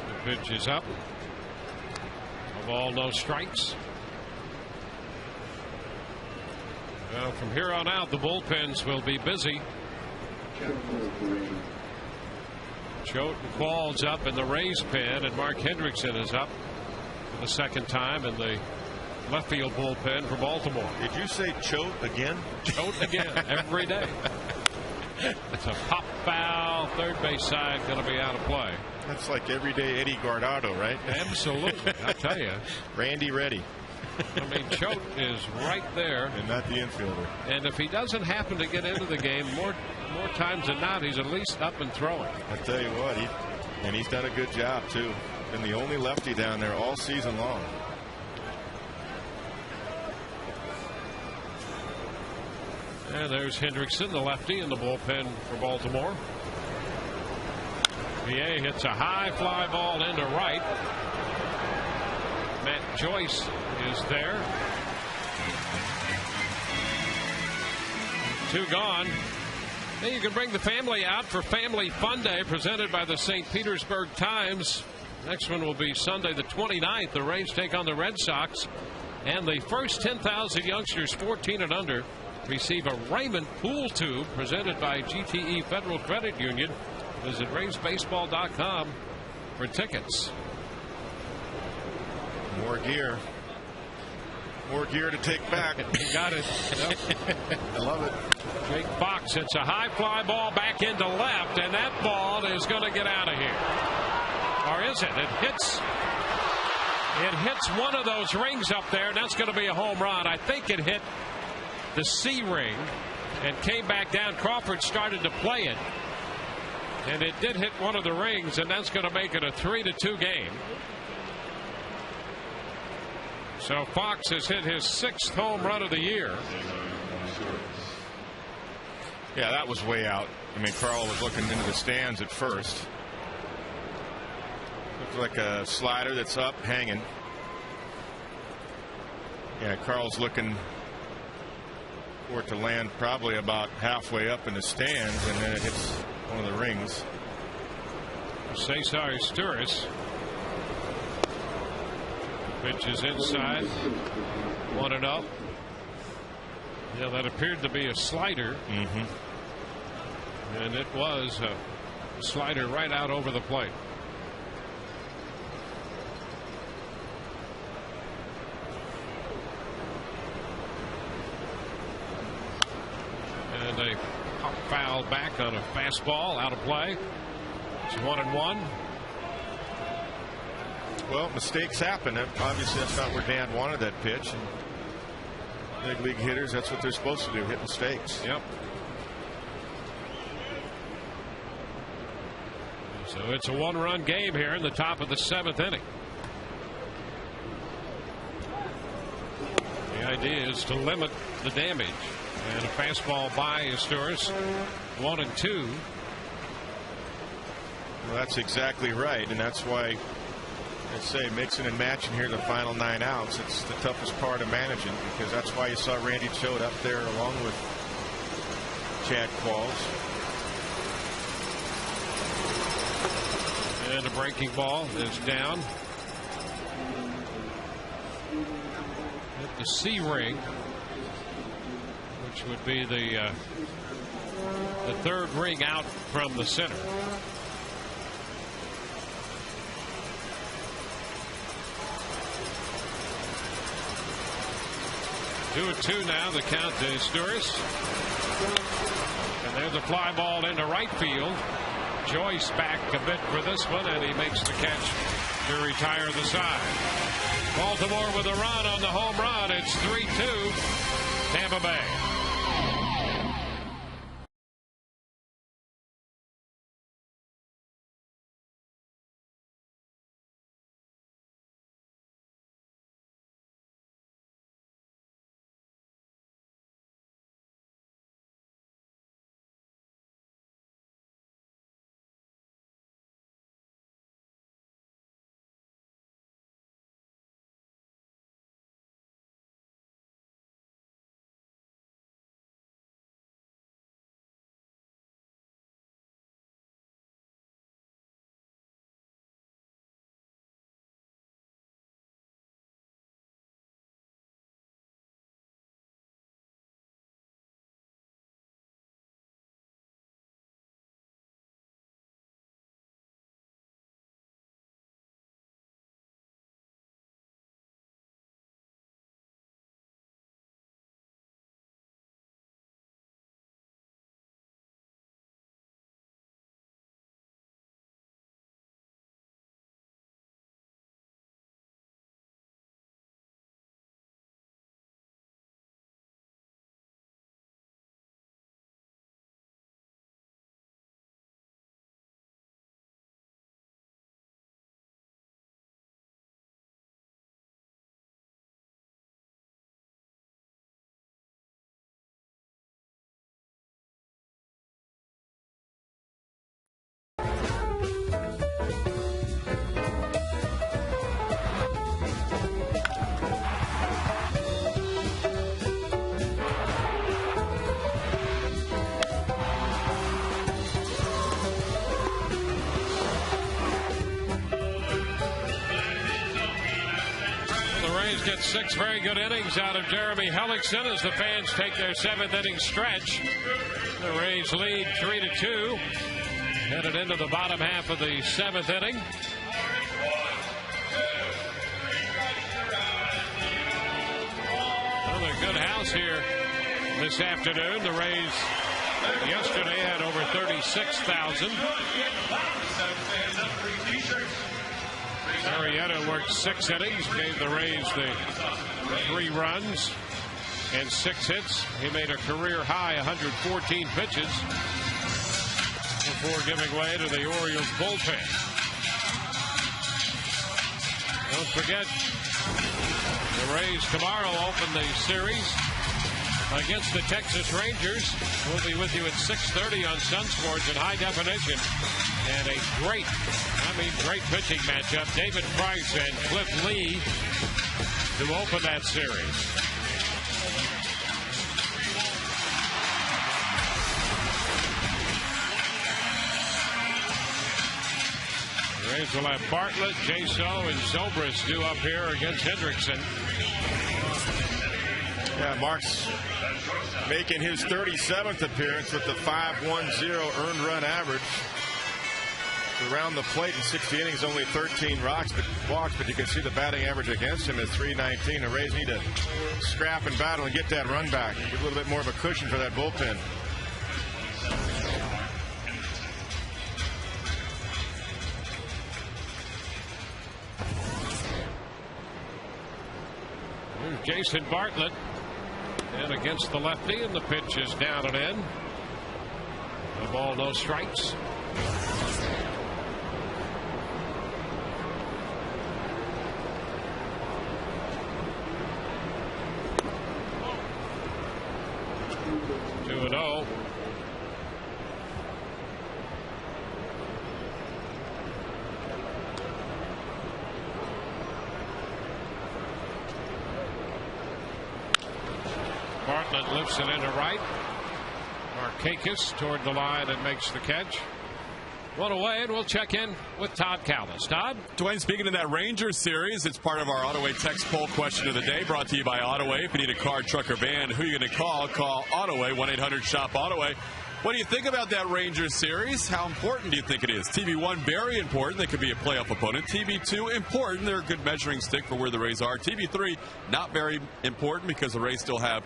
The pitch is up. No ball, no strikes. Well, from here on out, the bullpens will be busy. Choate and Qualls up in the Rays pen, and Mark Hendrickson is up for the 2nd time in the left field bullpen for Baltimore. Did you say Choate again? Choate again, every day. It's a pop foul. Third base side going to be out of play. That's like everyday Eddie Guardado, right? Absolutely. I tell you. Randy Reddy. I mean, Choate is right there. And not the infielder. And if he doesn't happen to get into the game, more times than not, he's at least up and throwing. I tell you what, he's done a good job, too. Been the only lefty down there all season long. And there's Hendrickson, the lefty, in the bullpen for Baltimore. Pierre hits a high fly ball into right. Matt Joyce is there. 2 gone. Then you can bring the family out for Family Fun Day presented by the St. Petersburg Times. Next one will be Sunday the 29th. The Rays take on the Red Sox. And the first 10,000 youngsters 14 and under receive a Raymond pool tube presented by GTE Federal Credit Union. Visit RaysBaseball.com for tickets. More gear. More gear to take back. You got it. Yep. I love it. Jake Fox hits a high fly ball back into left, and that ball is going to get out of here. Or is it? It hits one of those rings up there, and that's going to be a home run. I think it hit the C ring and came back down. Crawford started to play it, and it did hit one of the rings, and that's going to make it a 3-2 game. So Fox has hit his 6th home run of the year. Yeah, that was way out. I mean, Carl was looking into the stands at first. Looked like a slider that's up, hanging. Yeah, Carl's looking for it to land probably about halfway up in the stands, and then it hits one of the rings. Cesar Sturis. Pitch is inside. 1-0. Yeah, that appeared to be a slider. And it was a slider right out over the plate. And a pop foul back on a fastball out of play. It's 1-1. Well, mistakes happen. Obviously, that's not where Dan wanted that pitch. And big league hitters, that's what they're supposed to do, hit mistakes. Yep. So it's a one-run game here in the top of the 7th inning. The idea is to limit the damage. And a fastball by Asturias, 1-2. Well, that's exactly right, and that's why I say mixing and matching here the final 9 outs. It's the toughest part of managing, because that's why you saw Randy Choate up there along with Chad Qualls. And a breaking ball is down. Hit the C ring, which would be the 3rd ring out from the center. Two and 2 now, the count to Asturias. And there's a fly ball into right field. Joyce back a bit for this one, and he makes the catch to retire the side. Baltimore with a run on the home run. It's 3-2 Tampa Bay. Get 6 very good innings out of Jeremy Hellickson as the fans take their 7th inning stretch. The Rays lead 3-2. Headed into the bottom half of the 7th inning. Another good house here this afternoon. The Rays yesterday had over 36,000. Arrieta worked 6 innings, gave the Rays the 3 runs and 6 hits. He made a career high 114 pitches before giving way to the Orioles bullpen. Don't forget, the Rays tomorrow open the series against the Texas Rangers. We'll be with you at 6:30 on Sun Sports in high definition. And a great pitching matchup. David Price and Cliff Lee to open that series. The Rays will have Bartlett, Jaso, and Zobrist due up here against Hendrickson. Yeah, Mark's making his 37th appearance with the 5.10 earned run average. Around the plate in 60 innings, only 13 walks, but you can see the batting average against him is .319. The Rays need to scrap and battle and get that run back. Give a little bit more of a cushion for that bullpen. There's Jason Bartlett. And against the lefty, and the pitch is down and in. No ball, no strikes. Two and 0. Bartlett lifts it into right. Markakis toward the line and makes the catch. One away, and we'll check in with Todd Callis. Todd? Dwayne, speaking of that Rangers series, it's part of our Autoway text poll question of the day, brought to you by Autoway. If you need a car, truck, or van, who are you going to call? Call Autoway, 1-800-SHOP-AUTOWAY. What do you think about that Rangers series? How important do you think it is? TB1, very important. They could be a playoff opponent. TB2, important. They're a good measuring stick for where the Rays are. TB3, not very important because the Rays still have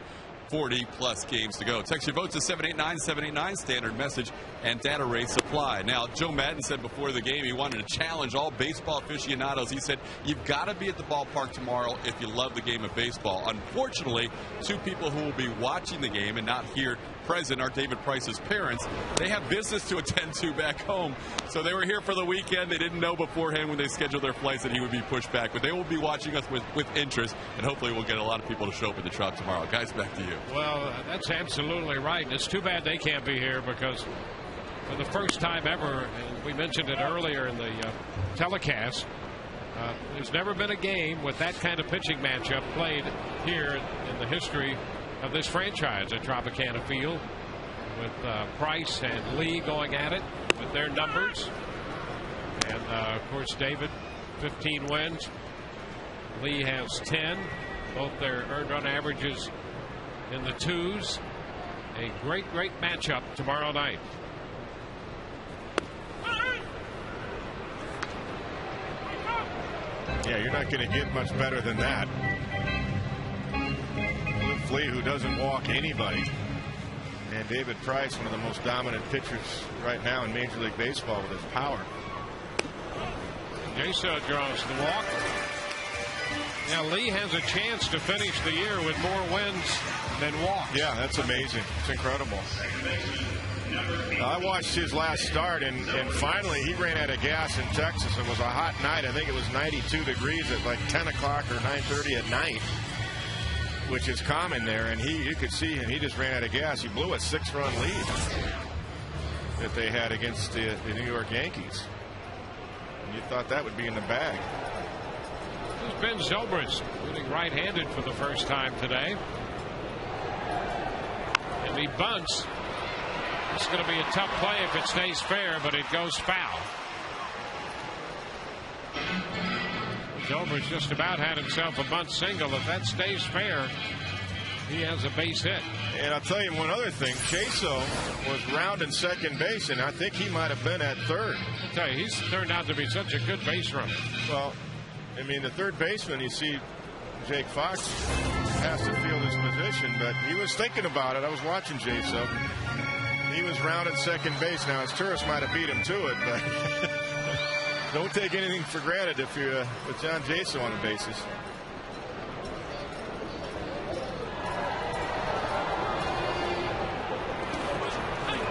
40-plus games to go. Text your votes to 789-789, standard message and data rate supply. Now, Joe Madden said before the game he wanted to challenge all baseball aficionados. He said, you've got to be at the ballpark tomorrow if you love the game of baseball. Unfortunately, two people who will be watching the game and not here present are David Price's parents. They have business to attend to back home, so they were here for the weekend. They didn't know beforehand when they scheduled their flights that he would be pushed back, but they will be watching us with interest, and hopefully we'll get a lot of people to show up at the Trop tomorrow. Guys, back to you. Well, that's absolutely right. It's too bad they can't be here because for the first time ever, and we mentioned it earlier in the telecast, there's never been a game with that kind of pitching matchup played here in the history of this franchise at Tropicana Field, with Price and Lee going at it with their numbers. And of course, David, 15 wins. Lee has 10. Both their earned run averages in the twos. A great matchup tomorrow night. Yeah, you're not going to get much better than that. Lee, who doesn't walk anybody, and David Price, one of the most dominant pitchers right now in Major League Baseball with his power. Jaso draws the walk. Now Lee has a chance to finish the year with more wins than walks. Yeah, that's amazing. It's incredible. I watched his last start, and finally he ran out of gas in Texas. It was a hot night. I think it was 92 degrees at like 10 o'clock or 9:30 at night, which is common there, and you could see him. He just ran out of gas. He blew a 6-run lead that they had against the New York Yankees. And you thought that would be in the bag. This is Ben Zobrist hitting right-handed for the first time today. And he bunts. It's going to be a tough play if it stays fair, but it goes foul. Zobrist just about had himself a bunt single. If that stays fair, he has a base hit. And I'll tell you one other thing. Chaso was rounding second base, and I think he might have been at third. I'll tell you, he's turned out to be such a good base runner. Well, I mean, the third baseman, you see Jake Fox has to field his position, but he was thinking about it. I was watching Chaso. He was rounding second base. Now, his tourist might have beat him to it, but don't take anything for granted if you're with John Jaso on the bases.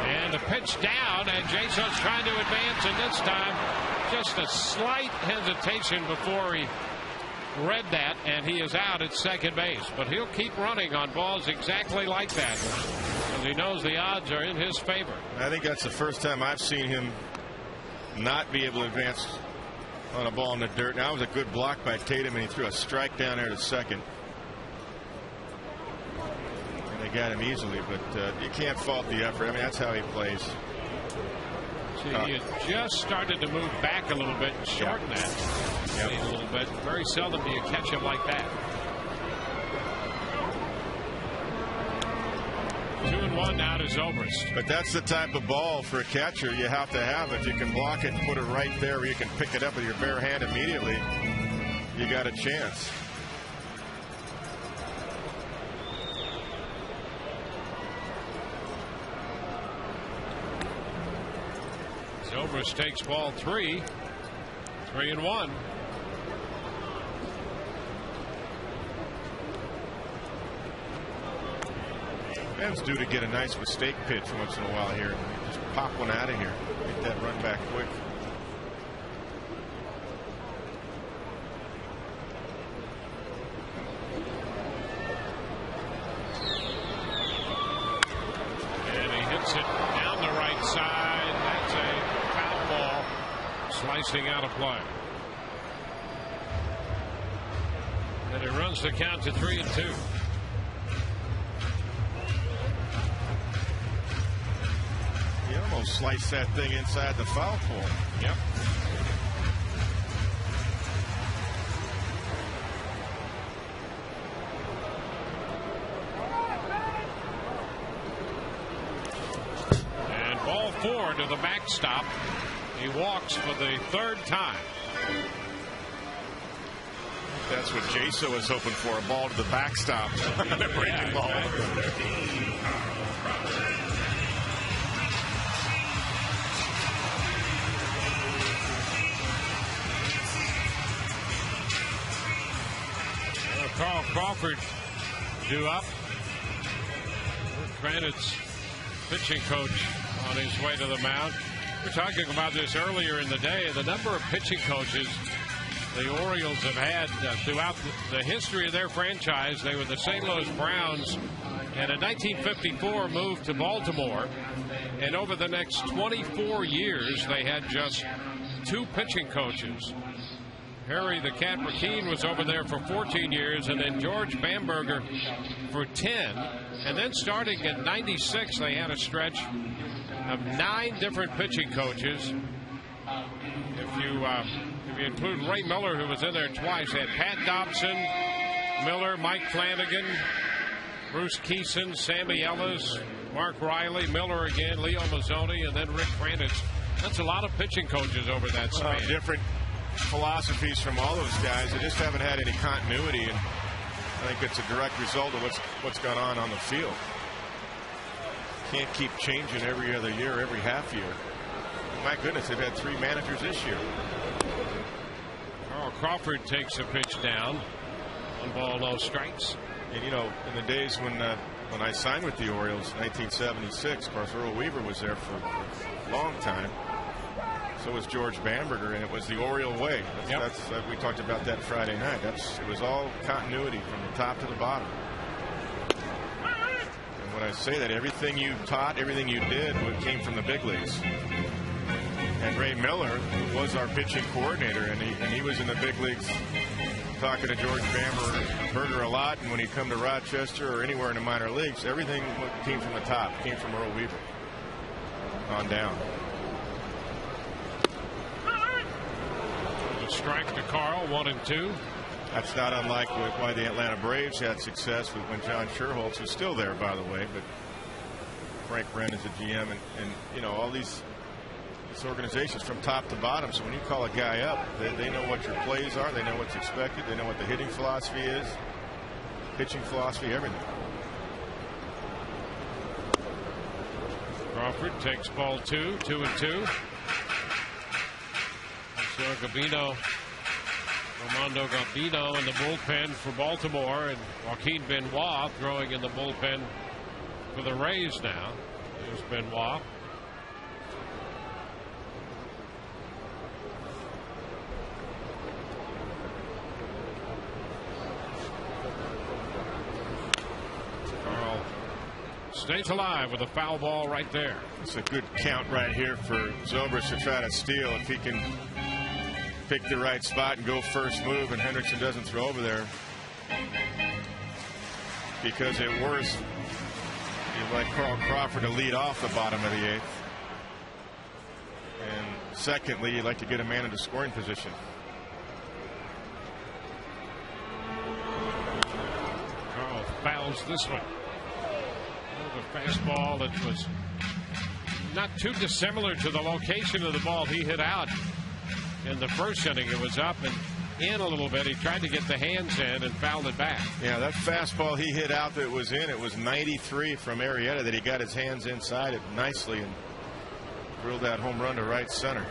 And the pitch down, and Jason's trying to advance, and this time just a slight hesitation before he read that, and he is out at second base. But he'll keep running on balls exactly like that, because he knows the odds are in his favor. I think that's the first time I've seen him not be able to advance on a ball in the dirt. Now it was a good block by Tatum, and he threw a strike down there to second. And they got him easily, but you can't fault the effort. I mean, that's how he plays. See, he had just started to move back a little bit and shorten that lead a little bit. Very seldom do you catch him like that. 2-1 now to Zobrist. But that's the type of ball for a catcher you have to have. If you can block it and put it right there where you can pick it up with your bare hand immediately, you got a chance. Zobrist takes ball 3. 3-1. Ben's due to get a nice mistake pitch once in a while here. Just pop one out of here. Get that run back quick. And he hits it down the right side. That's a foul ball. Slicing out of play. And he runs the count to 3-2. He almost sliced that thing inside the foul pole. Yep. And ball 4 to the backstop. He walks for the 3rd time. That's what Jaso was hoping for, a ball to the backstop. A breaking ball. Carl Crawford due up. Granite's pitching coach on his way to the mound. We're talking about this earlier in the day. The number of pitching coaches the Orioles have had throughout the history of their franchise. They were the St. Louis Browns, and in 1954 moved to Baltimore. And over the next 24 years, they had just 2 pitching coaches. Harry the Cat McKean was over there for 14 years, and then George Bamberger for 10. And then starting in 96, they had a stretch of 9 different pitching coaches. If you include Ray Miller, who was in there twice, they had Pat Dobson, Miller, Mike Flanagan, Bruce Keeson, Sammy Ellis, Mark Riley, Miller again, Leo Mazzoni, and then Rick Kranitz. That's a lot of pitching coaches over that span. Different philosophies from all those guys. They just haven't had any continuity, and I think it's a direct result of what's gone on the field. Can't keep changing every other year, every half year. My goodness, they've had 3 managers this year. Carl Crawford takes a pitch down. 1 ball, no strikes. And you know, in the days when I signed with the Orioles, 1976, of course, Earl Weaver was there for a long time. So was George Bamberger, and it was the Oriole way. We talked about that Friday night. It was all continuity from the top to the bottom. And when I say that, everything you taught, everything you did, came from the big leagues. And Ray Miller was our pitching coordinator, and he was in the big leagues talking to George Bamberger a lot. And when he'd come to Rochester or anywhere in the minor leagues, everything came from the top, came from Earl Weaver on down. Strike to Carl, 1-2. That's not unlike why the Atlanta Braves had success when John Sherholtz was still there, by the way. But Frank Wren is a GM, and you know, all these organizations from top to bottom. So when you call a guy up, they know what your plays are, they know what's expected, they know what the hitting philosophy is, pitching philosophy, everything. Crawford takes ball 2, 2-2. Armando Gambino in the bullpen for Baltimore, and Joaquin Benoit throwing in the bullpen for the Rays now. There's Benoit. Carl stays alive with a foul ball right there. It's a good count right here for Zobrist to try to steal if he can pick the right spot and go first move, and Hendrickson doesn't throw over there. Because at worst, you'd like Carl Crawford to lead off the bottom of the 8th. And secondly, you'd like to get a man into scoring position. Carl fouls this one. A fastball that was not too dissimilar to the location of the ball he hit out in the first inning. It was up and in a little bit. He tried to get the hands in and fouled it back. Yeah, that fastball he hit out that was in, it was 93 from Arrieta that he got his hands inside it nicely and drilled that home run to right center.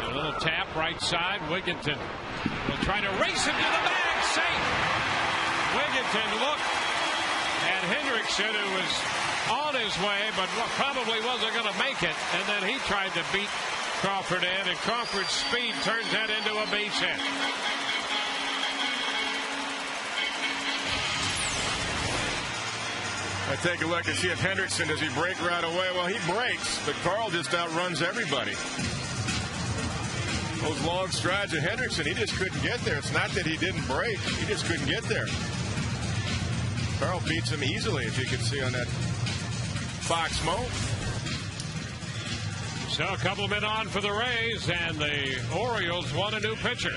A little tap right side. Wigginton will try to race him to the bag. Safe. Wigginton looked at Hendrickson, who was on his way, but probably wasn't going to make it. And then he tried to beat Crawford in, and Crawford's speed turns that into a base hit. I take a look and see if Hendrickson, does he break right away? Well, he breaks, but Carl just outruns everybody. Those long strides of Hendrickson, he just couldn't get there. It's not that he didn't break, he just couldn't get there. Carl beats him easily, as you can see on that Fox Mo. So a couple of men on for the Rays, and the Orioles want a new pitcher.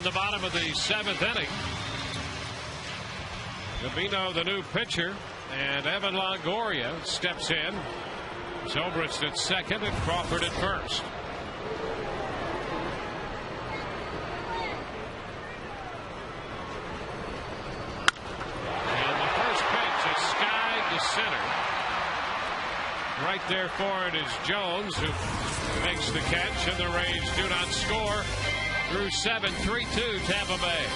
The bottom of the 7th inning. Gabino, the new pitcher, and Evan Longoria steps in. Zobrist at second and Crawford at first. And the first pitch is skied to center. Right there for it is Jones, who makes the catch, and the Rays do not score. Through 7, 3-2 Tampa Bay.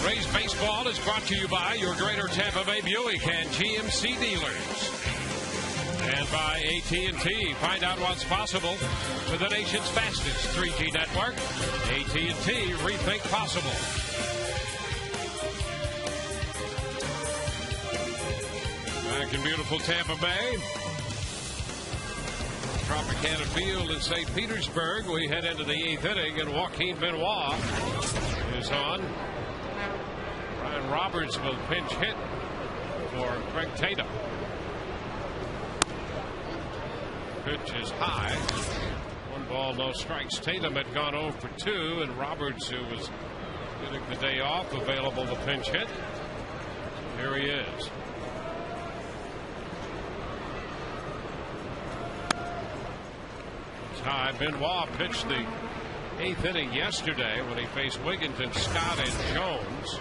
Rays baseball is brought to you by your Greater Tampa Bay Buick and GMC dealers. And by AT&T. Find out what's possible with the nation's fastest 3G network. AT&T, rethink possible. Back in beautiful Tampa Bay. Tropicana Field in St. Petersburg. We head into the 8th inning, and Joaquin Benoit is on. Brian Roberts will pinch hit for Greg Tatum. Pitch is high. 1 ball, no strikes. Tatum had gone 0 for 2, and Roberts, who was getting the day off, available to pinch hit. Here he is. It's high. Benoit pitched the 8th inning yesterday when he faced Wigginton, Scott, and Jones.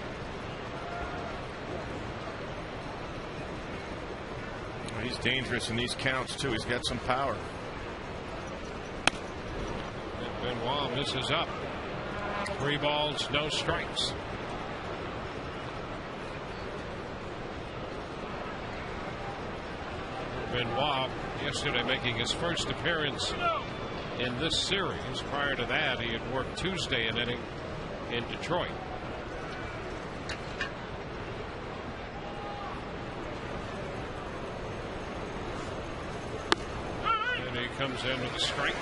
He's dangerous in these counts, too. He's got some power. And Benoit misses up. 3 balls, no strikes. Benoit yesterday making his first appearance in this series. Prior to that, he had worked Tuesday an inning in Detroit. And he comes in with a strike.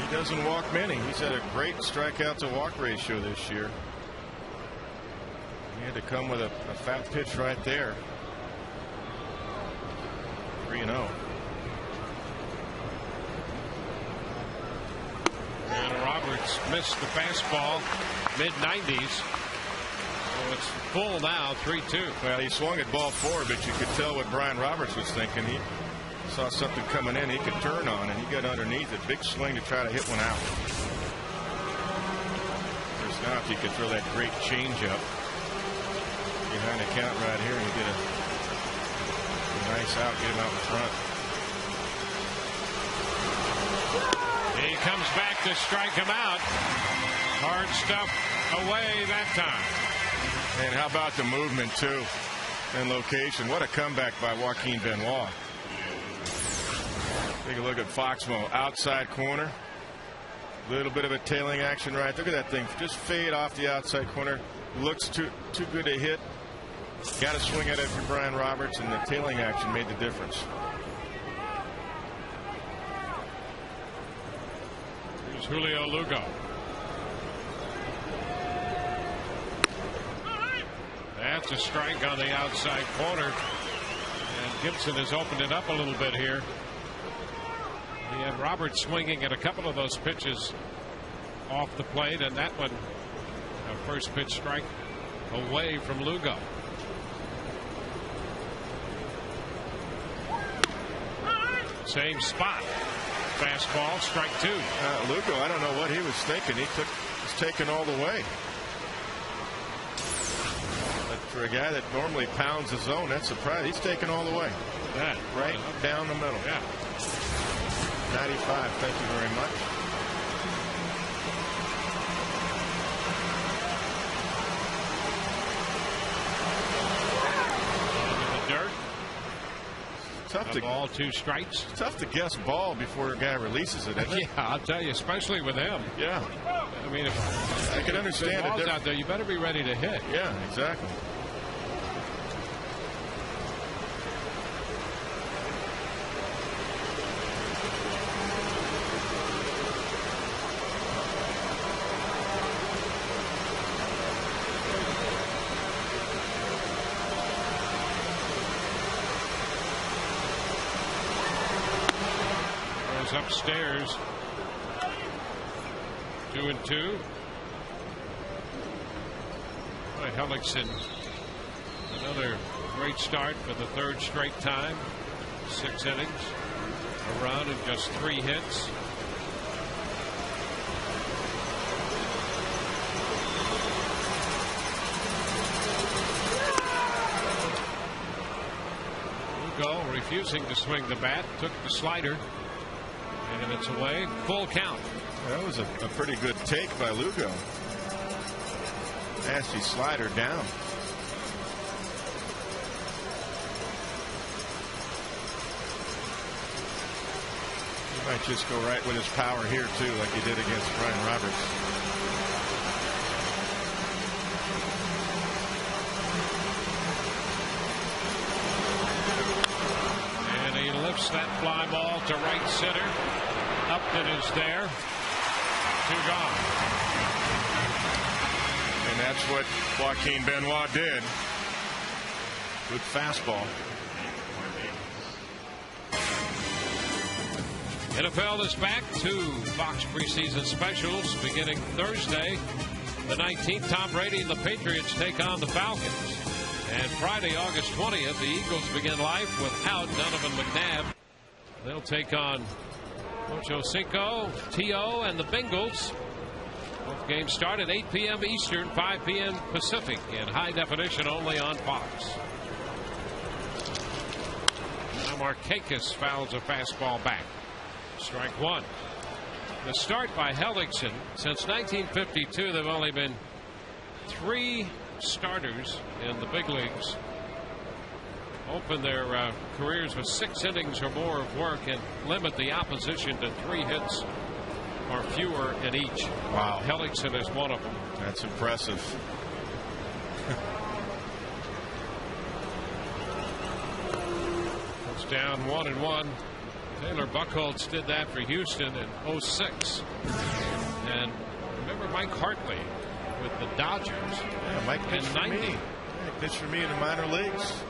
He doesn't walk many. He's had a great strikeout to walk ratio this year. He had to come with a fat pitch right there. 3-0. And Roberts missed the fastball, mid-90s. So it's full now, 3-2. Well, he swung at ball 4, but you could tell what Brian Roberts was thinking. He saw something coming in he could turn on, and he got underneath it. Big swing to try to hit one out. There's now if you could throw that great changeup behind the count right here, and you get a nice out, get him out in front. He comes back to strike him out. Hard stuff away that time. And how about the movement, too, and location? What a comeback by Joaquin Benoit. Take a look at Foxmo. Outside corner. Little bit of a tailing action right. Look at that thing. Just fade off the outside corner. Looks too good to hit. Got to swing at it for Brian Roberts, and the tailing action made the difference. Here's Julio Lugo. That's a strike on the outside corner. And Gibson has opened it up a little bit here. He had Roberts swinging at a couple of those pitches off the plate, and that one, a first pitch strike away from Lugo. Same spot. Fastball, strike 2. Lugo, I don't know what he was thinking. He's taken all the way. But for a guy that normally pounds his zone, that's surprising. He's taken all the way. That right down the middle. Yeah. 95. Thank you very much. Into the dirt. Tough to ball, 2 strikes. Tough to guess ball before a guy releases it, isn't it? Yeah, I'll tell you, especially with him. Yeah. I mean, if I can understand the ball's out there, you better be ready to hit. Yeah, exactly. Upstairs. 2-2. Boy, Hellickson, another great start for the 3rd straight time. 6 innings, a run, and just 3 hits. Lugo refusing to swing the bat, took the slider. And it's away. Full count. That was a pretty good take by Lugo. Nasty slider down. He might just go right with his power here, too, like he did against Brian Roberts. fly ball to right center. Upton is there. 2 gone. And that's what Joaquin Benoit did. Good fastball. NFL is back to Fox preseason specials beginning Thursday, the 19th. Tom Brady and the Patriots take on the Falcons. And Friday, August 20th, the Eagles begin life without Donovan McNabb. They'll take on Ocho Cinco, T.O., and the Bengals. Both games start at 8 p.m. Eastern, 5 p.m. Pacific, in high definition only on Fox. Now Markakis fouls a fastball back. Strike 1. The start by Hellickson. Since 1952, there have only been 3 starters in the big leagues open their careers with 6 innings or more of work and limit the opposition to 3 hits or fewer in each. Wow. Hellickson is one of them. That's impressive. It's down 1-1. Taylor Buchholz did that for Houston in 06. And remember Mike Hartley with the Dodgers. Yeah, Mike pitched in for 90. me. Yeah, he pitched for me in the minor leagues,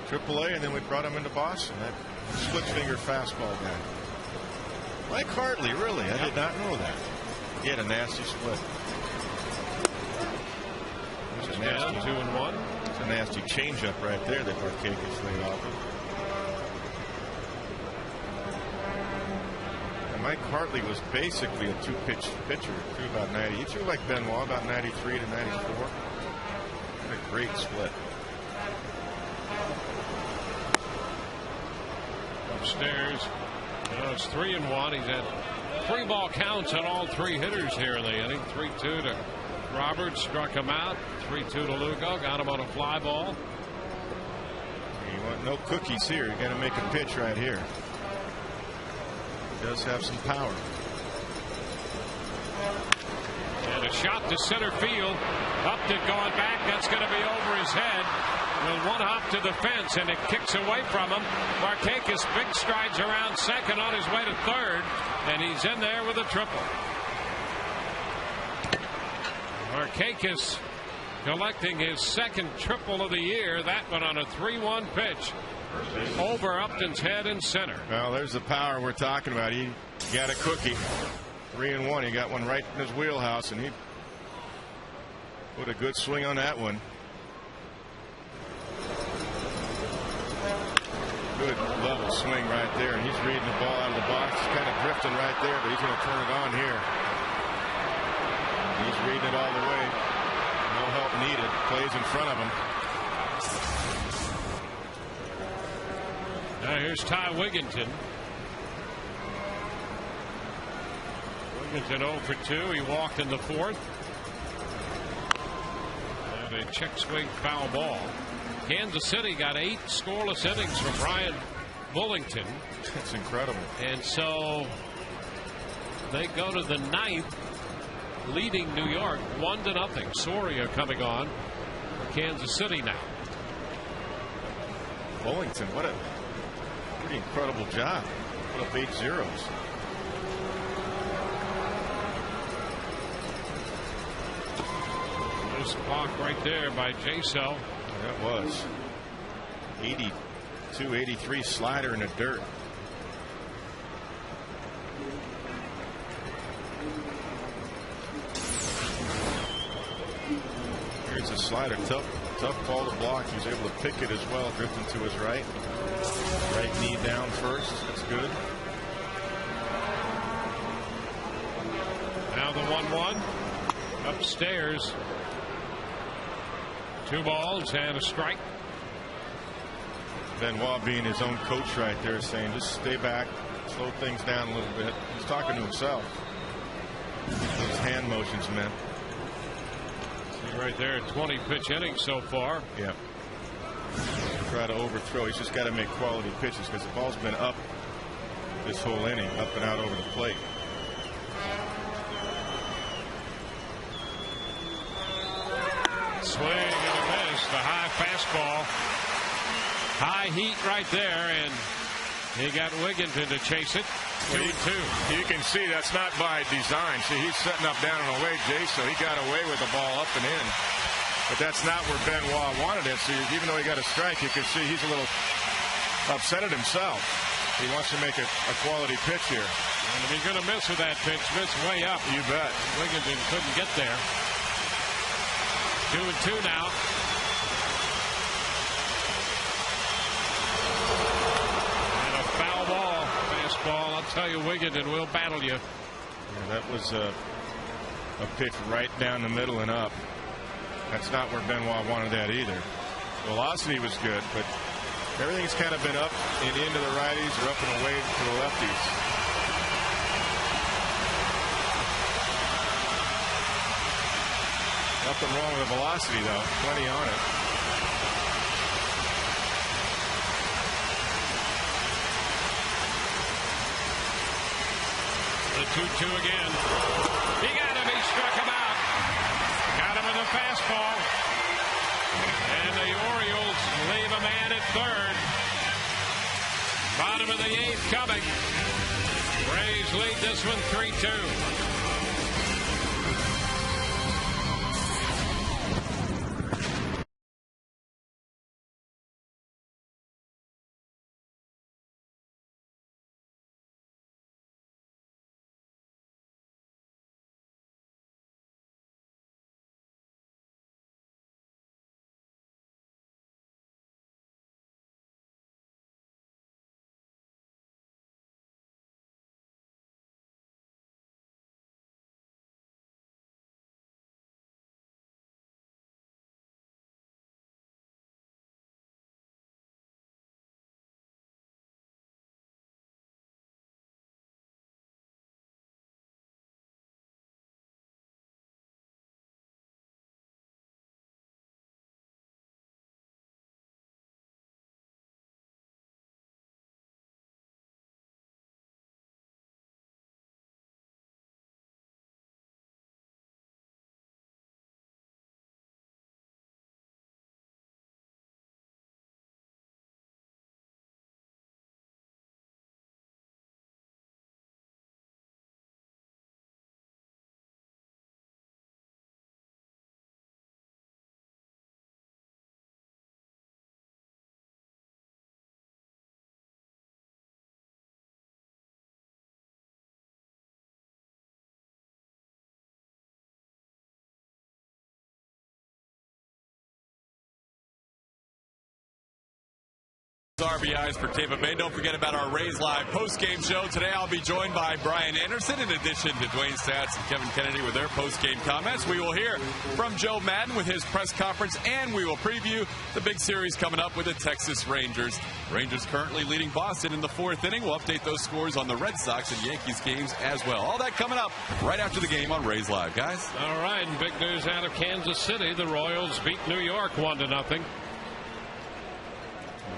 AAA, and then we brought him into Boston. That split finger fastball guy. Mike Hartley, really? I did not know that. He had a nasty split. There's a nasty 2-1. It's a nasty changeup right there that Markakis laid off of. Mike Hartley was basically a 2-pitch pitcher through about 90. He threw like Benoit about 93 to 94. What a great split. Upstairs. It's 3-1. He's had 3 ball counts on all 3 hitters here in the inning. 3-2 to Roberts, struck him out. 3-2 to Lugo, got him on a fly ball. You want no cookies here. You got to make a pitch right here. Does have some power. And a shot to center field. Upton going back. That's going to be over his head. With 1 hop to the fence, and it kicks away from him. Markakis big strides around second on his way to third, and he's in there with a triple. Markakis collecting his 2nd triple of the year. That one on a 3-1 pitch. Over Upton's head and center. Well, there's the power we're talking about. He got a cookie. 3-1. He got one right in his wheelhouse, and he put a good swing on that one. Good level swing right there, and he's reading the ball out of the box. He's kind of drifting right there, but he's going to turn it on here. He's reading it all the way. No help needed. Plays in front of him. Now here's Ty Wigginton. Wigginton 0 for 2. He walked in the 4th. And a check swing foul ball. Kansas City got 8 scoreless innings from Brian Bullington. That's incredible. And so they go to the 9th, leading New York 1-0. Soria coming on for Kansas City now. Bullington, what a pretty incredible job. Put up 8 zeros. Loose block right there by J-Cell. That was 82-83 slider in the dirt. Here's a slider. Tough ball to block. He was able to pick it as well. Drifting to his right. Right knee down first. That's good. Now the 1-1 upstairs. 2 balls and a strike. Benoit, being his own coach right there, saying just stay back, slow things down a little bit. He's talking to himself. Those hand motions meant. See right there, 20 pitch innings so far. Yeah. Try to overthrow. He's just got to make quality pitches because the ball's been up this whole inning, up and out over the plate. Swing and a miss. The high fastball. High heat right there, and He got Wigginton to chase it. 2-2. You can see that's not by design. See, he's setting up down and away, Jay, so he got away with the ball up and in. But that's not where Benoit wanted it. So even though he got a strike, you can see he's a little upset at himself. He wants to make a quality pitch here. And if he's going to miss with that pitch, miss way up. You bet. Wigginton couldn't get there. 2-2 now. Ball, I'll tell you, Wigginton will battle you. Yeah, that was a pitch right down the middle and up. That's not where Benoit wanted that either. Velocity was good, but everything's kind of been up and into the righties or up and away to the lefties. Nothing wrong with the velocity, though. Plenty on it. The 2-2 again. He got him. He struck him out. Got him with a fastball. And the Orioles leave a man at third. Bottom of the 8th coming. Rays lead this one 3-2. RBIs for Tampa Bay. Don't forget about our Rays Live post-game show. Today I'll be joined by Brian Anderson in addition to Dwayne Stats and Kevin Kennedy with their post-game comments. We will hear from Joe Madden with his press conference, and we will preview the big series coming up with the Texas Rangers. Rangers currently leading Boston in the 4th inning. We'll update those scores on the Red Sox and Yankees games as well. All that coming up right after the game on Rays Live, guys. All right, and big news out of Kansas City. The Royals beat New York 1-0.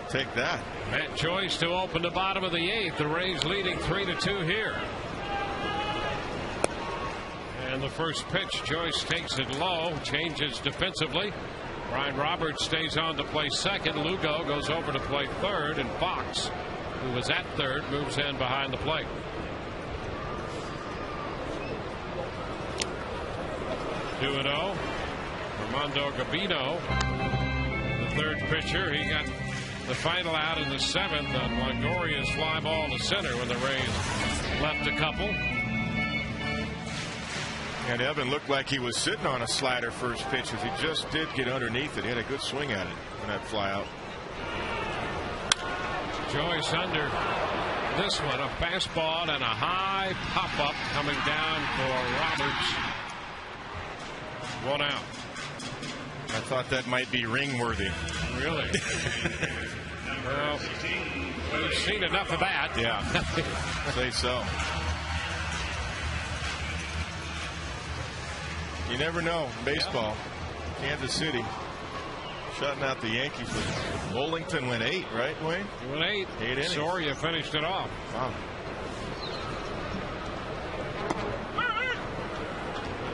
Take that. Matt Joyce to open the bottom of the 8th. The Rays leading 3-2 here. And the first pitch, Joyce takes it low, changes defensively. Brian Roberts stays on to play second. Lugo goes over to play third, and Fox, who was at third, moves in behind the plate. Two and 0. Armando Gabino, the third pitcher. He got the final out in the 7th on Longoria's fly ball to center when the Rays left a couple. And Evan looked like he was sitting on a slider first pitch as he just did get underneath it. He had a good swing at it when that fly out. Joyce under this one, a fastball and a high pop-up coming down for Roberts. 1 out. I thought that might be ring-worthy. Really? Well, we've seen enough of that. Yeah, say so. You never know. Baseball. Yeah. Kansas City shutting out the Yankees. Wellington went 8, right, Wayne? He went 8. 8 innings. Soria finished it off. Wow.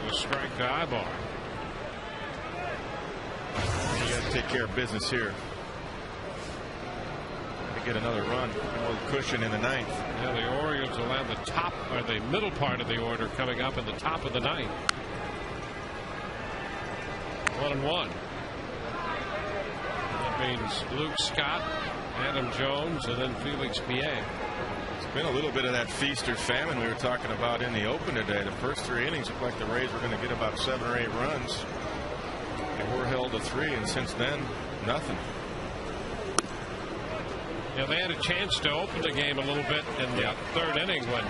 A strike to Ibar. You got to take care of business here. get another run, more cushion in the ninth. Yeah, the Orioles will have the top or the middle part of the order coming up in the top of the ninth. 1-1. That means Luke Scott, Adam Jones, and then Felix Piet. It's been a little bit of that feast or famine we were talking about in the open today. The first 3 innings looked like the Rays were going to get about 7 or 8 runs. They were held to 3, and since then, nothing. Yeah, they had a chance to open the game a little bit in the third inning when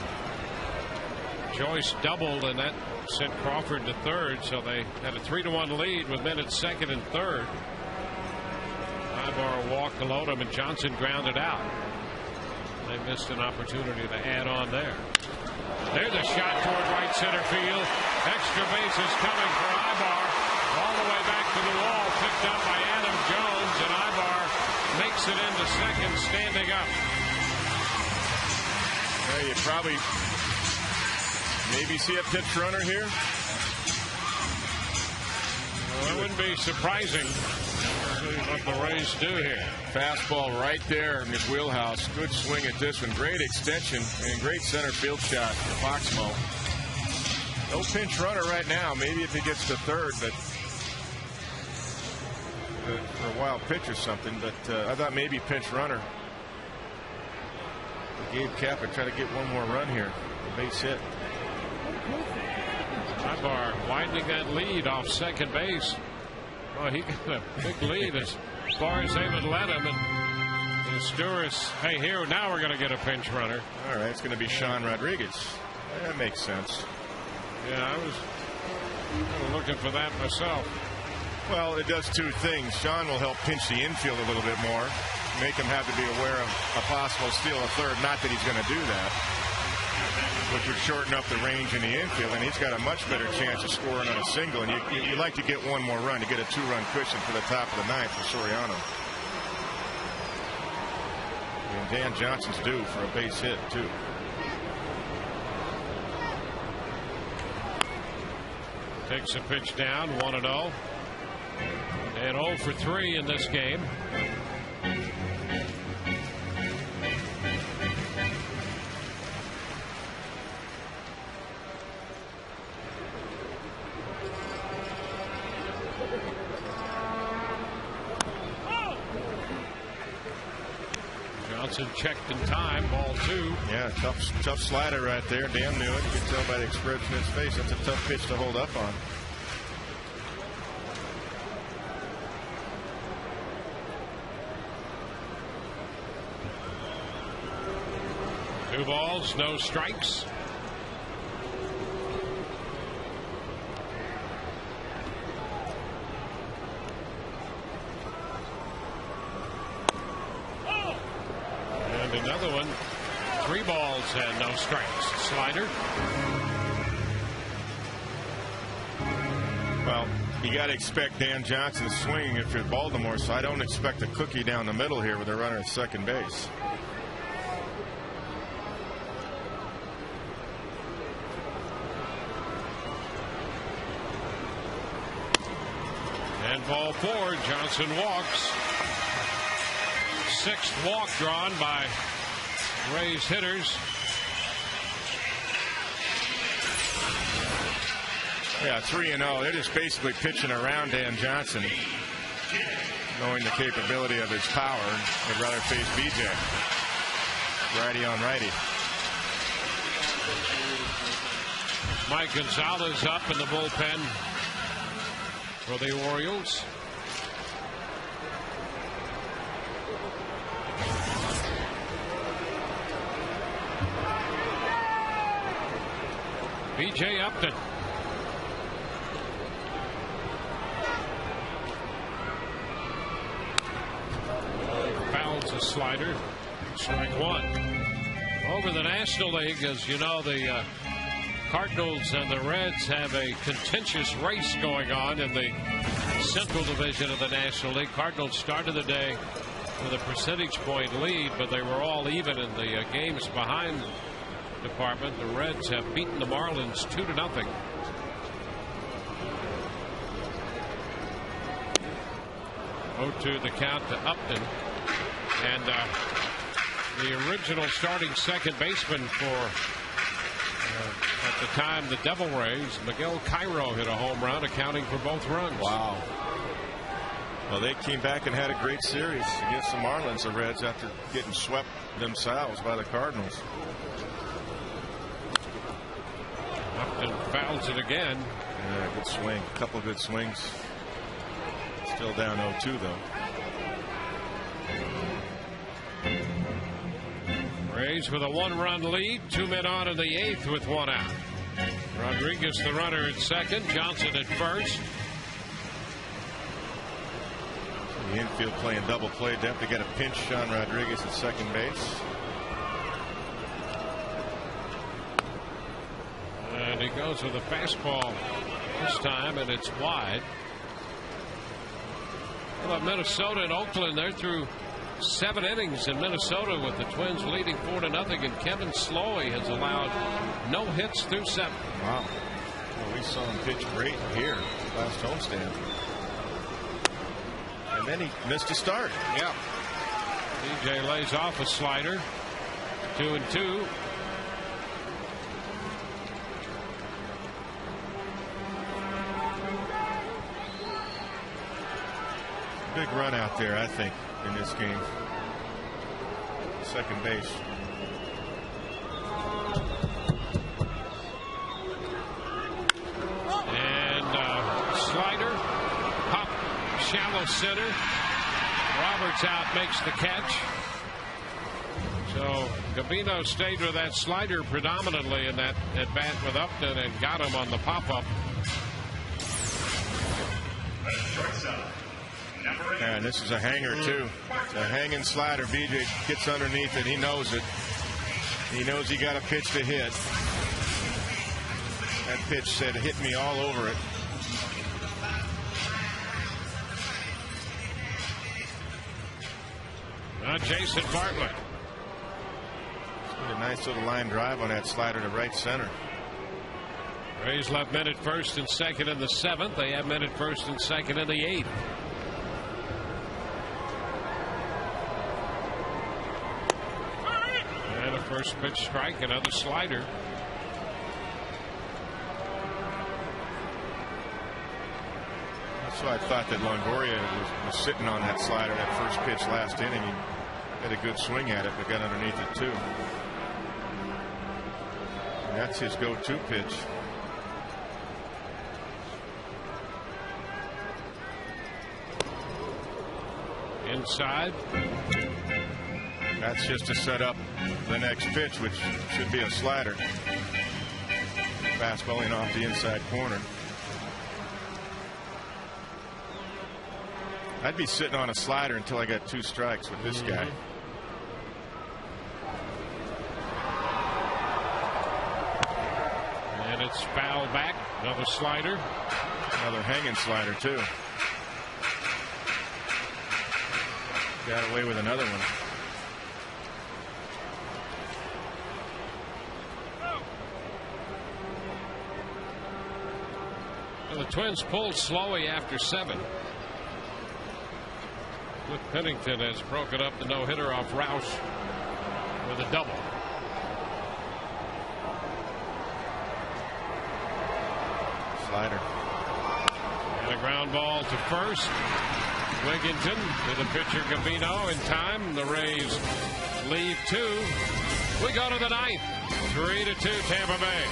Joyce doubled, and that sent Crawford to third, so they had a 3-1 lead with men at second and third. Ibar walked alone him, and Johnson grounded out. They missed an opportunity to add on there. There's a shot toward right center field. Extra bases coming for Ibar. All the way back to the wall, picked up by Adam Jones, and Ibar makes it into second, standing up. Yeah, you probably maybe see a pitch runner here. Well, that wouldn't be surprising. See what the Rays do here. Fastball right there in his wheelhouse. Good swing at this one. Great extension and great center field shot for Foxmo. No pinch runner right now. Maybe if he gets to third, but for a wild pitch or something. But I thought maybe pinch runner. Gabe Kappa try to get one more run here. A base hit. Ibar widening that lead off second base. Well, he got a big lead as far as they would let him. And Stewart, hey, here, now we're going to get a pinch runner. All right, it's going to be Sean Rodriguez. That makes sense. Yeah, I was kind of looking for that myself. Well, it does 2 things. Sean will help pinch the infield a little bit more, make him have to be aware of a possible steal of third. Not that he's going to do that, which would shorten up the range in the infield, and he's got a much better chance of scoring on a single. And you like to get one more run to get a 2-run cushion for the top of the ninth for Soriano. And Dan Johnson's due for a base hit too. Takes a pitch down, 1-0. And 0 for 3 in this game. Johnson checked in time, ball 2. Yeah, tough slider right there. Dan knew it. You can tell by the expression in his face. That's a tough pitch to hold up on. Two balls, no strikes. And another one. 3 balls and no strikes. Slider. Well, you got to expect Dan Johnson swinging if you're Baltimore, so I don't expect a cookie down the middle here with a runner at second base. And ball 4, Johnson walks. 6th walk drawn by Rays hitters. Yeah, 3-0. They're just basically pitching around Dan Johnson, knowing the capability of his power. They'd rather face BJ. Righty on righty. Mike Gonzalez up in the bullpen for the Orioles. BJ Upton. Fouls a slider. Strike 1. Over the National League, as you know, the Cardinals and the Reds have a contentious race going on in the Central Division of the National League. Cardinals started the day with a percentage point lead, but they were all even in the games behind department. The Reds have beaten the Marlins 2-0. 0-2 the count to Upton, and the original starting second baseman for at the time the Devil Rays. Miguel Cairo hit a home run, accounting for both runs. Wow. Well, they came back and had a great series against the Marlins, the Reds, after getting swept themselves by the Cardinals. Upton fouls it again. Yeah, good swing. A couple good swings. Still down 0-2 though. Rays with a 1-run lead. 2 men on in the 8th with 1 out. Rodriguez the runner at second. Johnson at first. The infield playing double play depth to get a pinch on Rodriguez at second base. And he goes with a fastball this time, and it's wide. How about Minnesota and Oakland? They're through 7 innings in Minnesota with the Twins leading 4-0, and Kevin Slowey has allowed no hits through 7. Wow. Well, we saw him pitch great here last homestand. And then he missed a start. Yeah. DJ lays off a slider. 2-2. Big run out there, I think, in this game. Second base. And slider, pop, shallow center. Roberts out, makes the catch. So Gabino stayed with that slider predominantly in that at bat with Upton and got him on the pop-up. And this is a hanger too. It's a hanging slider. BJ gets underneath it. He knows it. He knows he got a pitch to hit. That pitch said hit me all over it. Jason Bartlett. A nice little line drive on that slider to right center. Rays left men at first and second in the 7th. They have men at first and second in the 8th. And a first pitch strike, another slider. That's why I thought that Longoria was sitting on that slider that first pitch last inning. He had a good swing at it, but got underneath it too. And that's his go-to pitch. Inside. That's just to set up the next pitch, which should be a slider. Fastballing off the inside corner. I'd be sitting on a slider until I got 2 strikes with this guy. And it's fouled back. Another slider. Another hanging slider too. Got away with another one. Well, the Twins pulled Slowey after 7. Cliff Pennington has broken up the no-hitter off Roush with a double. Slider. And a ground ball to first. Wigginton to the pitcher Gabino in time. The Rays lead 2. We go to the 9th. 3-2 Tampa Bay.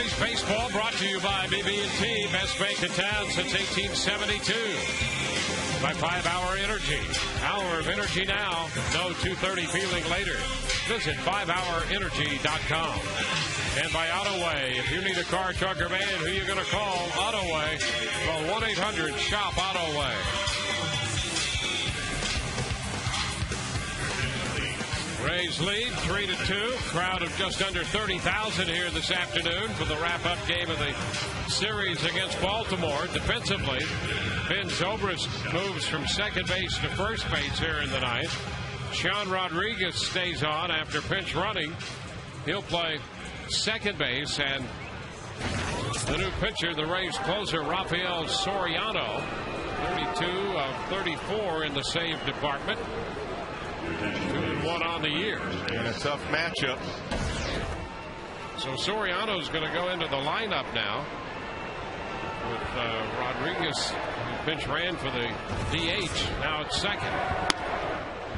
Rays baseball brought to you by BB&T, best bank in town since 1872. By 5-Hour Energy. Hour of energy now. No 2:30 feeling later. Visit 5hourenergy.com. And by Autoway. If you need a car, truck, or van, who are you going to call? Autoway. Call 1-800-SHOP-AUTOWAY. Rays lead 3-2. Crowd of just under 30,000 here this afternoon for the wrap-up game of the series against Baltimore. Defensively, Ben Zobrist moves from second base to first base here in the ninth. Sean Rodriguez stays on after pinch running. He'll play second base, and the new pitcher, the Rays closer, Rafael Soriano, 32 of 34 in the save department. 2-1 on the year. And a tough matchup. So Soriano's going to go into the lineup now with Rodriguez, who pinch ran for the DH, now at second.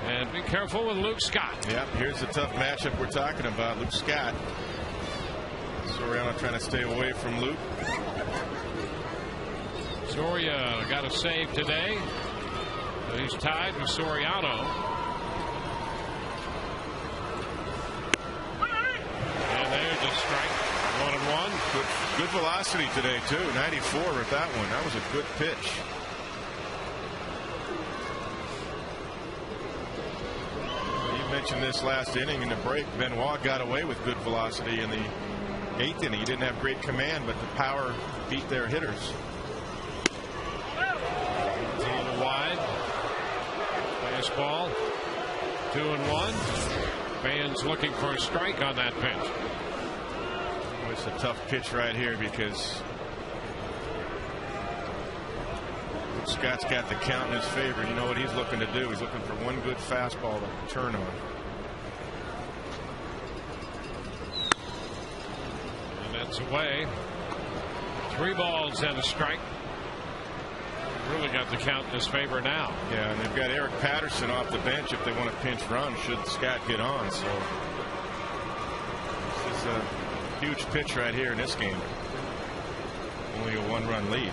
And be careful with Luke Scott. Yep, here's the tough matchup we're talking about. Luke Scott. Soriano trying to stay away from Luke. Soria got a save today. He's tied with Soriano. And there's a strike. 1-1. Good velocity today, too. 94 with that one. That was a good pitch. You mentioned this last inning in the break. Benoit got away with good velocity in the 8th inning. He didn't have great command, but the power beat their hitters. Wide. Fastball. 2-1. Fans looking for a strike on that pitch. It's a tough pitch right here because Scott's got the count in his favor. You know what he's looking to do? He's looking for one good fastball to turn on. And that's away. 3 balls and a strike. Really got the count in his favor now. Yeah, and they've got Eric Patterson off the bench if they want to pinch run should Scott get on. So this is a huge pitch right here in this game. Only a 1-run lead.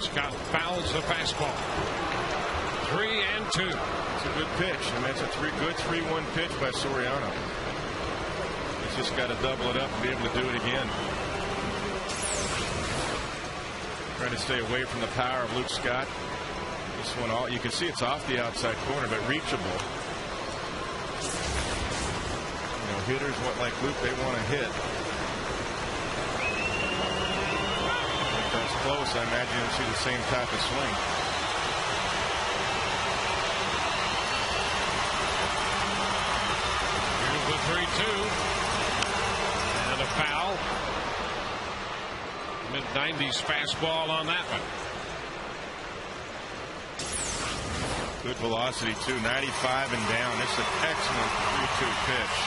Scott fouls the fastball. 3-2. It's a good pitch. I mean, it's a good 3-1 pitch by Soriano. He's just got to double it up and be able to do it again. Trying to stay away from the power of Luke Scott. This one, you can see it's off the outside corner, but reachable. You know, hitters like Luke, they want to hit. If that's close, I imagine you'll see the same type of swing. Here's the 3-2. And a foul. Mid-90s fastball on that one. Good velocity, too. 95 and down. It's an excellent 3-2 pitch.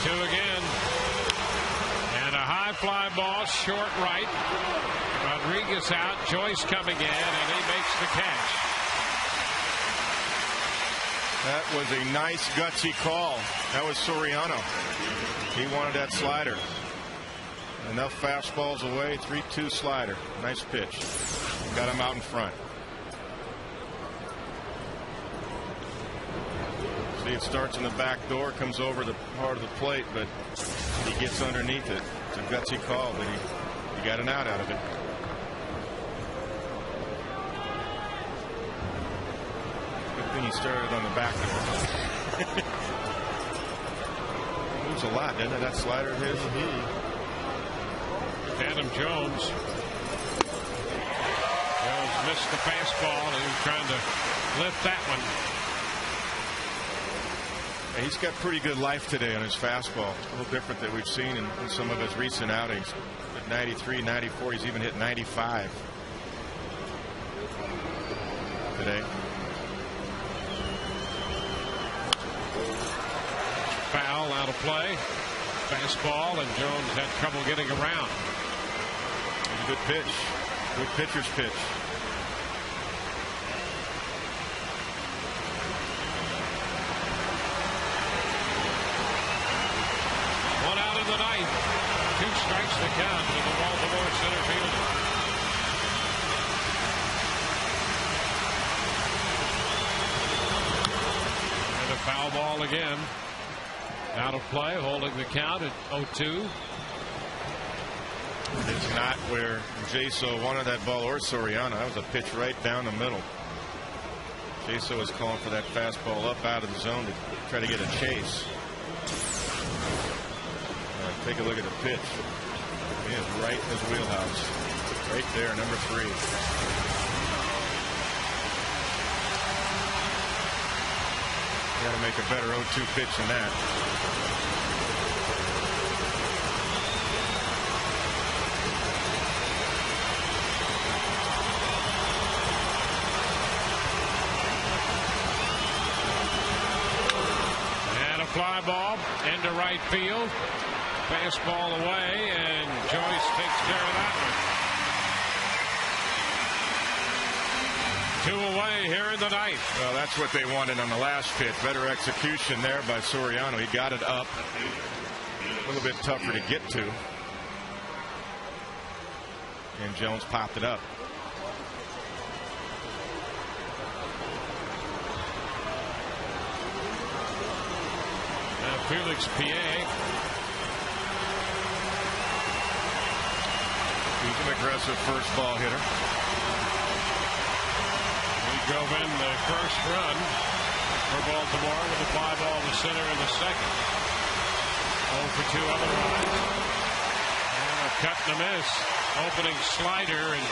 Again. And a high fly ball, short right. Rodriguez out, Joyce coming in, and he makes the catch. That was a nice gutsy call. That was Soriano. He wanted that slider. Enough fastballs away. 3-2 slider. Nice pitch. Got him out in front. See, it starts in the back door, comes over the part of the plate, but he gets underneath it. It's a gutsy call, but he got an out of it. Good thing he started on the back door. Moves a lot, doesn't it? That slider of his. Adam Jones. Jones missed the fastball, and he was trying to lift that one. He's got pretty good life today on his fastball. A little different than we've seen in some of his recent outings. At 93, 94, he's even hit 95 today. play. Fastball, and Jones had trouble getting around. Good pitch. Good pitcher's pitch. One out in the ninth. 2 strikes to count to the Baltimore center fielder. And a foul ball again. Out of play, holding the count at 0-2. It's not where Jaso wanted that ball, or Soriano. That was a pitch right down the middle. Jaso is calling for that fastball up out of the zone to try to get a chase. Take a look at the pitch. He is right in his wheelhouse. Right there, number 3. Got to make a better 0-2 pitch than that. And a fly ball into right field. Fastball away, and Joyce takes care of that one. 2 away here in the ninth. Well, that's what they wanted on the last pitch. Better execution there by Soriano. He got it up. A little bit tougher to get to. And Jones popped it up. Now Felix Pierre. He's an aggressive first ball hitter. He drove in the first run for Baltimore with a fly ball to center in the second. 0 for 2 otherwise. And a cut and a miss. Opening slider, and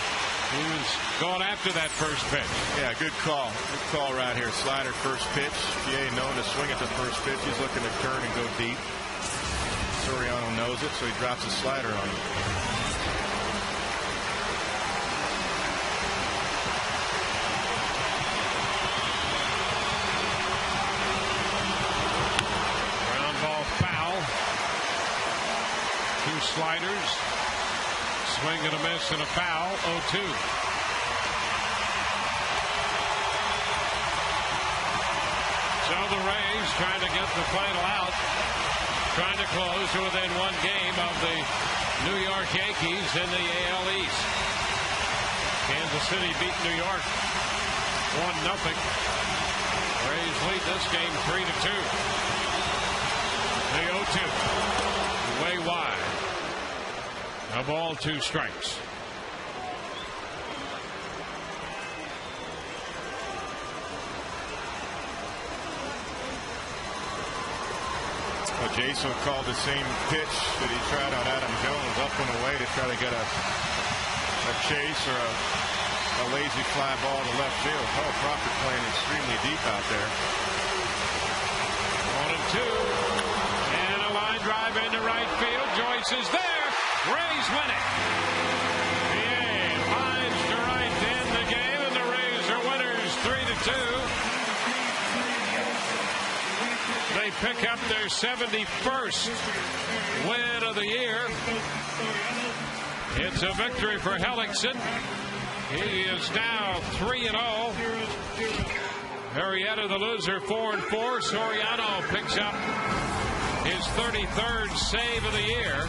he was going after that first pitch. Yeah, good call. Good call right here. Slider first pitch. PA known to swing at the first pitch. He's looking to turn and go deep. Soriano knows it, so he drops a slider on him. Sliders, swing and a miss and a foul. 0-2. So the Rays trying to get the final out, trying to close to within 1 game of the New York Yankees in the AL East. Kansas City beat New York 1-0. Rays lead this game 3-2. The 0-2 way wide. A ball, 2 strikes. Well, Jason called the same pitch that he tried on Adam Jones, up and away to try to get a chase or a lazy fly ball to left field. Oh, Crawford playing extremely deep out there. 1-2. And a line drive into right field. Joyce is there. Rays win it. PA lines to right to end the game, and the Rays are winners 3-2. They pick up their 71st win of the year. It's a victory for Hellickson. He is now 3-0. Arrieta, the loser, 4-4. Soriano picks up his 33rd save of the year.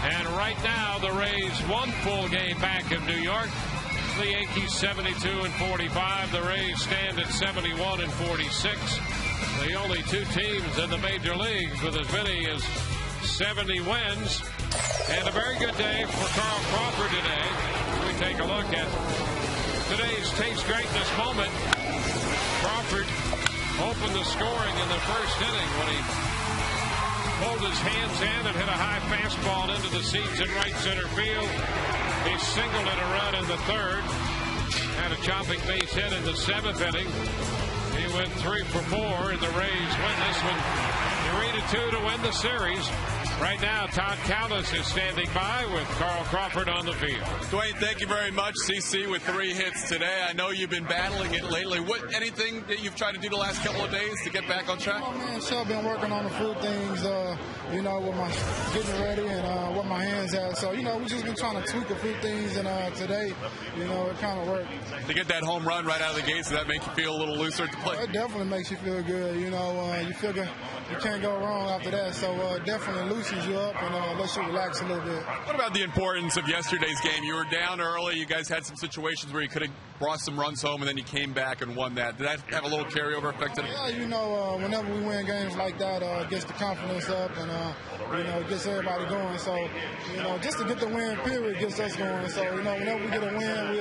And right now, the Rays 1 full game back of New York. The Yankees 72-45. The Rays stand at 71-46. The only 2 teams in the major leagues with as many as 70 wins. And a very good day for Carl Crawford today. We take a look at today's Taste Greatness moment. Crawford opened the scoring in the first inning when he pulled his hands in and hit a high fastball into the seats in right center field. He singled in a run in the 3rd. Had a chopping base hit in the 7th inning. He went 3 for 4, and the Rays win this one 3-2 to win the series. Right now, Todd Callis is standing by with Carl Crawford on the field. Dwayne, thank you very much. CC with 3 hits today. I know you've been battling it lately. Anything that you've tried to do the last couple of days to get back on track? Oh, man, sure, been working on a few things, with my getting ready and what my hands at. So, we just been trying to tweak a few things, and today, it kind of worked. To get that home run right out of the gate, does that make you feel a little looser at the plate? It definitely makes you feel good. You feel good. You can't go wrong after that. So definitely loosens you up and lets you relax a little bit. What about the importance of yesterday's game? You were down early. You guys had some situations where you could have brought some runs home, and then you came back and won that. Did that have a little carryover effect today? Yeah, whenever we win games like that, it gets the confidence up and, it gets everybody going. So, just to get the win, period, gets us going. So, whenever we get a win, we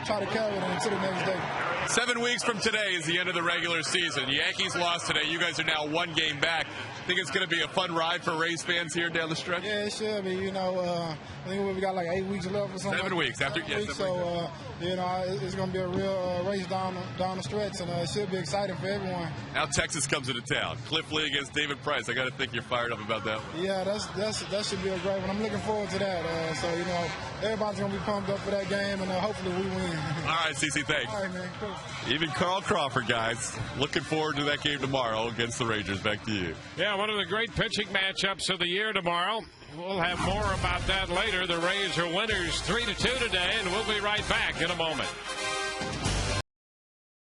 try to carry it into the next day. 7 weeks from today is the end of the regular season. The Yankees lost today. You guys are now 1 game back. Think it's going to be a fun ride for Rays fans here down the stretch? Yeah, it should be. I think we got like 8 weeks left or something. 7 weeks after. Yes, so it's going to be a real race down the stretch, and it should be exciting for everyone. Now Texas comes into town. Cliff Lee against David Price. I got to think you're fired up about that. Yeah, that should be a great one. I'm looking forward to that. Everybody's going to be pumped up for that game, and hopefully we win. All right, CC, thanks. All right, man. Cool. Even Carl Crawford, guys, looking forward to that game tomorrow against the Rangers. Back to you. Yeah, one of the great pitching matchups of the year tomorrow. We'll have more about that later. The Rays are winners 3-2 today, and we'll be right back in a moment.